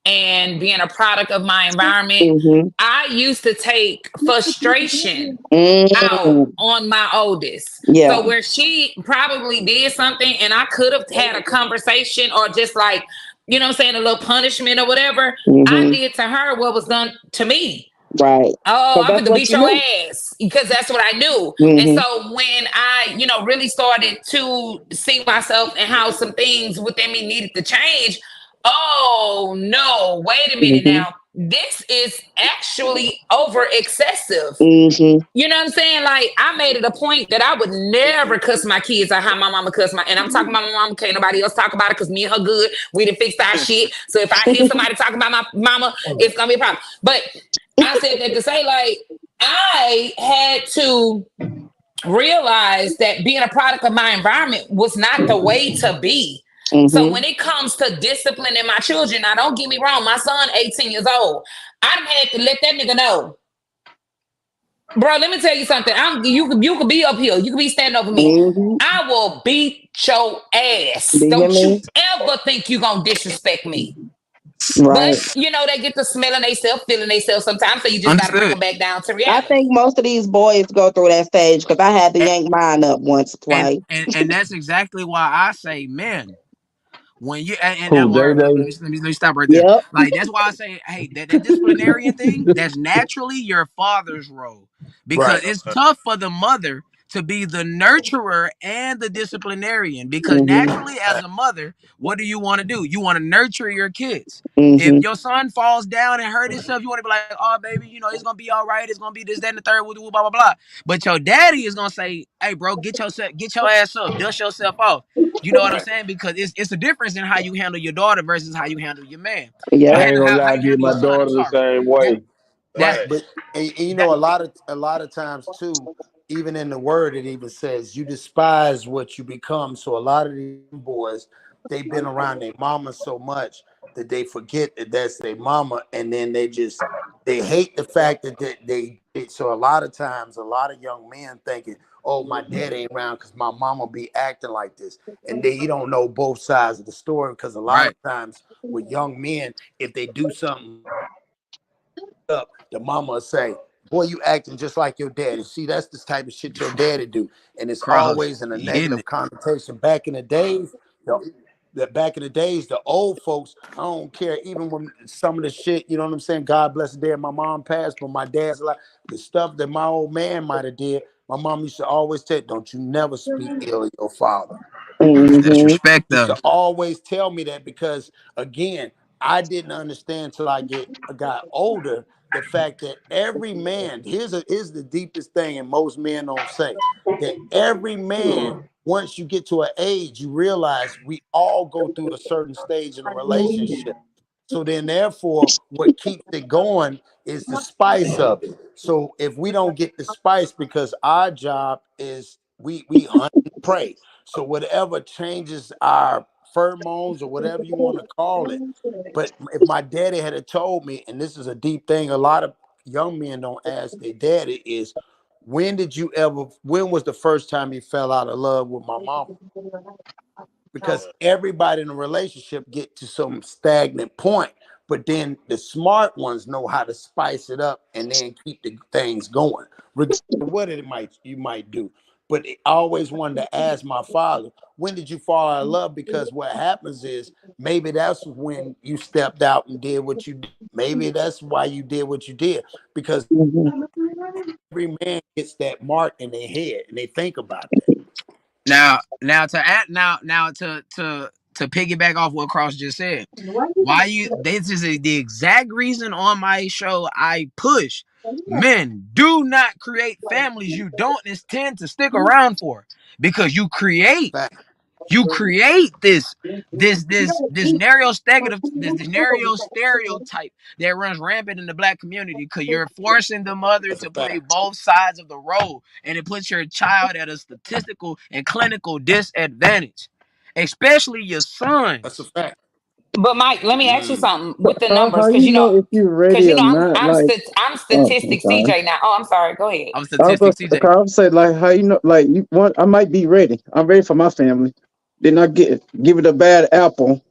Speaker 7: and being a product of my environment, I used to take frustration out on my oldest.
Speaker 5: Yeah.
Speaker 7: So where she probably did something and I could have had a conversation or just like, you know what I'm saying, a little punishment or whatever, I did to her what was done to me.
Speaker 5: Right.
Speaker 7: Oh, I'm going to beat your ass because that's what I knew. And so when I, really started to see myself and how some things within me needed to change, oh no, wait a minute now. This is actually over excessive. You know what I'm saying? Like I made it a point that I would never cuss my kids out how my mama cuss and I'm talking about my mama, can't nobody else talk about it because me and her good. We done fixed our shit. So if I hear somebody talking about my mama, it's gonna be a problem. But I said that to say, like, I had to realize that being a product of my environment was not the way to be. So when it comes to disciplining my children, now don't get me wrong, my son 18 years old, I had to let that nigga know. Bro, let me tell you something. You could be up here. You could be standing over me. I will beat your ass. Don't you ever think you gonna disrespect me.
Speaker 5: Right.
Speaker 7: But they get to smelling themselves, feeling themselves sometimes. So you just gotta bring them back down to reality.
Speaker 5: I think most of these boys go through that stage because I had to yank mine up once, twice.
Speaker 6: And that's exactly why I say, men, when you and
Speaker 1: Cool,
Speaker 6: that word,
Speaker 1: Day-Day.
Speaker 6: let me stop right there. Like that's why I say, hey, that disciplinarian thing, that's naturally your father's role because it's tough for the mother to be the nurturer and the disciplinarian because naturally as a mother, what do you want to do? You want to nurture your kids. If your son falls down and hurt himself, you want to be like, oh baby, it's gonna be all right. It's gonna be this, that, and the third, blah, blah, blah. But your daddy is gonna say, hey bro, get your ass up, dust yourself off. You know what I'm saying? Because it's a difference in how you handle your daughter versus how you handle your man.
Speaker 5: Yeah,
Speaker 1: I ain't gonna lie, I
Speaker 6: you
Speaker 1: did
Speaker 6: handle
Speaker 1: my
Speaker 6: your son,
Speaker 1: daughter the same way.
Speaker 10: Right, but a lot of times too, even in the word it even says you despise what you become. So a lot of these boys
Speaker 16: they've been around their mama so much that they forget that that's their mama, and then they hate the fact that so a lot of times a lot of young men thinking, oh, my dad ain't around because my mama be acting like this, and you don't know both sides of the story, because a lot of times with young men, if they do something up, the mama will say, boy, you acting just like your daddy. See, that's the type of shit your daddy do. And it's always in a negative connotation. Back in the days, the old folks, I don't care, even when some of the shit, you know what I'm saying? God bless the day my mom passed, but my dad's like the stuff that my old man might have did. My mom used to always say, don't you never speak ill of your father.
Speaker 6: That's respect,
Speaker 16: Used
Speaker 6: though.
Speaker 16: to always tell me that, because again, I didn't understand till I got older the fact that every man, here's the deepest thing, and most men don't say, that every man, once you get to an age, you realize we all go through a certain stage in a relationship. So then therefore, what keeps it going is the spice of it. So if we don't get the spice, because our job is we hunt and pray. So whatever changes our pheromones or whatever you want to call it. But if my daddy had told me, and this is a deep thing, a lot of young men don't ask their daddy, is when was the first time you fell out of love with my mama? Because everybody in a relationship get to some stagnant point, but then the smart ones know how to spice it up and then keep the things going, regardless of what you might do. But I always wanted to ask my father, when did you fall out of love? Because what happens is maybe that's when you stepped out and did what you did. Maybe that's why you did what you did, because every man gets that mark in their head and they think about that.
Speaker 6: Now to piggyback off what Cross just said, this is the exact reason on my show I push men, do not create families you don't intend to stick around for, because you create this stereotype that runs rampant in the black community, because you're forcing the mother to play both sides of the role, and it puts your child at a statistical and clinical disadvantage, especially your son.
Speaker 16: That's a fact.
Speaker 7: But Mike, let me ask you something with the numbers,
Speaker 14: How
Speaker 7: because
Speaker 14: you know if you're ready or not?
Speaker 7: I'm
Speaker 14: Like,
Speaker 7: statistic
Speaker 14: sorry.
Speaker 7: CJ now. Oh, I'm sorry. Go ahead.
Speaker 6: I'm statistic CJ.
Speaker 14: I would say, like, how you know? Like, I might be ready. I'm ready for my family. Then I give it a bad apple.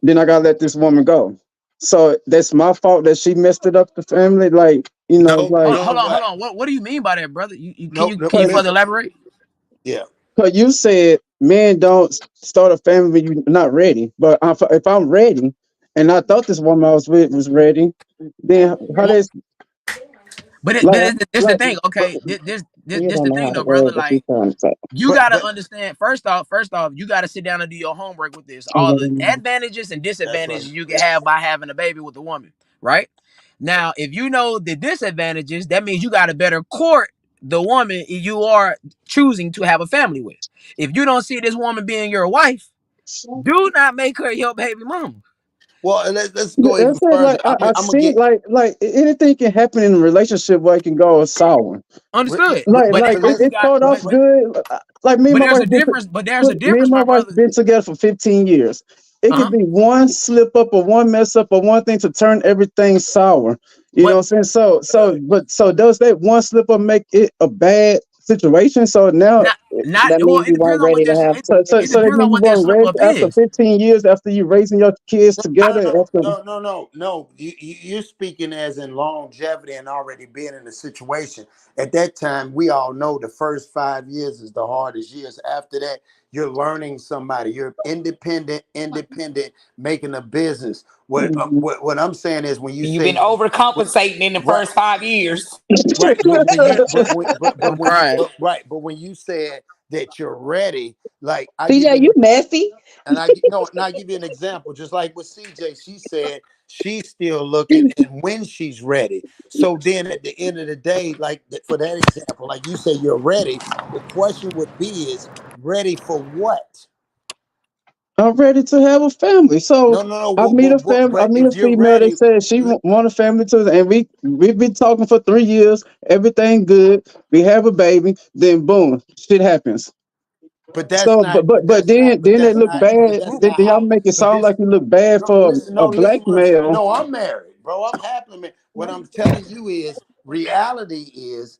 Speaker 14: Then I gotta let this woman go. So that's my fault that she messed it up the family. Like,
Speaker 6: Hold on. What do you mean by that, brother? Can you further elaborate?
Speaker 16: Yeah.
Speaker 14: Because you said men don't start a family when you're not ready. But if I'm ready, and I thought this woman I was with was ready, then how does?
Speaker 6: But it's the thing, okay? This the thing, though, brother. Like, you gotta understand. First off, you gotta sit down and do your homework with this. All the advantages and disadvantages you can have by having a baby with a woman, right? Now, if you know the disadvantages, that means you gotta better court the woman you are choosing to have a family with. If you don't see this woman being your wife, do not make her your baby mama.
Speaker 16: Well, let's go even further.
Speaker 14: Like, I see, like anything can happen in a relationship where it can go sour.
Speaker 6: Understood.
Speaker 14: Like it started off good. Like me and my wife.
Speaker 6: But there's a difference,
Speaker 14: me and my wife been together for 15 years. It could be one slip up or one mess up or one thing to turn everything sour. You know what I'm saying? So does that one slip up make it a bad situation? So now that means you weren't ready to have. So that means you weren't ready after 15 years after you raising your kids together.
Speaker 16: No. You're speaking as in longevity and already being in the situation. At that time, we all know the first 5 years is the hardest years. After that, you're learning somebody. You're independent, making a business. What I'm saying is, when you've
Speaker 7: been overcompensating in the first 5 years.
Speaker 16: Right. But when you said that you're ready, like
Speaker 5: CJ, you messy.
Speaker 16: And I give you an example, just like with CJ, she said she's still looking and when she's ready. So then at the end of the day, like for that example, like you say you're ready, the question would be is ready for what?
Speaker 14: I'm ready to have a family. So I meet a female that says she want a family too, and we've been talking for 3 years. Everything good. We have a baby. Then boom, shit happens.
Speaker 16: But that's
Speaker 14: So,
Speaker 16: not.
Speaker 14: but then they look
Speaker 16: But
Speaker 14: bad.
Speaker 16: that's
Speaker 14: Then
Speaker 16: not
Speaker 14: y'all
Speaker 16: how.
Speaker 14: make it
Speaker 16: But
Speaker 14: sound
Speaker 16: this.
Speaker 14: like you look bad
Speaker 16: No,
Speaker 14: for
Speaker 16: listen.
Speaker 14: a
Speaker 16: No,
Speaker 14: black
Speaker 16: listen. What I'm saying.
Speaker 14: male.
Speaker 16: No, I'm married, bro. I'm happily married. What I'm telling you is reality is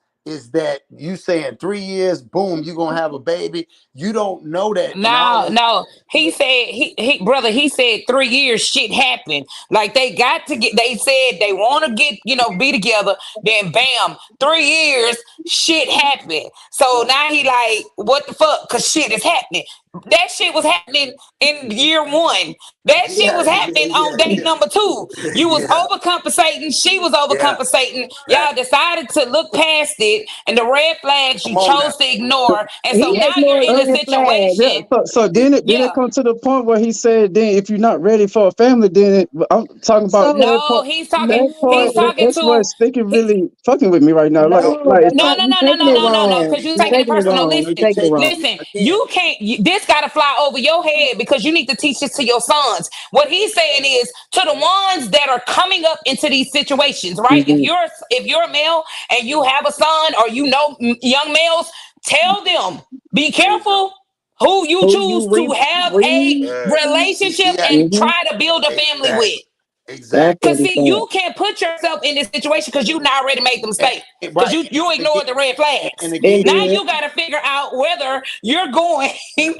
Speaker 16: that you saying 3 years, boom, you gonna have a baby. You don't know that, and all
Speaker 7: No,
Speaker 16: this.
Speaker 7: no. He said brother, he said 3 years shit happened. Like they got to get they said they want to get, be together, then bam, 3 years shit happened. So now he like, what the fuck? Cause shit is happening. That shit was happening in year 1. That shit was happening on date number 2. You was
Speaker 16: Yeah,
Speaker 7: overcompensating. She was
Speaker 16: yeah.
Speaker 7: overcompensating.
Speaker 16: Right.
Speaker 7: Y'all decided to look past it, and the red flags you
Speaker 16: Come on now.
Speaker 7: chose to ignore. And so
Speaker 14: He
Speaker 7: now you're
Speaker 14: ignored
Speaker 7: in a
Speaker 14: the red flag. Yeah,
Speaker 7: situation.
Speaker 14: so then it
Speaker 7: Yeah.
Speaker 14: come to the point where he said, then if you're not ready for a family, then I'm talking about
Speaker 5: So
Speaker 14: that
Speaker 7: No,
Speaker 14: part.
Speaker 7: he's talking.
Speaker 14: That part
Speaker 7: He's talking
Speaker 14: that's
Speaker 7: to.
Speaker 14: what's thinking really fucking with me right now.
Speaker 16: No,
Speaker 14: Like
Speaker 5: that's
Speaker 7: No,
Speaker 5: not
Speaker 7: no,
Speaker 5: you
Speaker 7: no, no,
Speaker 5: taking
Speaker 7: no,
Speaker 5: it
Speaker 7: no, no, no.
Speaker 5: wrong.
Speaker 7: Because you're
Speaker 5: You
Speaker 7: taking it
Speaker 5: taking it
Speaker 7: personal.
Speaker 5: wrong. You
Speaker 7: Listen,
Speaker 5: taking it wrong.
Speaker 7: listen.
Speaker 16: again.
Speaker 7: You can't. This got to fly over your head because you need to teach this to your sons. What he's saying is to the ones that are coming up into these situations, right?
Speaker 14: mhm,
Speaker 7: If you're a male and you have a son or young males, tell them be
Speaker 16: There you go.
Speaker 7: careful who you
Speaker 5: Who
Speaker 7: choose
Speaker 5: you
Speaker 7: to have a relationship
Speaker 16: Yeah,
Speaker 7: and
Speaker 14: mhm.
Speaker 7: try to build a family with.
Speaker 16: exactly.
Speaker 14: That's
Speaker 16: Exactly.
Speaker 14: what
Speaker 7: Cause
Speaker 14: he
Speaker 7: see,
Speaker 14: said.
Speaker 7: you can't put yourself in this situation because you not already made the mistake. Cause
Speaker 16: Right.
Speaker 7: you
Speaker 16: And again,
Speaker 7: ignored the red flags.
Speaker 16: and
Speaker 5: And
Speaker 16: again,
Speaker 7: Now
Speaker 5: then
Speaker 7: you gotta figure out whether you're going to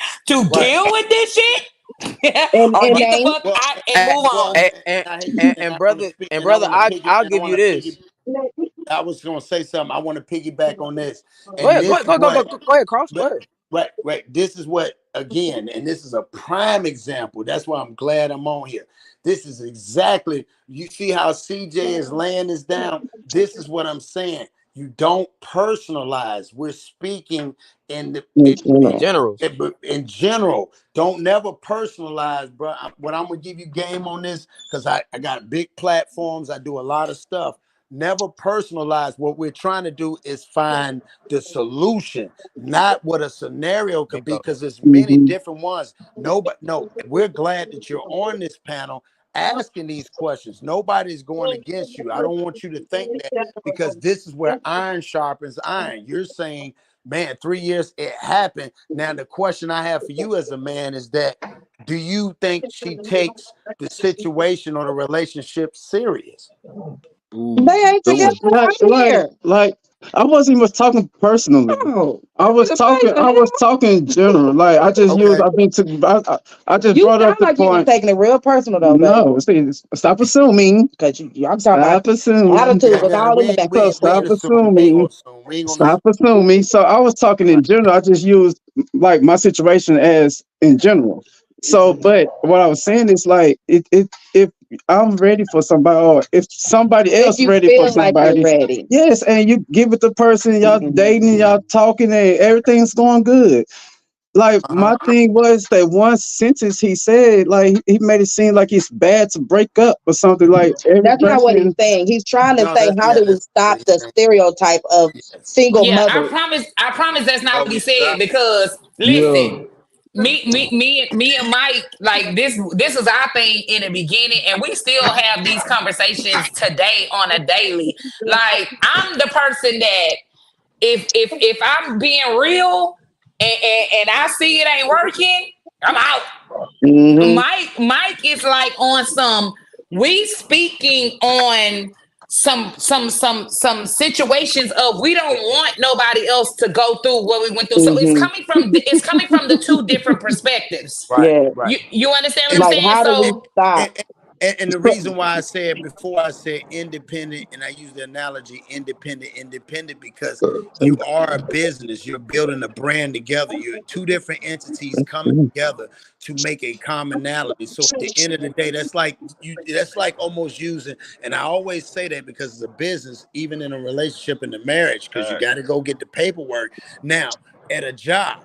Speaker 16: right.
Speaker 7: deal with this shit or
Speaker 5: and
Speaker 16: Right.
Speaker 7: get the
Speaker 5: ain't
Speaker 7: fuck
Speaker 16: Well,
Speaker 7: out and move
Speaker 16: well,
Speaker 7: on.
Speaker 16: I hate to,
Speaker 6: And
Speaker 16: want to
Speaker 6: brother,
Speaker 16: speak,
Speaker 6: and
Speaker 16: and I
Speaker 6: brother,
Speaker 16: want to piggy,
Speaker 6: I'll
Speaker 16: and I
Speaker 6: give you
Speaker 16: want to piggy.
Speaker 6: this.
Speaker 16: I was going to say something. I want to piggyback on this,
Speaker 6: Go
Speaker 16: and
Speaker 6: ahead,
Speaker 16: this is what.
Speaker 6: go ahead, Cross. Go
Speaker 16: But
Speaker 6: ahead.
Speaker 16: right. This is what again, and this is a prime example. That's why I'm glad I'm on here. This is exactly. You see how CJ is laying this down. This is what I'm saying. You don't personalize. We're speaking in the
Speaker 14: In
Speaker 6: In
Speaker 14: general.
Speaker 6: generals.
Speaker 16: in general. Don't never personalize, bro. What I'm gonna give you game on this because I got big platforms. I do a lot of stuff. Never personalize. What we're trying to do is find the solution, not what a scenario could be,
Speaker 6: Bingo.
Speaker 16: because there's many
Speaker 14: Mhm.
Speaker 16: different ones. No, we're glad that you're on this panel asking these questions. Nobody's going against you. I don't want you to think that because this is where iron sharpens iron. You're saying, man, 3 years it happened. Now the question I have for you as a man is that do you think she takes the situation or the relationship serious?
Speaker 5: they
Speaker 6: Ooh,
Speaker 5: ain't
Speaker 6: good
Speaker 5: together
Speaker 6: one.
Speaker 5: for
Speaker 14: Like,
Speaker 5: 1
Speaker 14: like,
Speaker 5: year.
Speaker 14: like, I wasn't even talking personally.
Speaker 5: Oh,
Speaker 14: I was
Speaker 5: what
Speaker 14: talking.
Speaker 5: the
Speaker 14: I
Speaker 5: hell?
Speaker 14: was talking in general. Like, I just used.
Speaker 16: Okay.
Speaker 14: I've been to. I just
Speaker 5: You
Speaker 14: brought up
Speaker 5: sound
Speaker 14: the
Speaker 5: like you was
Speaker 14: point.
Speaker 5: taking it real personal though, baby.
Speaker 14: No, see, stop assuming.
Speaker 5: Cause I'm talking about
Speaker 14: Stop assuming.
Speaker 5: attitude was
Speaker 16: Yeah,
Speaker 5: all in the back.
Speaker 14: So
Speaker 16: we
Speaker 14: stop
Speaker 16: ain't assuming. We ain't gonna
Speaker 14: assuming.
Speaker 16: assume. We ain't gonna
Speaker 14: Stop
Speaker 16: assume.
Speaker 14: assuming. So I was talking in
Speaker 16: Right.
Speaker 14: general. I just used like my situation as in general. So, but what I was saying is like, if I'm ready for somebody, or if somebody
Speaker 5: If
Speaker 14: else
Speaker 5: you
Speaker 14: ready for
Speaker 5: feel like you're
Speaker 14: somebody,
Speaker 5: ready.
Speaker 14: yes, and you give it the person, y'all dating, y'all talking, and everything's going good. Like
Speaker 16: Uh-huh.
Speaker 14: my thing was that one sentence he said, like he made it seem like it's bad to break up or something. Like every
Speaker 5: That's not what he's
Speaker 14: person,
Speaker 5: saying. He's trying to
Speaker 16: No,
Speaker 5: say, how do we
Speaker 16: that's what
Speaker 5: stop
Speaker 16: he's
Speaker 5: the
Speaker 16: saying.
Speaker 5: stereotype of
Speaker 16: Yes.
Speaker 5: single
Speaker 7: Yeah, I
Speaker 5: mothers?
Speaker 7: promise. I promise that's not
Speaker 11: Are
Speaker 7: what he
Speaker 11: we
Speaker 7: said.
Speaker 11: stop?
Speaker 7: Because listen,
Speaker 1: Yeah.
Speaker 7: me and Mike, like this is our thing in the beginning, and we still have these conversations today on a daily. Like I'm the person that if I'm being real and I see it ain't working, I'm out.
Speaker 14: mm-hmm,
Speaker 7: Mike is like on some we speaking on some situations of we don't want nobody else to go through what we went through. So
Speaker 14: mm-hmm,
Speaker 7: it's coming from the two different perspectives.
Speaker 16: Right.
Speaker 14: yeah,
Speaker 16: Right.
Speaker 7: You understand what
Speaker 16: And
Speaker 7: I'm
Speaker 5: Like,
Speaker 7: saying?
Speaker 5: how do we
Speaker 7: So
Speaker 16: and,
Speaker 5: stop?
Speaker 16: and the reason why I said before I said independent, and I use the analogy independent, because you are a business. You're building a brand together. You're two different entities coming together to make a commonality. So at the end of the day, that's like almost using, and I always say that because it's a business, even in a relationship in a marriage, because you got to go get the paperwork. Now, at a job,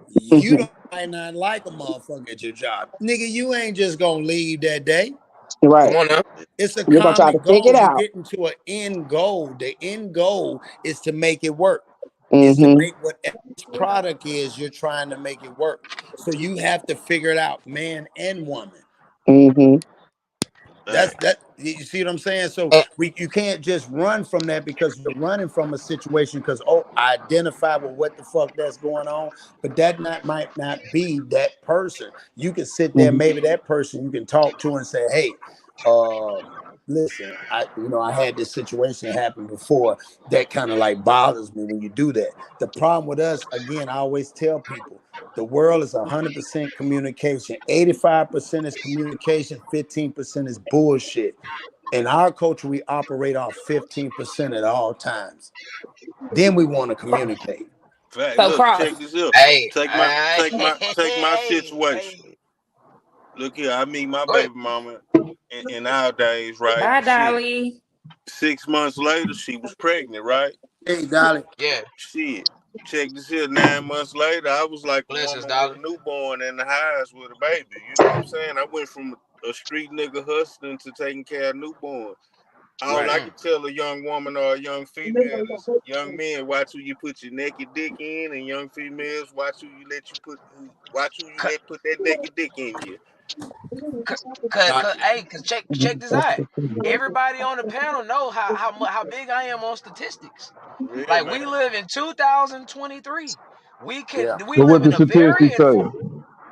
Speaker 16: you don't might not like a motherfucker at your job. Nigga, you ain't just gonna leave that day.
Speaker 5: Right.
Speaker 6: Come on now.
Speaker 16: It's a
Speaker 5: You're gonna try to
Speaker 16: common
Speaker 5: figure it
Speaker 16: goal. You're
Speaker 5: out.
Speaker 16: getting to an end goal. The end goal is to make it work. Is to
Speaker 14: mm-hmm,
Speaker 16: make whatever this product is, you're trying to make it work. So you have to figure it out, man and woman.
Speaker 14: mm-hmm.
Speaker 16: That's that. You see what I'm saying? So you can't just run from that because you're running from a situation because I identify with what the fuck that's going on, but that might not be that person. You can sit there, maybe that person you can talk to and say, hey, listen, I had this situation happen before that kind of like bothers me when you do that. The problem with us, again, I always tell people, the world is 100% communication. 85% is communication, 15% is bullshit. In our culture, we operate off 15% at all times. Then we want to communicate.
Speaker 11: Fact.
Speaker 7: So
Speaker 11: Look,
Speaker 7: Cross,
Speaker 11: check this out.
Speaker 6: Hey,
Speaker 11: Take my situation. Look here, I meet my baby mama in our days, right?
Speaker 7: bye,
Speaker 11: Shit.
Speaker 7: Dolly.
Speaker 11: 6 months later, she was pregnant, right?
Speaker 16: Hey, Dolly.
Speaker 6: Yeah.
Speaker 11: Shit. Check this here. 9 months later, I was like a
Speaker 6: Blessings,
Speaker 11: woman
Speaker 6: Dolly.
Speaker 11: with a newborn in the highs with a baby. You know what I'm saying? I went from a street nigga hustling to taking care of newborn. All I can tell a young woman or a young female is, young men, watch who you put your naked dick in, and young females, watch who you let put that naked dick in you.
Speaker 6: Cause check this out. Everybody on the panel know how big I am on statistics.
Speaker 11: Yeah,
Speaker 6: like
Speaker 11: man.
Speaker 6: we live in 2023. We
Speaker 1: So
Speaker 6: live
Speaker 1: what the
Speaker 6: in a very
Speaker 1: statistics say?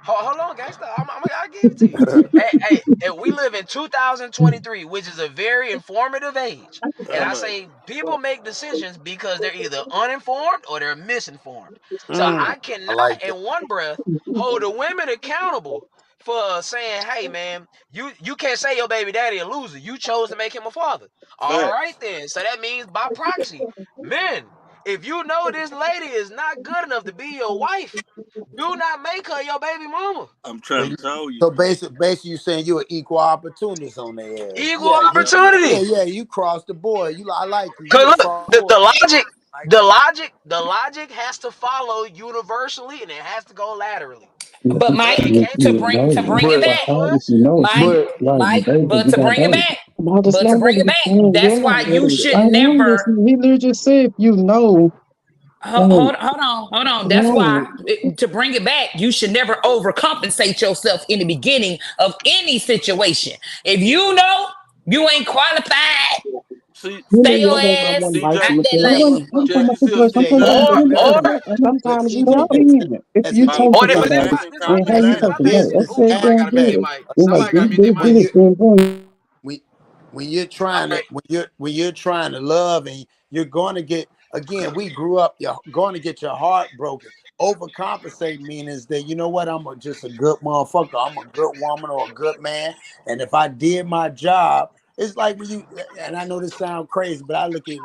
Speaker 6: Hold on, gangster. I'll give it to you. hey, we live in 2023, which is a very informative age. And I say people make decisions because they're either uninformed or they're misinformed. So I cannot,
Speaker 16: like that.
Speaker 6: in one breath, hold the women accountable for saying, hey, man, you can't say your baby daddy a loser. You chose to make him a father. All right, then. So that means by proxy, men, if you know this lady is not good enough to be your wife, do not make her your baby mama.
Speaker 11: I'm trying to tell you.
Speaker 16: So basically, you saying you're an equal opportunist on their ass.
Speaker 6: Equal opportunity.
Speaker 16: You crossed the board. I like you.
Speaker 6: Cause look, the logic has to follow universally, and it has to go laterally.
Speaker 7: But Mike, to bring it back, but to bring it back, that's why you should never.
Speaker 14: He literally just said, you know.
Speaker 7: Hold on. That's why, to bring it back, you should never overcompensate yourself in the beginning of any situation. If you know you ain't qualified, stay your ass out that lane.
Speaker 14: Sometimes you don't need it. If you talk to somebody, and how you talk to them, okay, damn good.
Speaker 16: When you're trying to love, and you're going to get, again, we grew up, you're going to get your heart broken. Overcompensate means that, you know what, I'm just a good motherfucker. I'm a good woman or a good man. And if I did my job, it's like when you, and I know this sounds crazy, but I look at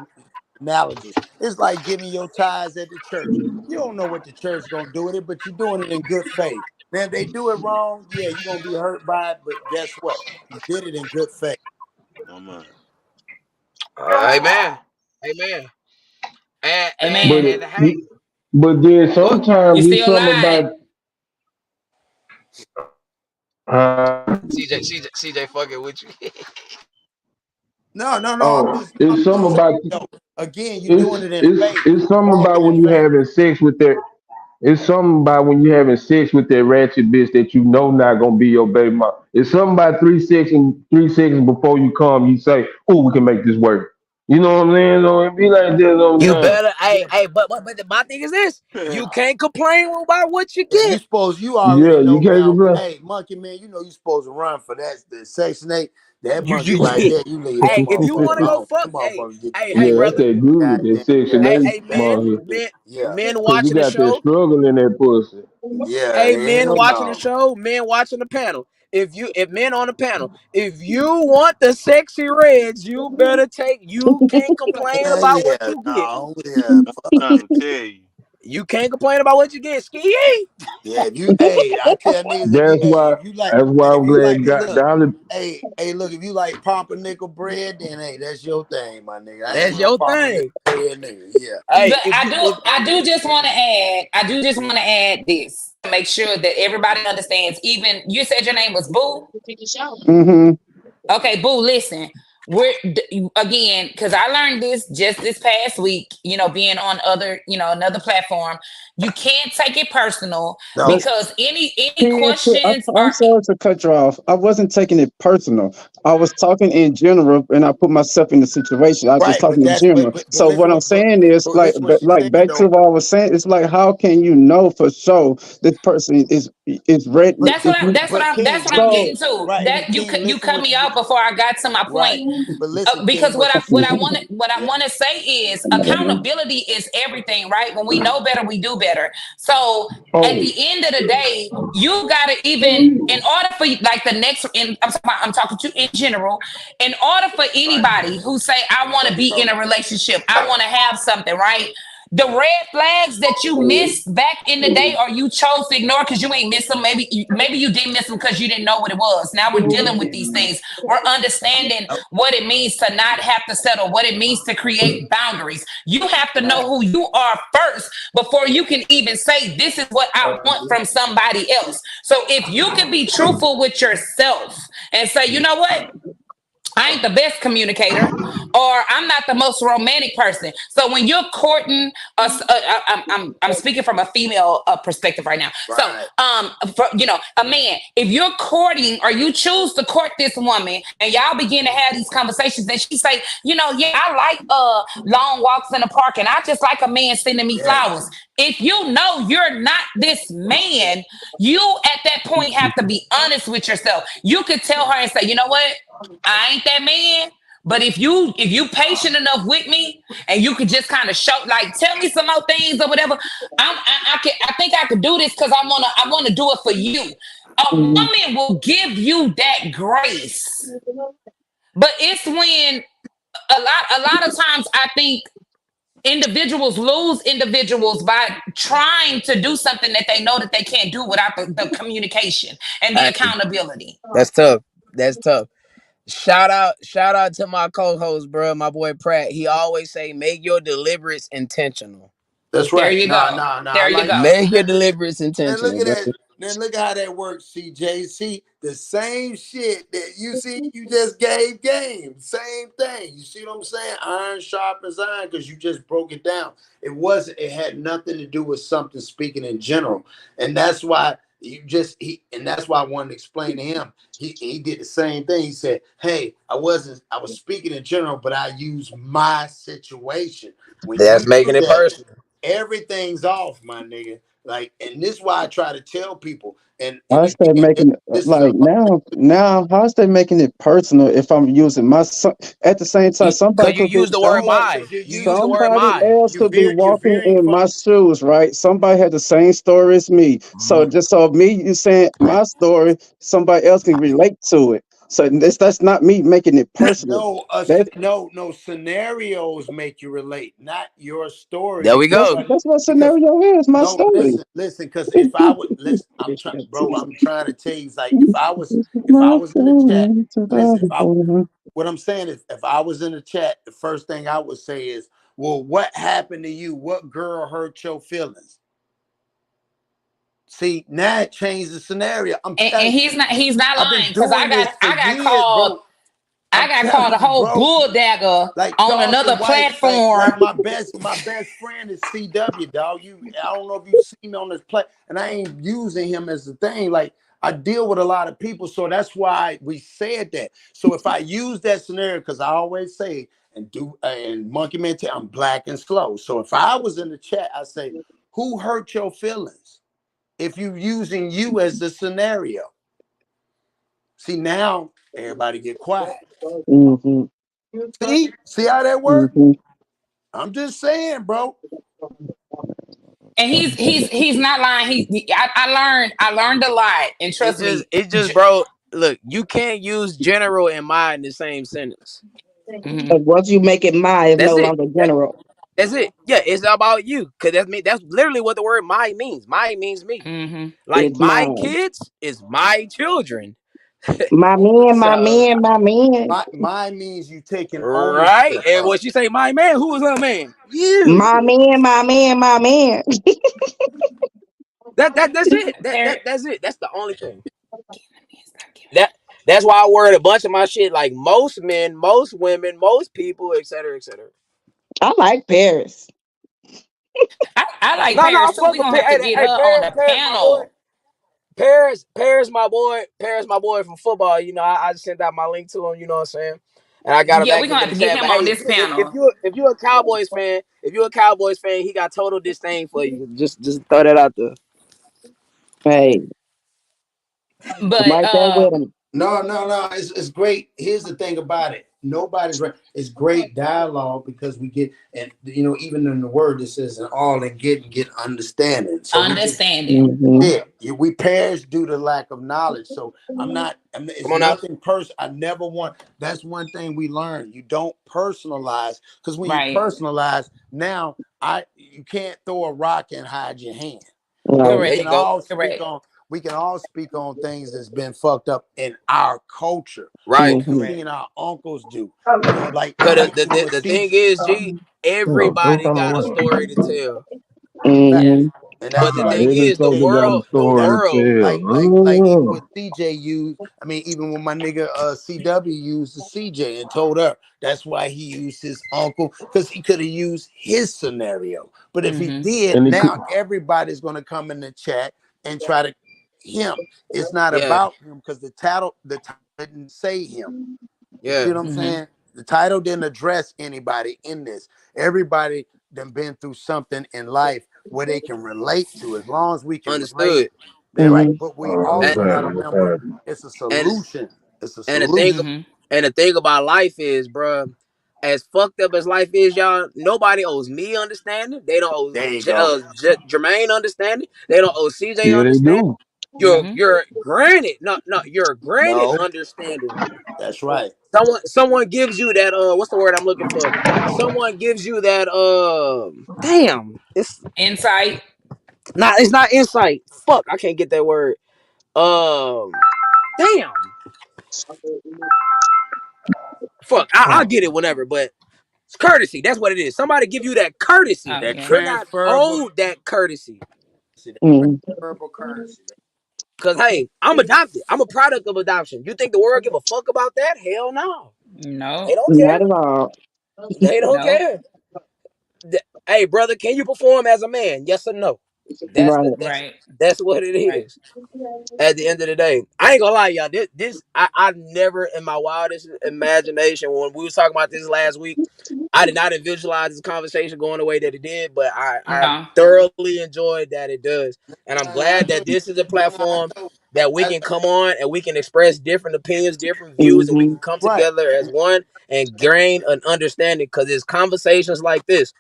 Speaker 16: analogies. It's like giving your tithes at the church. You don't know what the church is going to do with it, but you're doing it in good faith. Now, if they do it wrong, yeah, you're going to be hurt by it, but guess what? You did it in good faith.
Speaker 11: Amen.
Speaker 6: Amen. And hey,
Speaker 1: but then sometimes
Speaker 7: you
Speaker 1: we
Speaker 7: still
Speaker 1: something
Speaker 7: lying.
Speaker 1: about
Speaker 6: CJ fucking with you.
Speaker 16: No.
Speaker 1: It's something about
Speaker 16: again, you're doing it in faith.
Speaker 1: It's something about when you having sex with that. It's something about when you having sex with that ratchet bitch that you know not gonna be your baby mom. It's something about 3 seconds before you come, you say, "Oh, we can make this work." You know what I'm saying? So it be like this.
Speaker 6: You better, but my thing is this: you can't complain about what you get.
Speaker 16: You already know.
Speaker 1: You can't complain.
Speaker 16: Hey, monkey man, you know you supposed to run for that. The Section 8, that monkey right there. You leave.
Speaker 6: Hey, if you want to go fuck, hey,
Speaker 1: That's
Speaker 6: brother.
Speaker 1: that good, that Section 8
Speaker 6: Men watching the
Speaker 1: got that
Speaker 6: show.
Speaker 1: struggle in that pussy.
Speaker 16: Yeah.
Speaker 6: Hey, men watching the show, men watching the panel. If men on the panel, if you want the sexy reds, you better take. You can't complain about what you get.
Speaker 11: I'm trying to tell you.
Speaker 6: You can't complain about what you get. Ski.
Speaker 16: Yeah, I tell niggas.
Speaker 1: That's why I'm glad Dolly.
Speaker 16: Hey, look, if you like pumpernickel bread, then hey, that's your thing, my nigga.
Speaker 6: That's your thing.
Speaker 16: Bread, nigga. Yeah.
Speaker 7: Hey, I do just want to add this. Make sure that everybody understands. Even you said your name was Boo.
Speaker 14: Mm-hmm.
Speaker 7: Okay, Boo. Listen, again, because I learned this just this past week, you know, being on other, you know, another platform. You can't take it personal because any questions
Speaker 14: I'm sorry to cut you off. I wasn't taking it personal. I was talking in general, and I put myself in the situation. I was just talking in general. So what I'm saying is, like back to what I was saying, it's like, how can you know for sure this person is ready?
Speaker 7: That's what I'm getting to. That you cut me off before I got to my point. Because what I want to say is accountability is everything, right? When we know better, we do better. So at the end of the day, you gotta even, in order for like the next, I'm talking to in general, in order for anybody who say I want to be in a relationship, I want to have something, right? The red flags that you missed back in the day, or you chose to ignore because you ain't miss them. Maybe you didn't miss them because you didn't know what it was. Now we're dealing with these things. We're understanding what it means to not have to settle, what it means to create boundaries. You have to know who you are first before you can even say, this is what I want from somebody else. So if you can be truthful with yourself and say, you know what? I ain't the best communicator, or I'm not the most romantic person. So when you're courting us, I'm speaking from a female perspective right now. Right. So, you know, a man, if you're courting or you choose to court this woman and y'all begin to have these conversations and she say, you know, yeah, I like long walks in the park and I just like a man sending me flowers. If you know you're not this man, you at that point have to be honest with yourself. You could tell her and say, you know what? I ain't that man. But if you patient enough with me and you could just kind of show, like, tell me some more things or whatever, I think I could do this because I wanna do it for you. A woman will give you that grace. But it's when a lot of times I think individuals lose individuals by trying to do something that they know that they can't do without the communication and the accountability.
Speaker 6: That's tough. That's tough. Shout out to my co-host, bro, my boy Pratt. He always say, make your deliberates intentional.
Speaker 16: That's right.
Speaker 7: There you go. There you go.
Speaker 6: Make your deliberates intentional.
Speaker 16: And look at that. Then look how that works, CJ. See, the same shit that you see, you just gave game. Same thing. You see what I'm saying? Iron sharpens iron, because you just broke it down. It had nothing to do with something speaking in general. And that's why that's why I wanted to explain to him. He did the same thing. He said, hey, I was speaking in general, but I used my situation.
Speaker 6: That's making it personal.
Speaker 16: Everything's off, my nigga. Like, and this is why I try to tell people. And
Speaker 14: how's that making it like now? How's that making it personal if I'm using my son at the same time? Somebody could
Speaker 6: use the word my.
Speaker 14: Somebody else could be walking in my shoes, right? Somebody had the same story as me. So just so me, you saying my story, somebody else can relate to it. So that's not me making it personal.
Speaker 16: No, scenarios make you relate, not your story.
Speaker 6: There we go.
Speaker 14: That's what scenario is. My story.
Speaker 16: Listen, because if I would listen, I'm trying to tell you, like, if I was in the chat, listen, what I'm saying is, if I was in the chat, the first thing I would say is, well, what happened to you? What girl hurt your feelings? See, now it changed the scenario.
Speaker 7: And he's not lying, because I got called a whole bull dagger on another platform.
Speaker 16: Like my best friend is CW, dog. I don't know if you see me on this play, and I ain't using him as the thing. Like, I deal with a lot of people, so that's why we said that. So if I use that scenario, because I always say and Monkey Man, I'm black and slow. So if I was in the chat, I say, who hurt your feelings? If you're using you as the scenario. See, now everybody get quiet.
Speaker 14: Mm-hmm.
Speaker 16: See how that works? Mm-hmm. I'm just saying, bro.
Speaker 7: And he's not lying. I learned a lot, and trust me.
Speaker 6: It's just, bro. Look, you can't use general and my in the same sentence.
Speaker 5: Mm-hmm. Once you make it my, it's no longer general.
Speaker 6: That's it. Yeah, it's about you, because that's literally what the word my means. My means me.
Speaker 7: Mm-hmm.
Speaker 6: Like,
Speaker 5: it's
Speaker 6: my
Speaker 5: mine.
Speaker 6: kids is my children.
Speaker 5: My man.
Speaker 16: My means you taking
Speaker 6: right. And when she say my man, who is her man? You.
Speaker 5: My man.
Speaker 6: That's it. That's it. That's the only thing. That's why I word a bunch of my shit like most men, most women, most people, etc., etc.
Speaker 5: I like Paris.
Speaker 7: I like
Speaker 6: No,
Speaker 7: Paris
Speaker 6: I
Speaker 7: too.
Speaker 6: fuck
Speaker 7: We're
Speaker 6: with
Speaker 7: gonna have to get her on the
Speaker 6: Paris, my boy.
Speaker 7: panel.
Speaker 6: Paris, my boy from football. You know, I just sent out my link to him. You know what I'm saying? And I got him
Speaker 7: Yeah, we're
Speaker 6: active
Speaker 7: gonna
Speaker 6: in
Speaker 7: have
Speaker 6: the
Speaker 7: to get
Speaker 6: chat.
Speaker 7: him
Speaker 6: But
Speaker 7: on
Speaker 6: hey,
Speaker 7: this panel.
Speaker 6: if you're a Cowboys fan, he got total disdain for you. Just throw that out there.
Speaker 5: Hey,
Speaker 7: But
Speaker 5: right there with him.
Speaker 16: No. It's great. Here's the thing about it. Nobody's right. It's great dialogue because we get, and you know, even in the word it says, "And all and get understanding." So
Speaker 7: understanding.
Speaker 16: we perish due to lack of knowledge. So it's
Speaker 6: Come on now.
Speaker 16: nothing personal. I never want. That's one thing we learned. You don't personalize, because when you
Speaker 7: Right.
Speaker 16: personalize, now you can't throw a rock and hide your hand.
Speaker 5: Right.
Speaker 6: There you go.
Speaker 16: We can all speak on things that's been fucked up in our culture.
Speaker 6: Right.
Speaker 16: Like we've seen our uncles do. You know, like
Speaker 6: Because
Speaker 16: even with
Speaker 6: the thing is, G, everybody got a story to tell.
Speaker 5: Mm-hmm.
Speaker 16: And
Speaker 6: But
Speaker 16: that's
Speaker 6: the
Speaker 16: why
Speaker 6: thing is, the
Speaker 1: Soldier got a
Speaker 6: world,
Speaker 1: story to
Speaker 16: like even
Speaker 1: tell.
Speaker 16: with CJ used, I mean, even when my nigga CW used the CJ and told her that's why he used his uncle, because he could have used his scenario. But if he did,
Speaker 1: And he
Speaker 16: now
Speaker 1: could,
Speaker 16: everybody's gonna come in the chat and try to him. It's not
Speaker 6: yeah,
Speaker 16: about him because the title didn't say him. You see
Speaker 6: yeah,
Speaker 16: what I'm saying? The title didn't address anybody in this. Everybody done been through something in life where they can relate to. As long as we can relate,
Speaker 6: understood.
Speaker 16: they're right. But we
Speaker 6: And
Speaker 16: also got to remember it's a
Speaker 6: and
Speaker 16: solution. It's a
Speaker 6: and
Speaker 16: solution.
Speaker 6: the thing about life is, bro, as fucked up as life is, y'all, nobody owes me understanding. They don't owe
Speaker 16: There you go.
Speaker 6: Jermaine understanding. They don't owe CJ
Speaker 1: yeah, they
Speaker 6: understanding.
Speaker 1: do.
Speaker 6: You're granted, you're granted
Speaker 16: No,
Speaker 6: understanding.
Speaker 16: that's right.
Speaker 6: Someone gives you that what's the word I'm looking for? Someone gives you that damn,
Speaker 7: Insight.
Speaker 6: it's not insight. Fuck, I can't get that word. Damn. Fuck, I'll get it whenever, but it's courtesy. That's what it is. Somebody give you that courtesy.
Speaker 7: Oh,
Speaker 16: That
Speaker 7: yeah.
Speaker 6: You're not
Speaker 16: transferable,
Speaker 6: owed that courtesy.
Speaker 16: transferable currency.
Speaker 6: Cause hey, I'm adopted. I'm a product of adoption. You think the world give a fuck about that? Hell no.
Speaker 7: No.
Speaker 6: They don't care.
Speaker 5: Not at all.
Speaker 6: They don't
Speaker 7: No.
Speaker 6: care. Hey, brother, can you perform as a man? Yes or no? That's
Speaker 5: Right.
Speaker 7: Right.
Speaker 6: that's what it is. At the end of the day, I ain't gonna lie, y'all. I never in my wildest imagination when we was talking about this last week, I did not visualize this conversation going the way that it did, but I
Speaker 7: No.
Speaker 6: thoroughly enjoyed that it does, and I'm glad that this is a platform that we can come on and we can express different opinions, different views, and we
Speaker 5: Mm-hmm.
Speaker 6: can come
Speaker 16: Right.
Speaker 6: together as one and gain an understanding. Because it's conversations like this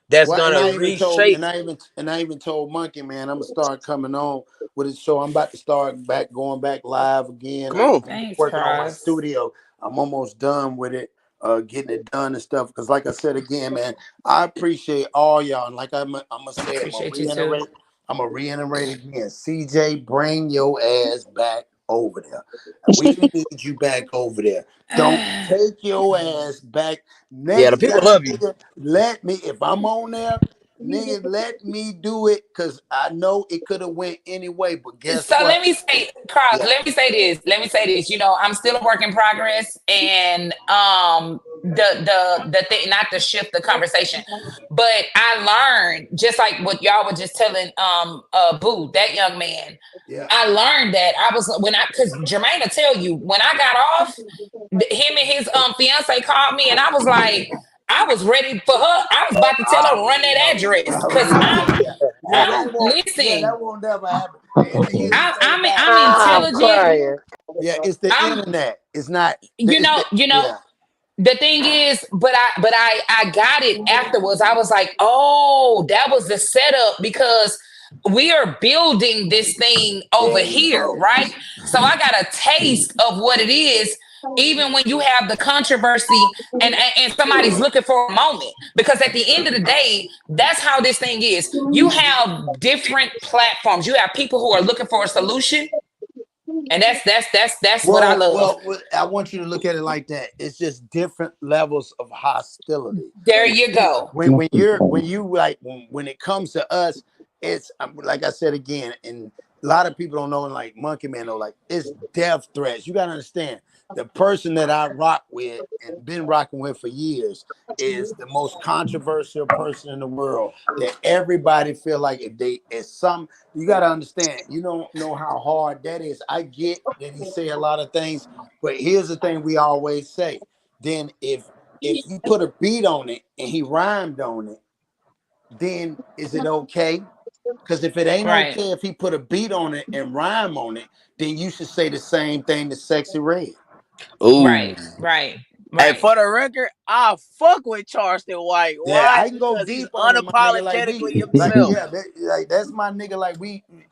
Speaker 6: that's
Speaker 16: Well,
Speaker 6: gonna reshape.
Speaker 16: I even told Monkey Man I'm gonna start coming on with his show. I'm about to start going back live again.
Speaker 6: Come on,
Speaker 16: I'm
Speaker 7: Thanks,
Speaker 16: working on my
Speaker 7: Cross.
Speaker 16: studio. I'm almost done with it, getting it done and stuff. Because like I said again, man, I appreciate all y'all. And like I'm gonna say,
Speaker 7: Appreciate you too.
Speaker 16: I'm gonna reiterate again. CJ, bring your ass back over there. We need you back over there. Don't take your ass back.
Speaker 6: yeah, the
Speaker 16: Next
Speaker 6: people
Speaker 16: time,
Speaker 6: love you.
Speaker 16: nigga, let me, if I'm on there, nigga, let me do it, because I know it could have went anyway. But guess
Speaker 7: So
Speaker 16: what?
Speaker 7: let me say, Cross,
Speaker 16: Yeah.
Speaker 7: let me say this. Let me say this. You know, I'm still a work in progress, and the thing, not to shift the conversation, but I learned, just like what y'all were just telling Boo, that young man.
Speaker 16: Yeah.
Speaker 7: I learned that because Jermaine will tell you, when I got off, him and his fiance called me, and I was like, I was ready for her. I was about to tell her to run that address because I'm listen.
Speaker 16: That won't never happen. And here's the thing about it.
Speaker 7: I'm intelligent.
Speaker 16: Yeah, it's the
Speaker 7: I'm
Speaker 16: internet. It's not.
Speaker 7: you know,
Speaker 16: Yeah.
Speaker 7: the thing is, but I got it afterwards. I was like, oh, that was the setup because we are building this thing over
Speaker 16: There you
Speaker 7: here,
Speaker 16: go.
Speaker 7: right? So I got a taste of what it is, even when you have the controversy and somebody's looking for a moment. Because at the end of the day, that's how this thing is. You have different platforms. You have people who are looking for a solution. And that's what I love.
Speaker 16: Well, I want you to look at it like that. It's just different levels of hostility.
Speaker 7: There you go.
Speaker 16: When it comes to us, it's like I said again, and a lot of people don't know, like Monkey Man know, like it's death threats. You gotta understand, the person that I rock with and been rocking with for years is the most controversial person in the world. That everybody feel like you gotta understand, you don't know how hard that is. I get that he say a lot of things, but here's the thing we always say. Then if you put a beat on it and he rhymed on it, then is it okay? Because if it ain't
Speaker 7: Right.
Speaker 16: okay if he put a beat on it and rhyme on it, then you should say the same thing to Sexy Red.
Speaker 6: Ooh.
Speaker 7: Right. Right.
Speaker 6: Hey,
Speaker 7: Right.
Speaker 6: for the record, I fuck with Charleston White.
Speaker 16: Yeah,
Speaker 6: Why?
Speaker 16: I can go
Speaker 6: Because he's
Speaker 16: deep on him, my nigga.
Speaker 6: unapologetically himself.
Speaker 16: That's my nigga. Like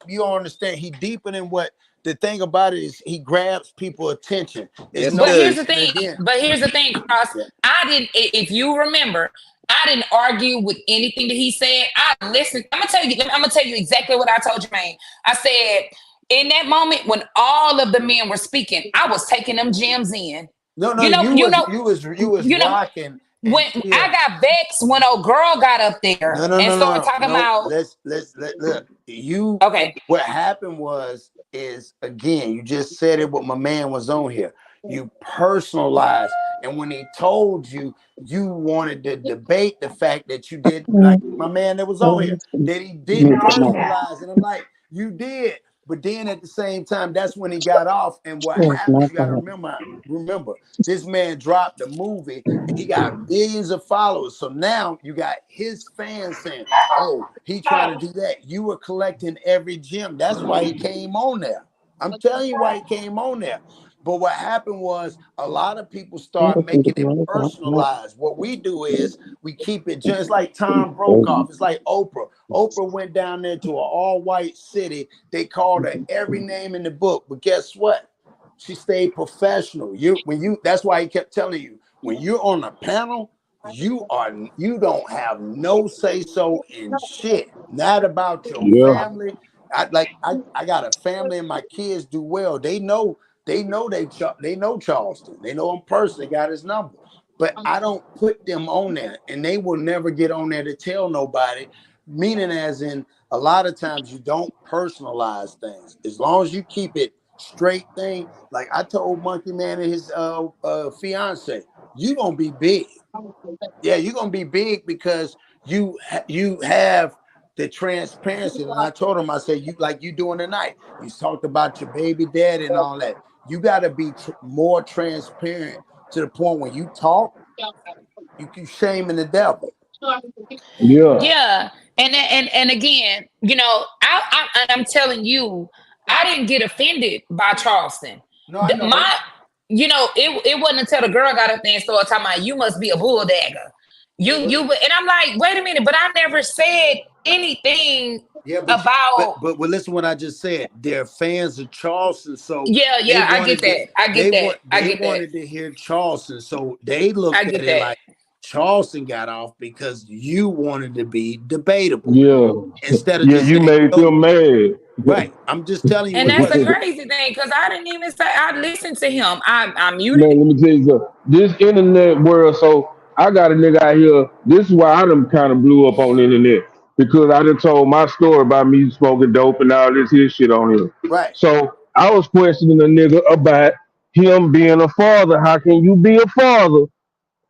Speaker 16: you don't understand. He deeper than what the thing about it is. He grabs people attention. It's
Speaker 6: Yes, he
Speaker 16: no
Speaker 7: But here's
Speaker 6: does.
Speaker 7: the
Speaker 16: different
Speaker 7: thing.
Speaker 16: again.
Speaker 7: But here's the thing, Cross.
Speaker 16: Yeah.
Speaker 7: I didn't. If you remember, I didn't argue with anything that he said. I listened. I'm gonna tell you exactly what I told you, man. I said in that moment when all of the men were speaking, I was taking them gems in.
Speaker 16: No, you was rocking.
Speaker 7: When I got vexed when old girl got up there and started talking about.
Speaker 16: Let's look. You
Speaker 7: okay.
Speaker 16: What happened is again, you just said it. What my man was on here. You personalized, and when he told you, you wanted to debate the fact that you did, like my man that was on here, that he didn't personalize, and I'm like, you did. But then at the same time, that's when he got off. And what happened, you got to remember, this man dropped the movie and he got millions of followers. So now you got his fans saying, oh, he trying to do that. You were collecting every gem. That's why he came on there. I'm telling you why he came on there. But what happened was a lot of people start making it personalized. What we do is we keep it just like Tom Brokaw. It's like Oprah. Oprah went down there to an all-white city. They called her every name in the book. But guess what? She stayed professional. That's why he kept telling you, when you're on a panel, you don't have no say-so in shit. Not about your family. I got a family and my kids do well. They know Charleston. They know him personally. They got his number. But I don't put them on there, and they will never get on there to tell nobody. Meaning, as in, a lot of times you don't personalize things. As long as you keep it straight thing. Like I told Monkey Man and his fiance, you gonna be big. Yeah, you're gonna be big because you have the transparency. And I told him, I said, you like you doing tonight. You talked about your baby daddy and all that. You got to be more transparent to the point when you talk, you keep shaming the devil.
Speaker 7: Yeah, and again, I'm telling you, I didn't get offended by Charleston.
Speaker 16: No, I know.
Speaker 7: It wasn't until the girl got up there and started talking about you must be a bull dagger. And I'm like, wait a minute, but I never said anything about.
Speaker 16: But listen, what I just said. They're fans of Charleston, so
Speaker 7: yeah, I get that.
Speaker 16: They wanted to hear Charleston, so they looked at it like Charleston got off because you wanted to be debatable.
Speaker 1: Yeah.
Speaker 16: Instead of
Speaker 1: you made them mad.
Speaker 16: Right. I'm just telling you.
Speaker 7: And that's the crazy thing, because I didn't even say I listened to him. I muted.
Speaker 1: Man, let me tell you something. This internet world, so I got a nigga out here. This is why I done kind of blew up on the internet. Because I done told my story about me smoking dope and all this here shit on here.
Speaker 16: Right.
Speaker 1: So I was questioning a nigga about him being a father. How can you be a father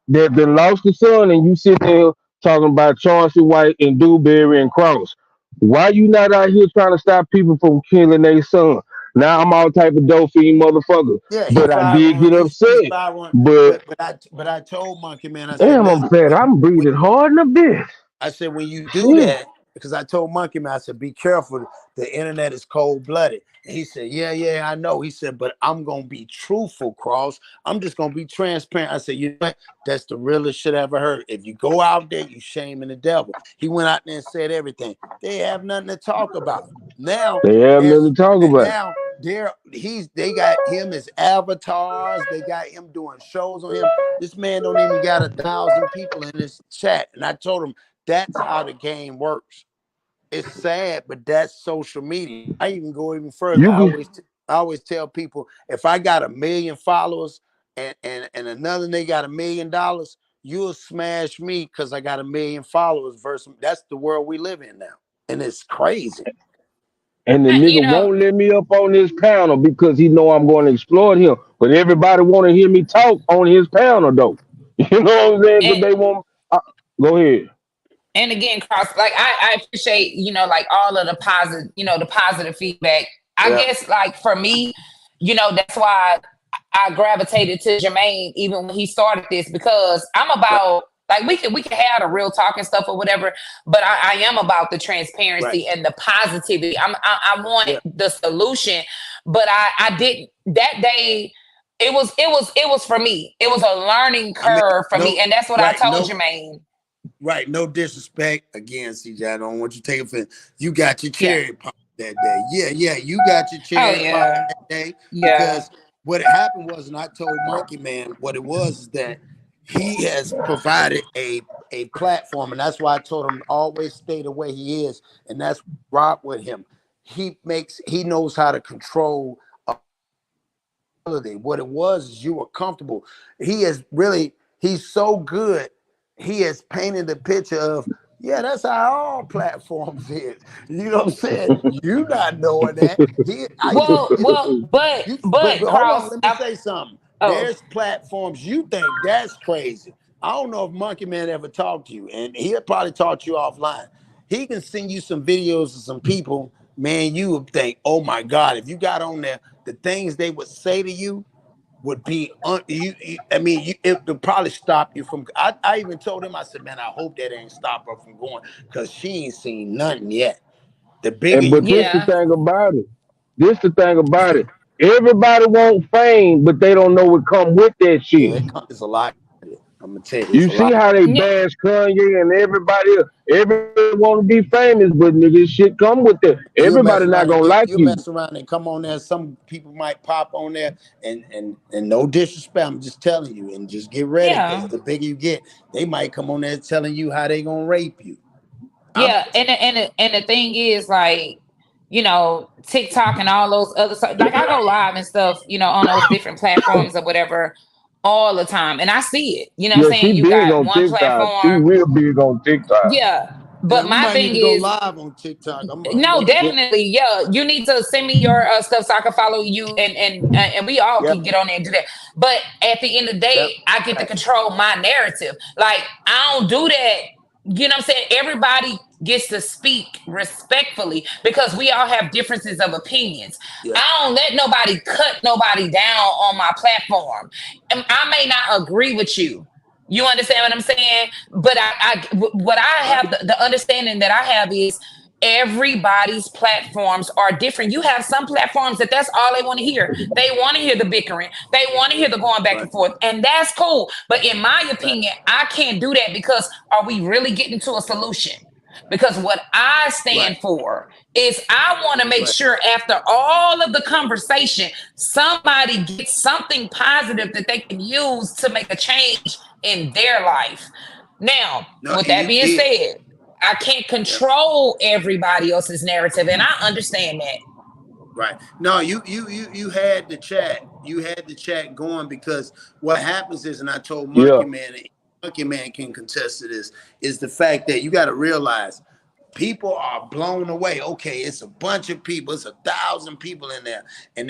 Speaker 1: that then lost a son and you sit there talking about Charleston White and Dewberry and Cross? Why you not out here trying to stop people from killing their son? Now I'm all type of dope fiend motherfucker.
Speaker 16: Yeah,
Speaker 1: but I did get upset.
Speaker 16: But I told Monkey Man, I said,
Speaker 1: damn, I'm fat. I'm breathing hard in a bit.
Speaker 16: I said, when you do that, because I told Monkey Man, I said, be careful. The internet is cold-blooded. And he said, yeah, I know. He said, but I'm going to be truthful, Cross. I'm just going to be transparent. I said, you know what? That's the realest shit I ever heard. If you go out there, you shaming the devil. He went out there and said everything. They have nothing to talk about. Now
Speaker 1: they have nothing to talk about.
Speaker 16: Now they got him as avatars. They got him doing shows on him. This man don't even got 1,000 people in his chat. And I told him that's how the game works. It's sad, but that's social media. I even go even further. I always tell people, if I got 1 million followers and another nigga got $1 million, you'll smash me because I got 1 million followers. Versus that's the world we live in now, and it's crazy.
Speaker 1: And the
Speaker 7: You
Speaker 1: nigga
Speaker 7: know,
Speaker 1: won't let me up on this panel because he know I'm going to exploit him. But everybody want to hear me talk on his panel though. You know what I'm saying? Because
Speaker 7: and
Speaker 1: they want. Go ahead.
Speaker 7: and again, cross like I appreciate, you know, like all of the positive, you know, the positive feedback. I
Speaker 16: Yeah.
Speaker 7: guess like for me, you know, that's why I gravitated to Jermaine even when he started this, because I'm about like we can have the real talk and stuff or whatever, but I am about the transparency and the positivity. I want the solution, but I didn't that day. It was for me. It was a learning curve for me, and that's what I told Jermaine.
Speaker 16: Right, no disrespect. Again, CJ, I don't want you to take offense. You got your cherry pop that day. Yeah, you got your cherry pop that day. Because what happened was, and I told Monkey Man, what it was is that he has provided a platform, and that's why I told him always stay the way he is, and that's rock with him. He knows how to control what it was is you were comfortable. He's so good. He has painted the picture of, yeah, that's how all platforms is. You know what I'm saying? You not knowing that. But hold on, let me say something. There's platforms you think that's crazy. I don't know if Monkey Man ever talked to you, and he'll probably talk to you offline. He can send you some videos of some people, man, you would think, oh my God, if you got on there, the things they would say to you would be, it would probably stop you from, I even told him, I said, man, I hope that ain't stop her from going, because she ain't seen nothing yet. The bigger
Speaker 1: But this the thing about it. Everybody want fame, but they don't know what come with that shit.
Speaker 16: It's a lot. I'm gonna tell you.
Speaker 1: You see how they bash Kanye and everybody else. Everybody want to be famous, but nigga, shit come with it. Everybody not gonna like you.
Speaker 16: You mess around and come on there. Some people might pop on there, and no disrespect. I'm just telling you, and just get ready. Because the bigger you get, they might come on there telling you how they gonna rape you.
Speaker 7: Yeah, and the thing is, like, you know, TikTok and all those other stuff. Like I go live and stuff, you know, on those different platforms or whatever all the time, and I see it. You know what I'm saying? You got
Speaker 1: on
Speaker 7: one
Speaker 1: TikTok.
Speaker 7: platform.
Speaker 1: She real big on TikTok.
Speaker 7: Yeah, but my thing is,
Speaker 16: go live on TikTok.
Speaker 7: No, definitely, yeah. You need to send me your stuff so I can follow you, and we all can get on there and do that. But at the end of the day, I get to control my narrative. Like I don't do that. You know what I'm saying? Everybody gets to speak respectfully because we all have differences of opinions. I don't let nobody cut nobody down on my platform. And I may not agree with you. You understand what I'm saying? But what I have, the understanding that I have is everybody's platforms are different. You have some platforms that's all they want to hear. They want to hear the bickering. They want to hear the going back and forth. And that's cool. But in my opinion, I can't do that because are we really getting to a solution? Because what I stand for is I want to make sure after all of the conversation, somebody gets something positive that they can use to make a change in their life. Now, with that being said, I can't control everybody else's narrative, and I understand that.
Speaker 16: Right. No, you had the chat. You had the chat going because what happens is, and I told Monkey Man can contest to this, is the fact that you got to realize people are blown away. Okay, it's a bunch of people. It's 1,000 people in there, and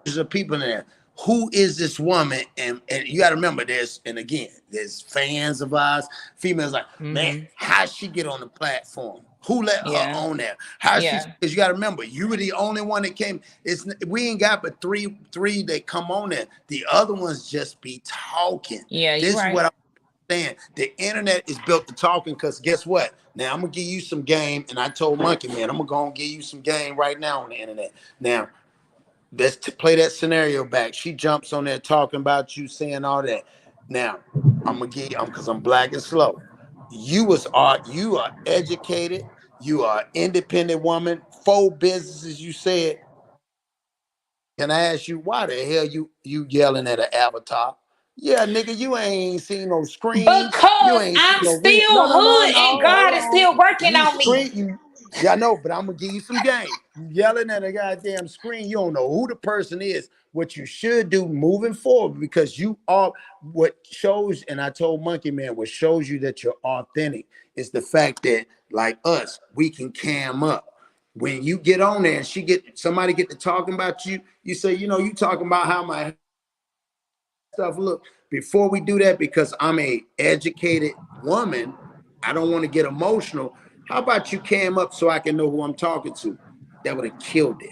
Speaker 16: there's people in there. Who is this woman? And you got to remember, there's fans of ours, females like, man, how'd she get on the platform? Who let her on there? Because you got to remember, you were the only one that came. We ain't got but three that come on there. The other ones just be talking.
Speaker 7: Yeah,
Speaker 16: this is what I'm saying. The internet is built to talking because guess what? Now I'm gonna give you some game, and I told Monkey Man, I'm gonna go and give you some game right now on the internet. Now, let's play that scenario back. She jumps on there talking about you, saying all that. Now, I'm gonna give you, because I'm black and slow. You are educated. You are an independent woman. 4 businesses, you said. Can I ask you why the hell you yelling at an avatar? Yeah, nigga, you ain't seen no screen.
Speaker 7: Because I'm still hood and God is still working on me.
Speaker 16: Yeah, I know, but I'm gonna give you some game. You yelling at a goddamn screen, you don't know who the person is. What you should do moving forward, because you are what shows, and I told Monkey Man, what shows you that you're authentic is the fact that, like us, we can cam up. When you get on there and somebody get to talking about you, you say, you know, you talking about how my stuff look. Before we do that, because I'm a educated woman, I don't want to get emotional. How about you cam up so I can know who I'm talking to? That would have killed it.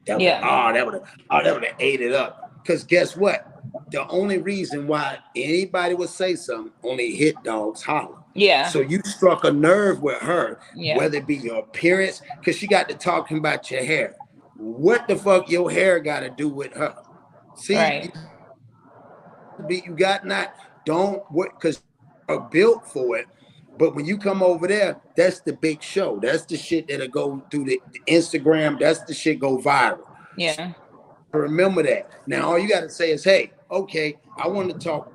Speaker 16: That would have ate it up. Because guess what? The only reason why anybody would say something, only hit dogs holler.
Speaker 7: Yeah.
Speaker 16: So you struck a nerve with her,
Speaker 7: Yeah.
Speaker 16: whether it be your appearance, because she got to talking about your hair. What the fuck your hair got to do with her? See,
Speaker 7: Right.
Speaker 16: you got not, don't what, because you're built for it. But when you come over there, that's the big show. That's the shit that'll go through the Instagram. That's the shit go viral.
Speaker 7: Yeah.
Speaker 16: Remember that. Now, all you got to say is, hey, okay, I want to talk,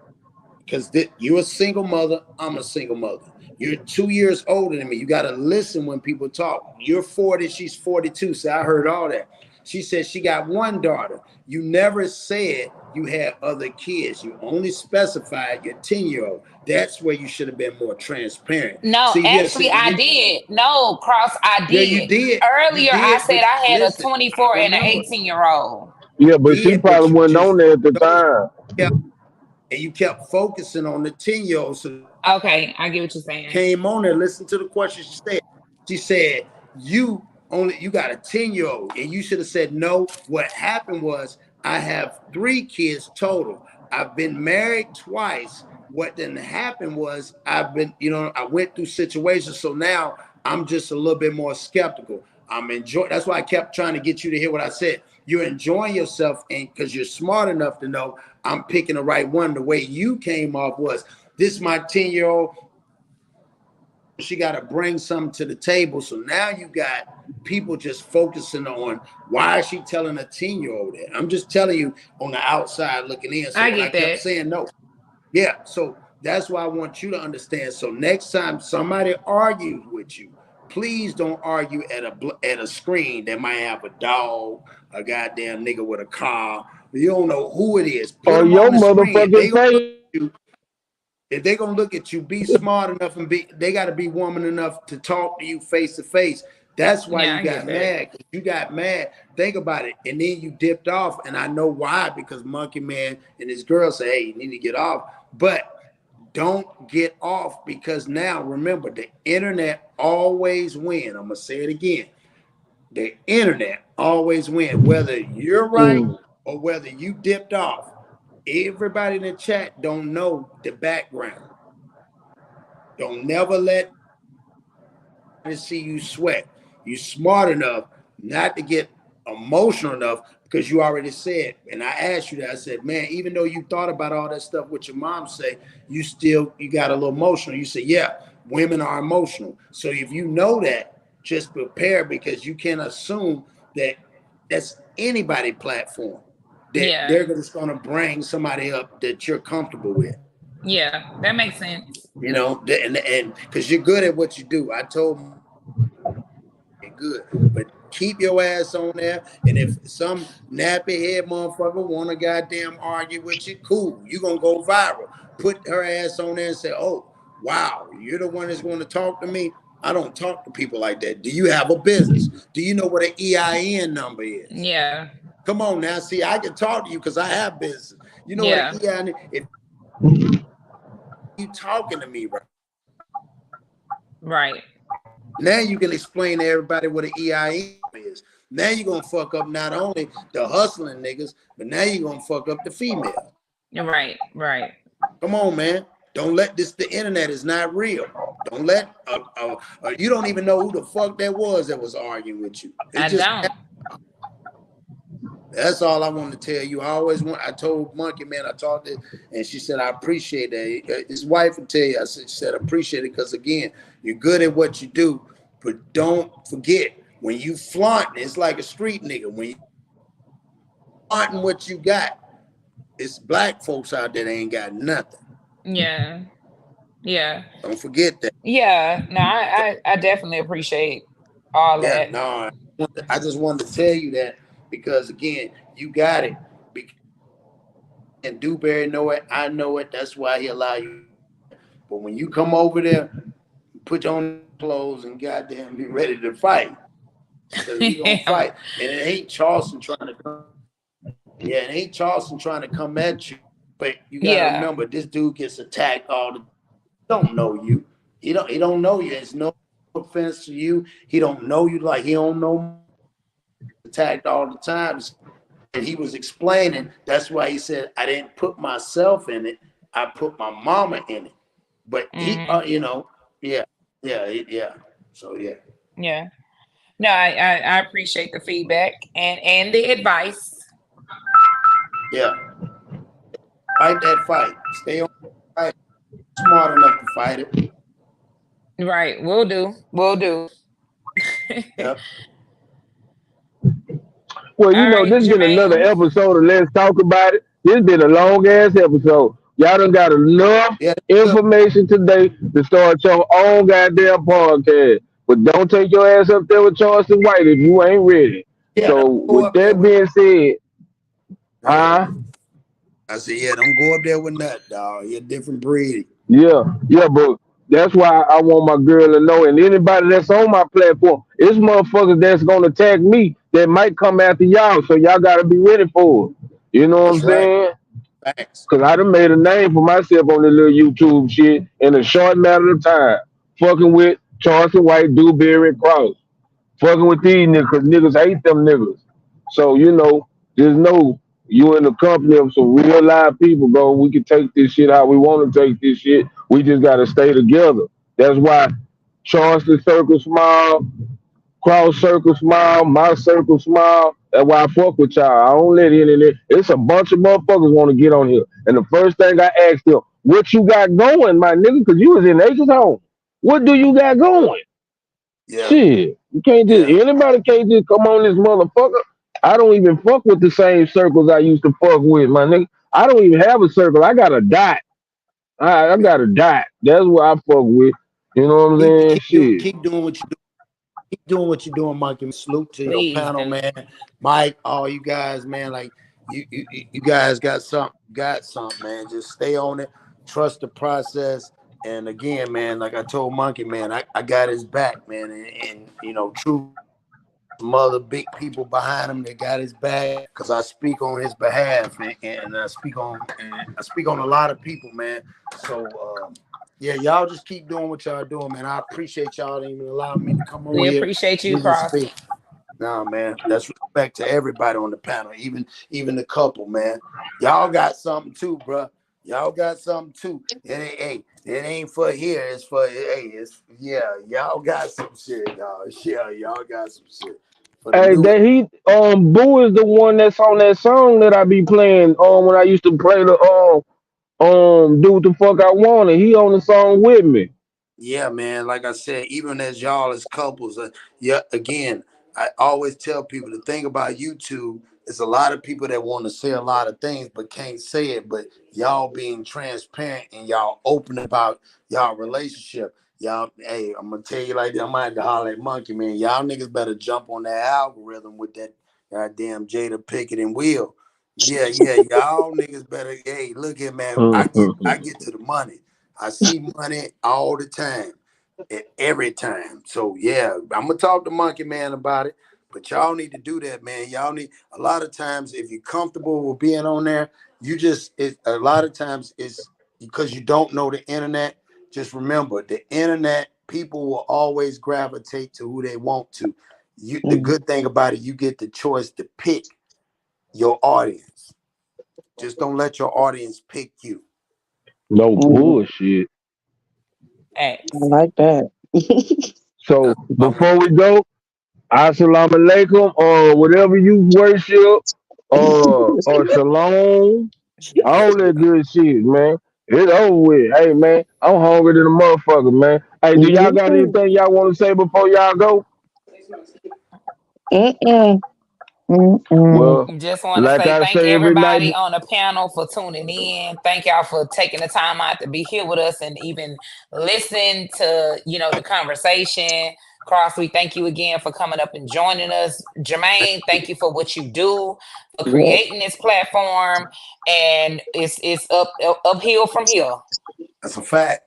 Speaker 16: because you're a single mother. I'm a single mother. You're 2 years older than me. You got to listen when people talk. You're 40, she's 42. So I heard all that. She said she got one daughter. You never said you had other kids. You only specified your 10-year-old. That's where you should have been more transparent.
Speaker 7: No,
Speaker 16: See,
Speaker 7: actually, I did. No, Cross, I did.
Speaker 16: Yeah, you did.
Speaker 7: Earlier,
Speaker 16: You did,
Speaker 7: I said
Speaker 16: but
Speaker 7: I had
Speaker 16: listen,
Speaker 7: a 24 and an
Speaker 16: remember.
Speaker 7: 18-year-old.
Speaker 1: Yeah, but she
Speaker 16: Did, but
Speaker 1: probably
Speaker 16: you
Speaker 1: wasn't
Speaker 16: just
Speaker 1: on there at the time.
Speaker 16: and you kept focusing on the 10-year-old. So
Speaker 7: Okay, I get what you're saying.
Speaker 16: came on there, listen to the question she said. She said, you got a 10-year-old, and you should have said no. What happened was I have 3 kids total. I've been married twice. What didn't happen was I went through situations. So now I'm just a little bit more skeptical. I'm enjoying. That's why I kept trying to get you to hear what I said. You're enjoying yourself, and because you're smart enough to know I'm picking the right one. The way you came off was, this is my 10-year-old. She got to bring something to the table. So now you got people just focusing on, why is she telling a 10-year-old that? I'm just telling you on the outside looking in. So
Speaker 7: I
Speaker 16: when
Speaker 7: get
Speaker 16: I kept
Speaker 7: that.
Speaker 16: saying no. Yeah, so that's why I want you to understand. So next time somebody argues with you, please don't argue at a screen that might have a dog, a goddamn nigga with a car. You don't know who it is. Put
Speaker 1: Or
Speaker 16: them
Speaker 1: your
Speaker 16: on the screen. If they gonna look at you, be smart enough and they got to be woman enough to talk to you face to face. That's why
Speaker 7: Yeah, I
Speaker 16: you
Speaker 7: get
Speaker 16: got
Speaker 7: that.
Speaker 16: mad. You got mad. Think about it. And then you dipped off. And I know why, because Monkey Man and his girl say, hey, you need to get off. But don't get off, because now remember, the internet always win. I'm gonna say it again. The internet always win, whether you're right or whether you dipped off. Everybody in the chat don't know the background. Don't never let to see you sweat. You smart enough not to get emotional enough, because you already said, and I asked you that, I said, man, even though you thought about all that stuff what your mom say, you got a little emotional. You said, yeah, women are emotional. So if you know that, just prepare, because you can assume that that's anybody platform. That they're just going to bring somebody up that you're comfortable with.
Speaker 7: Yeah, that makes sense.
Speaker 16: You know, and because you're good at what you do. I told them you're good, but keep your ass on there. And if some nappy head motherfucker want to goddamn argue with you, cool. You're going to go viral. Put her ass on there and say, oh, wow, you're the one that's going to talk to me. I don't talk to people like that. Do you have a business? Do you know what an EIN number is?
Speaker 7: Yeah.
Speaker 16: Come on now. See, I can talk to you because I have business. You know
Speaker 7: Yeah.
Speaker 16: what an EIN is? If you talking to me, right?
Speaker 7: Right.
Speaker 16: Now you can explain to everybody what an EIN is. Now you're going to fuck up not only the hustling niggas, but now you're going to fuck up the female.
Speaker 7: Right, right.
Speaker 16: Come on, man. Don't let the internet is not real. Don't let, you don't even know who the fuck that was arguing with you.
Speaker 7: I don't.
Speaker 16: That's all I want to tell you. I told Monkey Man, I talked to, and she said, I appreciate that. His wife would tell you, she said, appreciate it, because again, you're good at what you do, but don't forget, when you flaunt, it's like a street nigga. When you flaunting what you got, it's black folks out there that ain't got nothing.
Speaker 7: Yeah. Yeah.
Speaker 16: Don't forget that.
Speaker 7: Yeah. No, I definitely appreciate all
Speaker 16: Yeah,
Speaker 7: that.
Speaker 16: no, I just wanted to tell you that because again, you got it. And Dewberry know it. I know it. That's why he allow you. But when you come over there, put on clothes and goddamn be ready to fight. Because we gonna fight. And it ain't Charleston trying to come. Yeah, it ain't Charleston trying to come at you. But you gotta
Speaker 7: Yeah.
Speaker 16: remember, this dude gets attacked all the don't know you. He don't know you. It's no offense to you. He don't know you like he don't know attacked all the time. And he was explaining, that's why he said, I didn't put myself in it. I put my mama in it. But he, you know, yeah. So yeah.
Speaker 7: Yeah. No, I appreciate the feedback and the advice.
Speaker 16: Yeah. Fight that fight. Stay on the fight. Smart enough to fight it.
Speaker 7: Right. We'll do.
Speaker 16: Yep.
Speaker 1: Well, you
Speaker 7: All
Speaker 1: know,
Speaker 7: right,
Speaker 1: this been another
Speaker 7: Jermaine.
Speaker 1: episode of Let's Talk About It. This been a long ass episode. Y'all done got enough information today to start your own goddamn podcast. But don't take your ass up there with Charleston White if you ain't ready.
Speaker 16: Yeah,
Speaker 1: So with that being said,
Speaker 16: I said, yeah, don't go up there with nut, dog. You're a different breed.
Speaker 1: yeah, but that's why I want my girl to know, and anybody that's on my platform, it's motherfuckers that's gonna attack me that might come after y'all, so y'all gotta be ready for it. You know what I'm saying?
Speaker 16: Thanks.
Speaker 1: Cause I done made a name for myself on this little YouTube shit in a short matter of time. Fucking with Charleston White, Dewberry, and Cross. Fucking with these niggas, cause niggas hate them niggas. So, you know, just know you in the company of some real live people, bro. We can take this shit how we want to take this shit. We just gotta stay together. That's why Charleston Circle Smile, Cross Circle Smile, my Circle Smile. That's why I fuck with y'all. I don't let in there. It's a bunch of motherfuckers want to get on here. And the first thing I asked them, what you got going, my nigga? Because you was in Nature's Home. What do you got going?
Speaker 16: Yeah.
Speaker 1: Shit. You can't just, anybody can't just come on this motherfucker. I don't even fuck with the same circles I used to fuck with, my nigga. I don't even have a circle. I got a dot. I got a dot. That's what I fuck with. You know what I'm saying? Shit.
Speaker 16: Keep doing what you do. Keep doing what you're doing, Mike. And salute to
Speaker 7: Please,
Speaker 16: your panel, man. Mike, all you guys, man. Like you guys got something, man. Just stay on it. Trust the process. And again, man, like I told Monkey, man, I got his back, man. And you know, true, some other big people behind him that got his back, because I speak on his behalf, and I speak on a lot of people, man. So yeah, y'all just keep doing what y'all doing, man. I appreciate y'all even allowing me to come on
Speaker 7: We
Speaker 16: here.
Speaker 7: appreciate you,
Speaker 16: and
Speaker 7: Cross.
Speaker 16: speak. Nah, man, that's respect to everybody on the panel, even the couple, man. Y'all got something too, bro. Y'all got something too. It ain't for here. It's for y'all got some shit, y'all. Yeah, y'all got some shit.
Speaker 1: Hey, Boo is the one that's on that song that I be playing when I used to play the do what the fuck I wanted. He on the song with me.
Speaker 16: Yeah, man. Like I said, even as y'all as couples, again, I always tell people the thing about YouTube is a lot of people that want to say a lot of things but can't say it. But y'all being transparent and y'all open about y'all relationship. Y'all, hey, I'm gonna tell you like that. I might have to holler at Monkey, man. Y'all niggas better jump on that algorithm with that goddamn Jada Pickett and Will. Yeah, y'all niggas better. Hey, look here, man. I get to the money. I see money all the time, every time. So yeah, I'm gonna talk to Monkey Man about it. But y'all need to do that, man. Y'all need a lot of times if you're comfortable with being on there, a lot of times it's because you don't know the internet. Just remember, the internet, people will always gravitate to who they want to. The good thing about it, you get the choice to pick your audience. Just don't let your audience pick you.
Speaker 1: No bullshit.
Speaker 7: I
Speaker 14: like that.
Speaker 1: So before we go, assalamu alaikum or whatever you worship or shalom, all that good shit, man. It's over with. Hey man, I'm hungry than a motherfucker, man. Hey, do y'all got anything y'all want to say before y'all go? Well,
Speaker 7: just want to
Speaker 1: like
Speaker 7: say
Speaker 1: I
Speaker 7: thank
Speaker 1: say every night.
Speaker 7: everybody on the panel for tuning in. Thank y'all for taking the time out to be here with us and even listen to the conversation. Cross, we thank you again for coming up and joining us. Jermaine, thank you for what you do, for
Speaker 14: Yeah.
Speaker 7: creating this platform, and it's uphill from here.
Speaker 16: That's a fact.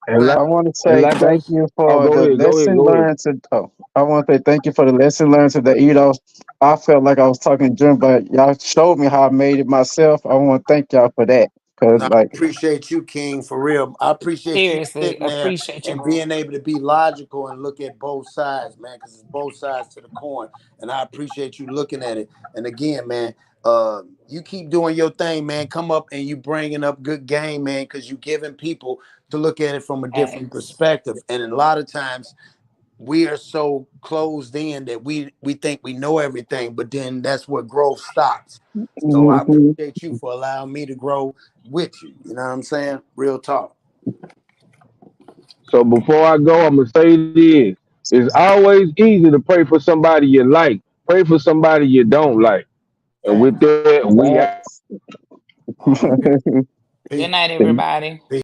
Speaker 1: And like,
Speaker 14: I want to
Speaker 1: and
Speaker 14: say
Speaker 1: like
Speaker 14: thank
Speaker 1: I,
Speaker 14: you
Speaker 1: oh,
Speaker 14: for
Speaker 1: go
Speaker 14: the
Speaker 1: ahead, go ahead,
Speaker 14: lesson
Speaker 1: go ahead.
Speaker 14: learned to. Oh, I want to say thank you for the lesson learned today. You know, I felt like I was talking Jim, but y'all showed me how I made it myself. I want to thank y'all for that. Cause
Speaker 16: No, I
Speaker 14: like,
Speaker 16: appreciate you, King, for real. I appreciate you
Speaker 7: Seriously,
Speaker 16: sitting there
Speaker 7: appreciate you,
Speaker 16: and
Speaker 7: bro.
Speaker 16: being able to be logical and look at both sides, man, because it's both sides to the coin. And I appreciate you looking at it. And again, man, you keep doing your thing, man. Come up and you bringing up good game, man, because you giving people to look at it from a different perspective. And a lot of times we are so closed in that we think we know everything, but then that's where growth stops. So I
Speaker 14: mhm.
Speaker 16: appreciate you for allowing me to grow with you. You know what I'm saying? Real talk.
Speaker 1: So before I go, I'm gonna say this: it's always easy to pray for somebody you like. Pray for somebody you don't like. And with that, we out.
Speaker 14: Facts.
Speaker 7: Good night, everybody.
Speaker 16: Peace.